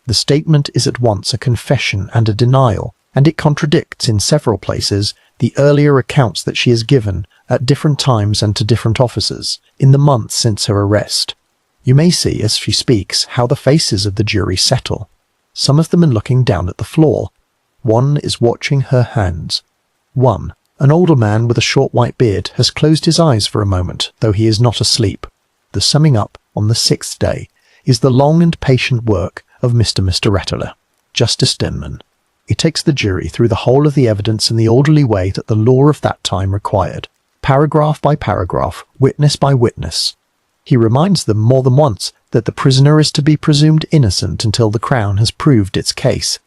The statement is at once a confession and a denial, and it contradicts in several places the earlier accounts that she has given, at different times and to different officers, in the months since her arrest. You may see, as she speaks, how the faces of the jury settle. Some of them are looking down at the floor. One is watching her hands. One, an older man with a short white beard, has closed his eyes for a moment, though he is not asleep. The summing up, on the 6th day, is the long and patient work of Mr. Rattler, Justice Denman. He takes the jury through the whole of the evidence in the orderly way that the law of that time required, paragraph by paragraph, witness by witness. He reminds them more than once that the prisoner is to be presumed innocent until the Crown has proved its case.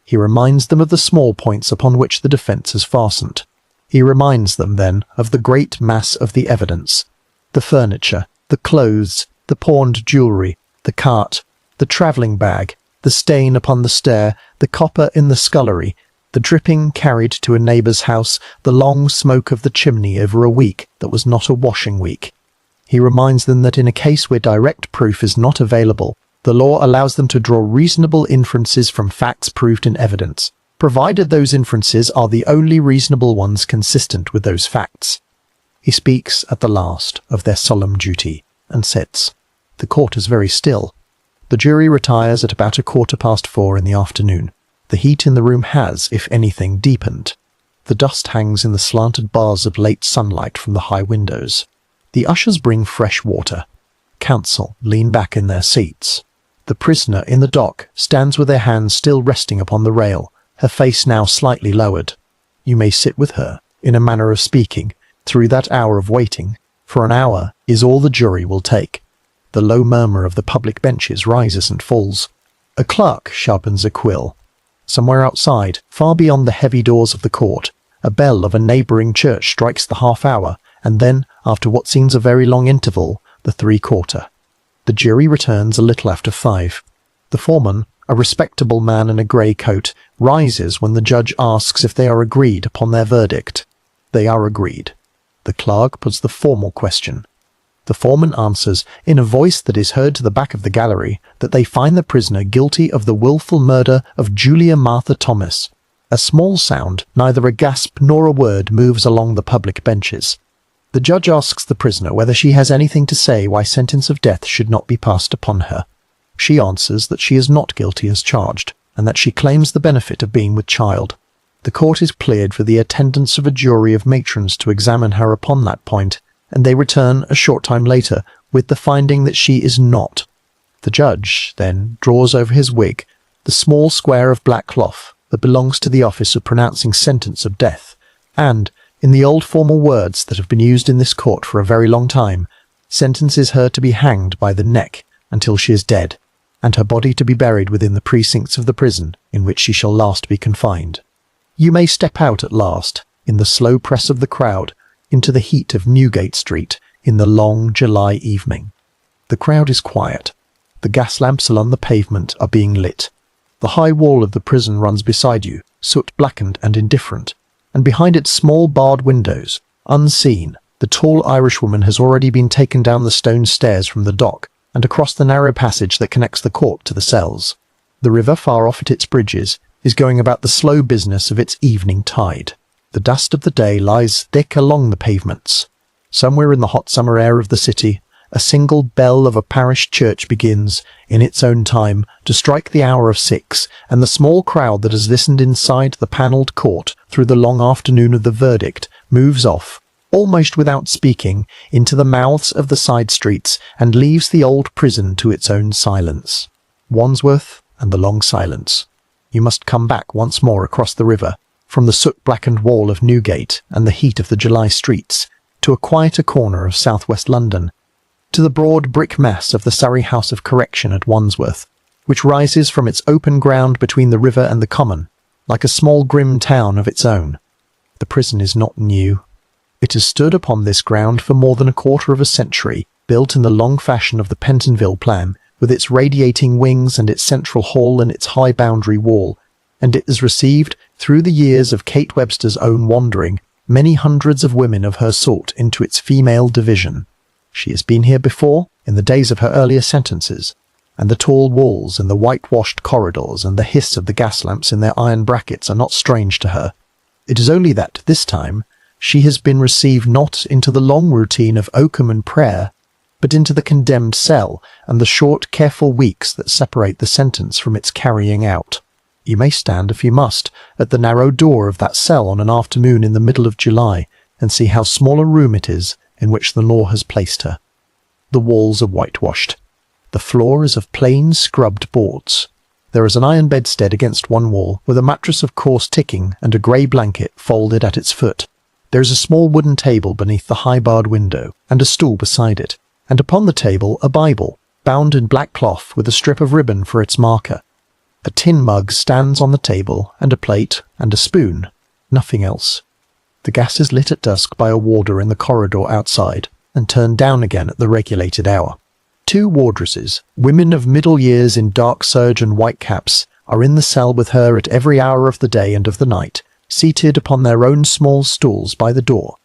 He reminds them of the small points upon which the defence has fastened. He reminds them, then, of the great mass of the evidence: the furniture, the clothes, the pawned jewellery, the cart, the travelling bag, the stain upon the stair, the copper in the scullery, the dripping carried to a neighbour's house, the long smoke of the chimney over a week that was not a washing week. He reminds them that in a case where direct proof is not available, the law allows them to draw reasonable inferences from facts proved in evidence, provided those inferences are the only reasonable ones consistent with those facts. He speaks at the last of their solemn duty, and sits. The court is very still. The jury retires at about 4:15 in the afternoon. The heat in the room has, if anything, deepened. The dust hangs in the slanted bars of late sunlight from the high windows. The ushers bring fresh water. Counsel lean back in their seats. The prisoner in the dock stands with her hands still resting upon the rail, her face now slightly lowered. You may sit with her, in a manner of speaking, through that hour of waiting, for an hour is all the jury will take. The low murmur of the public benches rises and falls. A clerk sharpens a quill. Somewhere outside, far beyond the heavy doors of the court, a bell of a neighbouring church strikes the half-hour, and then, after what seems a very long interval, the 3/4. The jury returns a little after 5. The foreman, a respectable man in a grey coat, rises when the judge asks if they are agreed upon their verdict. They are agreed. The clerk puts the formal question. The foreman answers, in a voice that is heard to the back of the gallery, that they find the prisoner guilty of the wilful murder of Julia Martha Thomas. A small sound, neither a gasp nor a word, moves along the public benches. The judge asks the prisoner whether she has anything to say why sentence of death should not be passed upon her. She answers that she is not guilty as charged, and that she claims the benefit of being with child. The court is cleared for the attendance of a jury of matrons to examine her upon that point, and they return a short time later with the finding that she is not. The judge then draws over his wig the small square of black cloth that belongs to the office of pronouncing sentence of death, and, in the old formal words that have been used in this court for a very long time, sentences her to be hanged by the neck until she is dead, and her body to be buried within the precincts of the prison in which she shall last be confined. You may step out at last, in the slow press of the crowd, into the heat of Newgate Street in the long July evening. The crowd is quiet. The gas lamps along the pavement are being lit. The high wall of the prison runs beside you, soot-blackened and indifferent, and behind its small barred windows, unseen, the tall Irishwoman has already been taken down the stone stairs from the dock and across the narrow passage that connects the court to the cells. The river far off at its bridges is going about the slow business of its evening tide. The dust of the day lies thick along the pavements. Somewhere in the hot summer air of the city, a single bell of a parish church begins, in its own time, to strike the hour of 6, and the small crowd that has listened inside the panelled court through the long afternoon of the verdict moves off, almost without speaking, into the mouths of the side streets and leaves the old prison to its own silence. Wandsworth and the long silence. You must come back once more across the river, from the soot-blackened wall of Newgate and the heat of the July streets, to a quieter corner of south-west London, to the broad brick mass of the Surrey House of Correction at Wandsworth, which rises from its open ground between the river and the common, like a small grim town of its own. The prison is not new. It has stood upon this ground for more than 1/4 of a century, built in the long fashion of the Pentonville plan, with its radiating wings and its central hall and its high boundary wall, and it has received, through the years of Kate Webster's own wandering, many hundreds of women of her sort into its female division. She has been here before, in the days of her earlier sentences, and the tall walls and the whitewashed corridors and the hiss of the gas lamps in their iron brackets are not strange to her. It is only that, this time, she has been received not into the long routine of oakum and prayer, but into the condemned cell and the short, careful weeks that separate the sentence from its carrying out. You may stand, if you must, at the narrow door of that cell on an afternoon in the middle of July, and see how small a room it is in which the law has placed her. The walls are whitewashed. The floor is of plain, scrubbed boards. There is an iron bedstead against one wall, with a mattress of coarse ticking and a grey blanket folded at its foot. There is a small wooden table beneath the high-barred window, and a stool beside it, and upon the table a Bible, bound in black cloth with a strip of ribbon for its marker. A tin mug stands on the table, and a plate, and a spoon. Nothing else. The gas is lit at dusk by a warder in the corridor outside, and turned down again at the regulated hour. 2 wardresses, women of middle years in dark serge and white caps, are in the cell with her at every hour of the day and of the night, seated upon their own small stools by the door,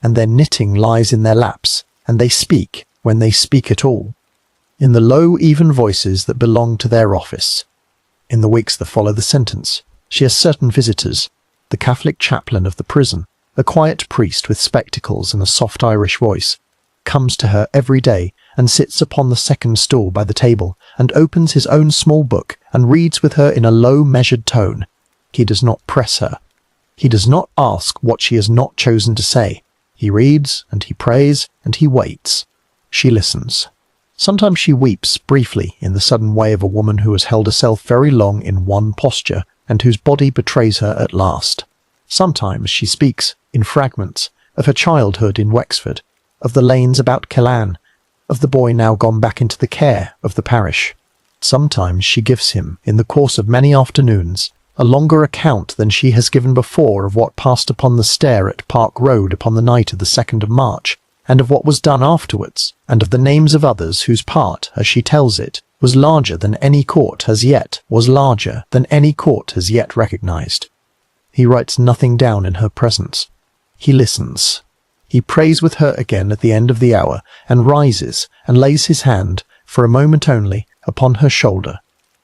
and their knitting lies in their laps, and they speak, when they speak at all, in the low, even voices that belong to their office. In the weeks that follow the sentence, she has certain visitors: the Catholic chaplain of the prison, a quiet priest with spectacles and a soft Irish voice, comes to her every day and sits upon the second stool by the table and opens his own small book and reads with her in a low, measured tone. He does not press her. He does not ask what she has not chosen to say. He reads, and he prays, and he waits. She listens. Sometimes she weeps briefly in the sudden way of a woman who has held herself very long in one posture and whose body betrays her at last. Sometimes she speaks, in fragments, of her childhood in Wexford, of the lanes about Killan, of the boy now gone back into the care of the parish. Sometimes she gives him, in the course of many afternoons, a longer account than she has given before of what passed upon the stair at Park Road upon the night of the 2nd of March, and of what was done afterwards, and of the names of others whose part, as she tells it, was larger than any court has yet recognized. He writes nothing down in her presence. He listens. He prays with her again at the end of the hour, and rises and lays his hand, for a moment only, upon her shoulder,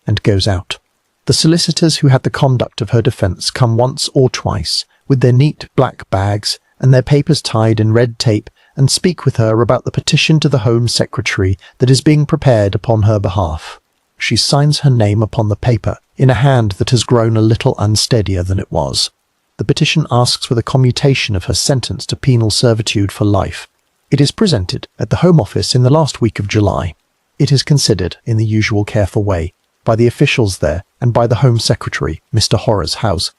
and goes out. The solicitors who had the conduct of her defence come once or twice, with their neat black bags and their papers tied in red tape, and speak with her about the petition to the Home Secretary that is being prepared upon her behalf. She signs her name upon the paper, in a hand that has grown a little unsteadier than it was. The petition asks for the commutation of her sentence to penal servitude for life. It is presented at the Home Office in the last week of July. It is considered, in the usual careful way, by the officials there and by the Home Secretary, Mr. Horror's house,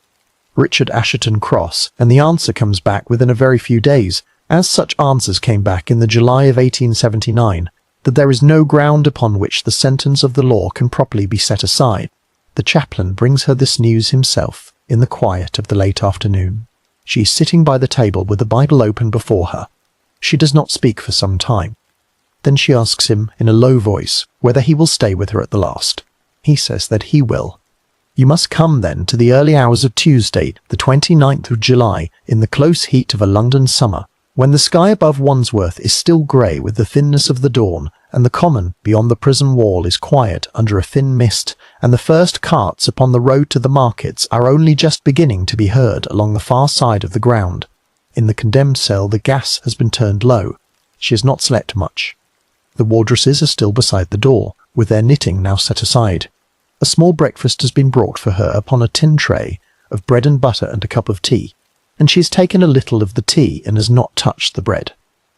Richard Asherton Cross, and the answer comes back within a very few days, as such answers came back in the July of 1879, that there is no ground upon which the sentence of the law can properly be set aside. The chaplain brings her this news himself, in the quiet of the late afternoon. She is sitting by the table with the Bible open before her. She does not speak for some time. Then she asks him, in a low voice, whether he will stay with her at the last. He says that he will. You must come, then, to the early hours of Tuesday, the 29th of July, in the close heat of a London summer, when the sky above Wandsworth is still grey with the thinness of the dawn, and the common beyond the prison wall is quiet under a thin mist, and the first carts upon the road to the markets are only just beginning to be heard along the far side of the ground. In the condemned cell the gas has been turned low. She has not slept much. The wardresses are still beside the door, with their knitting now set aside. A small breakfast has been brought for her upon a tin tray of bread and butter and a cup of tea, and she has taken a little of the tea and has not touched the bread.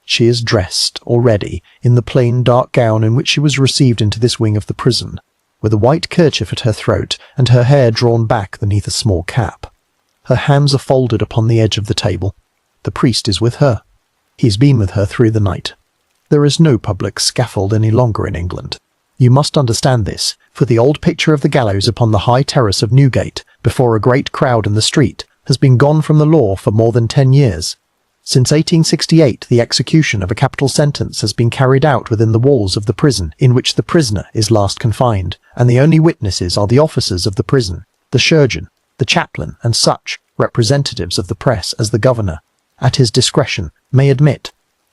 She is dressed already in the plain dark gown in which she was received into this wing of the prison, with a white kerchief at her throat and her hair drawn back beneath a small cap. Her hands are folded upon the edge of the table. The priest is with her. He has been with her through the night. There is no public scaffold any longer in England. You must understand this, for the old picture of the gallows upon the high terrace of Newgate, before a great crowd in the street, has been gone from the law for more than 10 years. Since 1868, the execution of a capital sentence has been carried out within the walls of the prison in which the prisoner is last confined, and the only witnesses are the officers of the prison, the surgeon, the chaplain, and such representatives of the press as the governor, at his discretion, may admit.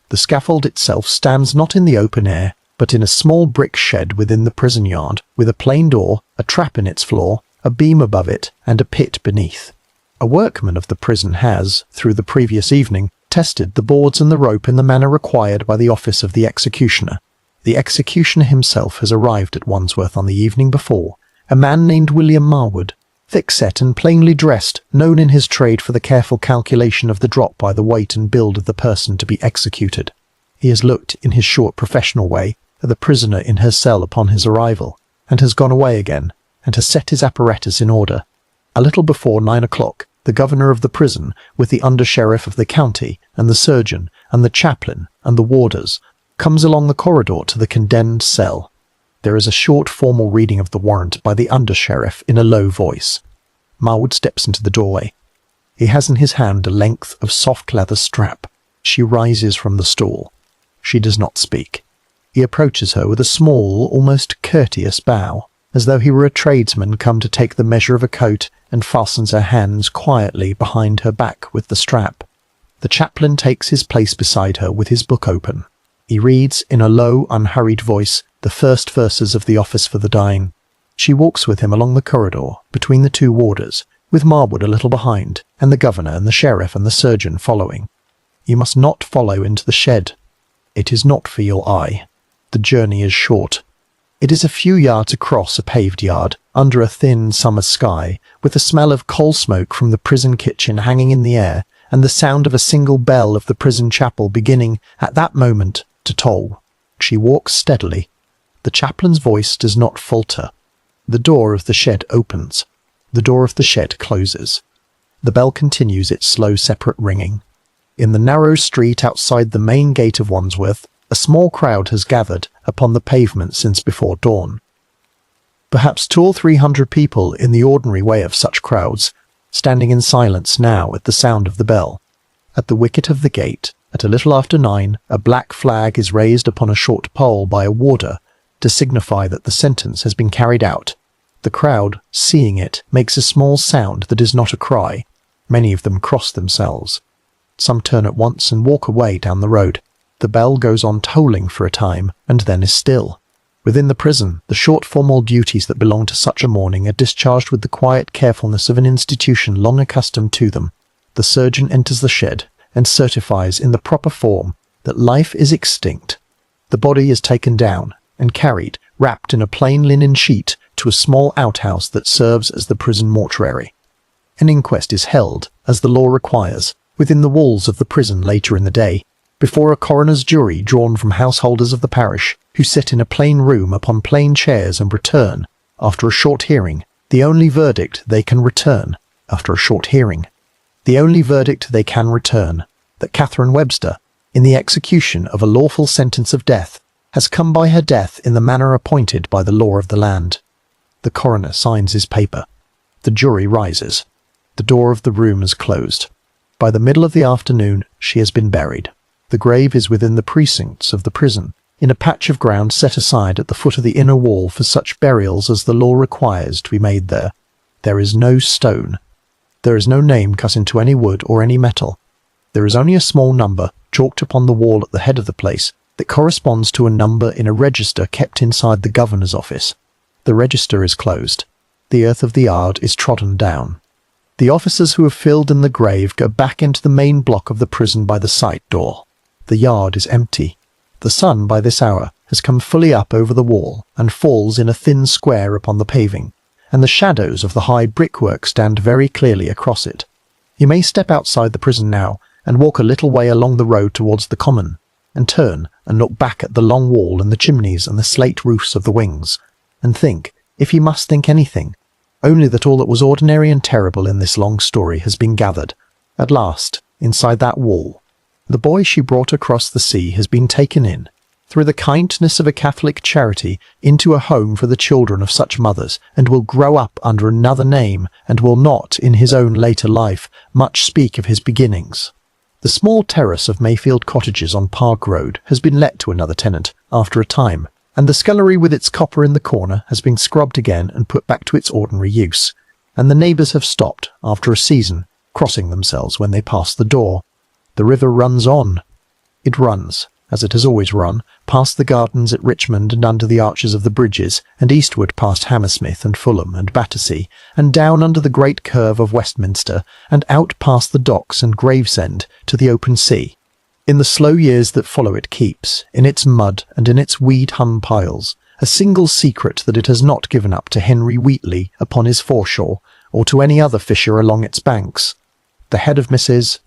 The scaffold itself stands not in the open air, but in a small brick shed within the prison yard, with a plain door, a trap in its floor, a beam above it, and a pit beneath. A workman of the prison has, through the previous evening, tested the boards and the rope in the manner required by the office of the executioner. The executioner himself has arrived at Wandsworth on the evening before, a man named William Marwood, thick-set and plainly dressed, known in his trade for the careful calculation of the drop by the weight and build of the person to be executed. He has looked, in his short professional way, at the prisoner in her cell upon his arrival, and has gone away again, and has set his apparatus in order. A little before 9 o'clock, the governor of the prison, with the under-sheriff of the county, and the surgeon, and the chaplain, and the warders, comes along the corridor to the condemned cell. There is a short formal reading of the warrant by the under-sheriff in a low voice. Marwood steps into the doorway. He has in his hand a length of soft leather strap. She rises from the stool. She does not speak. He approaches her with a small, almost courteous bow, as though he were a tradesman come to take the measure of a coat, and fastens her hands quietly behind her back with the strap. The chaplain takes his place beside her with his book open. He reads, in a low, unhurried voice, the first verses of the Office for the Dying. She walks with him along the corridor, between the two warders, with Marwood a little behind, and the governor and the sheriff and the surgeon following. You must not follow into the shed. It is not for your eye. The journey is short. It is a few yards across a paved yard, under a thin summer sky, with the smell of coal smoke from the prison kitchen hanging in the air, and the sound of a single bell of the prison chapel beginning, at that moment, to toll. She walks steadily. The chaplain's voice does not falter. The door of the shed opens. The door of the shed closes. The bell continues its slow separate ringing. In the narrow street outside the main gate of Wandsworth, a small crowd has gathered upon the pavement since before dawn. Perhaps 200 or 300 people in the ordinary way of such crowds, standing in silence now at the sound of the bell. At the wicket of the gate, at a little after 9, a black flag is raised upon a short pole by a warder to signify that the sentence has been carried out. The crowd, seeing it, makes a small sound that is not a cry. Many of them cross themselves. Some turn at once and walk away down the road. The bell goes on tolling for a time, and then is still. Within the prison, the short formal duties that belong to such a morning are discharged with the quiet carefulness of an institution long accustomed to them. The surgeon enters the shed, and certifies in the proper form that life is extinct. The body is taken down, and carried, wrapped in a plain linen sheet, to a small outhouse that serves as the prison mortuary. An inquest is held, as the law requires, within the walls of the prison later in the day, before a coroner's jury drawn from householders of the parish, who sit in a plain room upon plain chairs and return, after a short hearing, the only verdict they can return, after a short hearing. The only verdict they can return, that Catherine Webster, in the execution of a lawful sentence of death, has come by her death in the manner appointed by the law of the land. The coroner signs his paper. The jury rises. The door of the room is closed. By the middle of the afternoon, she has been buried. The grave is within the precincts of the prison, in a patch of ground set aside at the foot of the inner wall for such burials as the law requires to be made there. There is no stone. There is no name cut into any wood or any metal. There is only a small number, chalked upon the wall at the head of the place, that corresponds to a number in a register kept inside the governor's office. The register is closed. The earth of the yard is trodden down. The officers who have filled in the grave go back into the main block of the prison by the side door. The yard is empty. The sun, by this hour, has come fully up over the wall, and falls in a thin square upon the paving, and the shadows of the high brickwork stand very clearly across it. You may step outside the prison now, and walk a little way along the road towards the common, and turn and look back at the long wall and the chimneys and the slate roofs of the wings, and think, if you must think anything, only that all that was ordinary and terrible in this long story has been gathered, at last, inside that wall. The boy she brought across the sea has been taken in, through the kindness of a Catholic charity, into a home for the children of such mothers, and will grow up under another name, and will not, in his own later life, much speak of his beginnings. The small terrace of Mayfield cottages on Park Road has been let to another tenant, after a time, and the scullery with its copper in the corner has been scrubbed again and put back to its ordinary use, and the neighbours have stopped, after a season, crossing themselves when they pass the door. The river runs on. It runs, as it has always run, past the gardens at Richmond and under the arches of the bridges, and eastward past Hammersmith and Fulham and Battersea, and down under the great curve of Westminster, and out past the docks and Gravesend to the open sea. In the slow years that follow it keeps, in its mud and in its weed-hung piles, a single secret that it has not given up to Henry Wheatley upon his foreshore, or to any other fisher along its banks. The head of Mrs.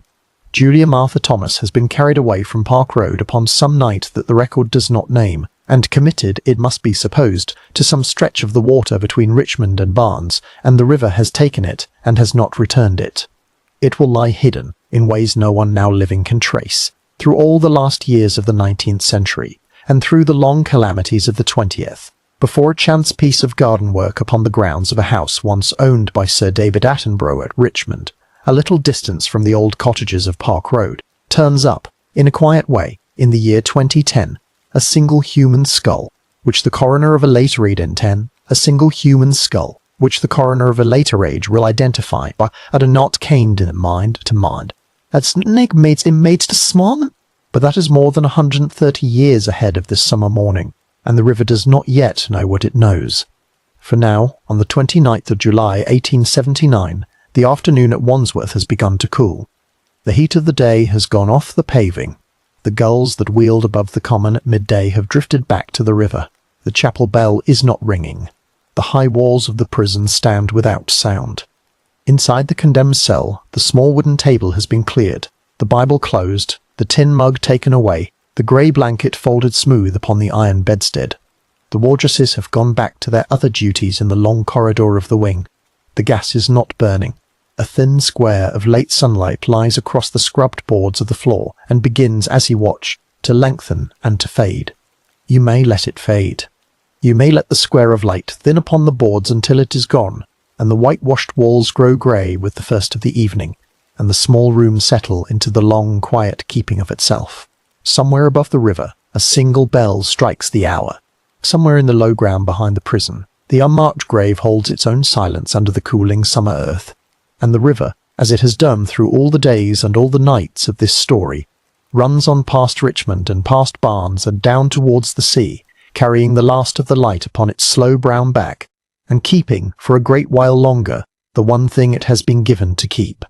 Julia Martha Thomas has been carried away from Park Road upon some night that the record does not name, and committed, it must be supposed, to some stretch of the water between Richmond and Barnes, and the river has taken it, and has not returned it. It will lie hidden, in ways no one now living can trace, through all the last years of the 19th century, and through the long calamities of the 20th, before a chance piece of garden work upon the grounds of a house once owned by Sir David Attenborough at Richmond, a little distance from the old cottages of Park Road, turns up, in a quiet way, in the year 2010, a single human skull, which the coroner of a later age in 10, a single human skull, which the coroner of a later age will identify by a not caned in mind to mind. That's Nick mates to small, but that is more than 130 years ahead of this summer morning, and the river does not yet know what it knows. For now, on the 29th of July 1879, the afternoon at Wandsworth has begun to cool. The heat of the day has gone off the paving. The gulls that wheeled above the common at midday have drifted back to the river. The chapel bell is not ringing. The high walls of the prison stand without sound. Inside the condemned cell, the small wooden table has been cleared, the Bible closed, the tin mug taken away, the grey blanket folded smooth upon the iron bedstead. The wardresses have gone back to their other duties in the long corridor of the wing. The gas is not burning. A thin square of late sunlight lies across the scrubbed boards of the floor and begins, as you watch, to lengthen and to fade. You may let it fade. You may let the square of light thin upon the boards until it is gone, and the whitewashed walls grow grey with the first of the evening, and the small room settle into the long, quiet keeping of itself. Somewhere above the river, a single bell strikes the hour. Somewhere in the low ground behind the prison, the unmarked grave holds its own silence under the cooling summer earth, and the river, as it has done through all the days and all the nights of this story, runs on past Richmond and past Barnes and down towards the sea, carrying the last of the light upon its slow brown back, and keeping, for a great while longer, the one thing it has been given to keep.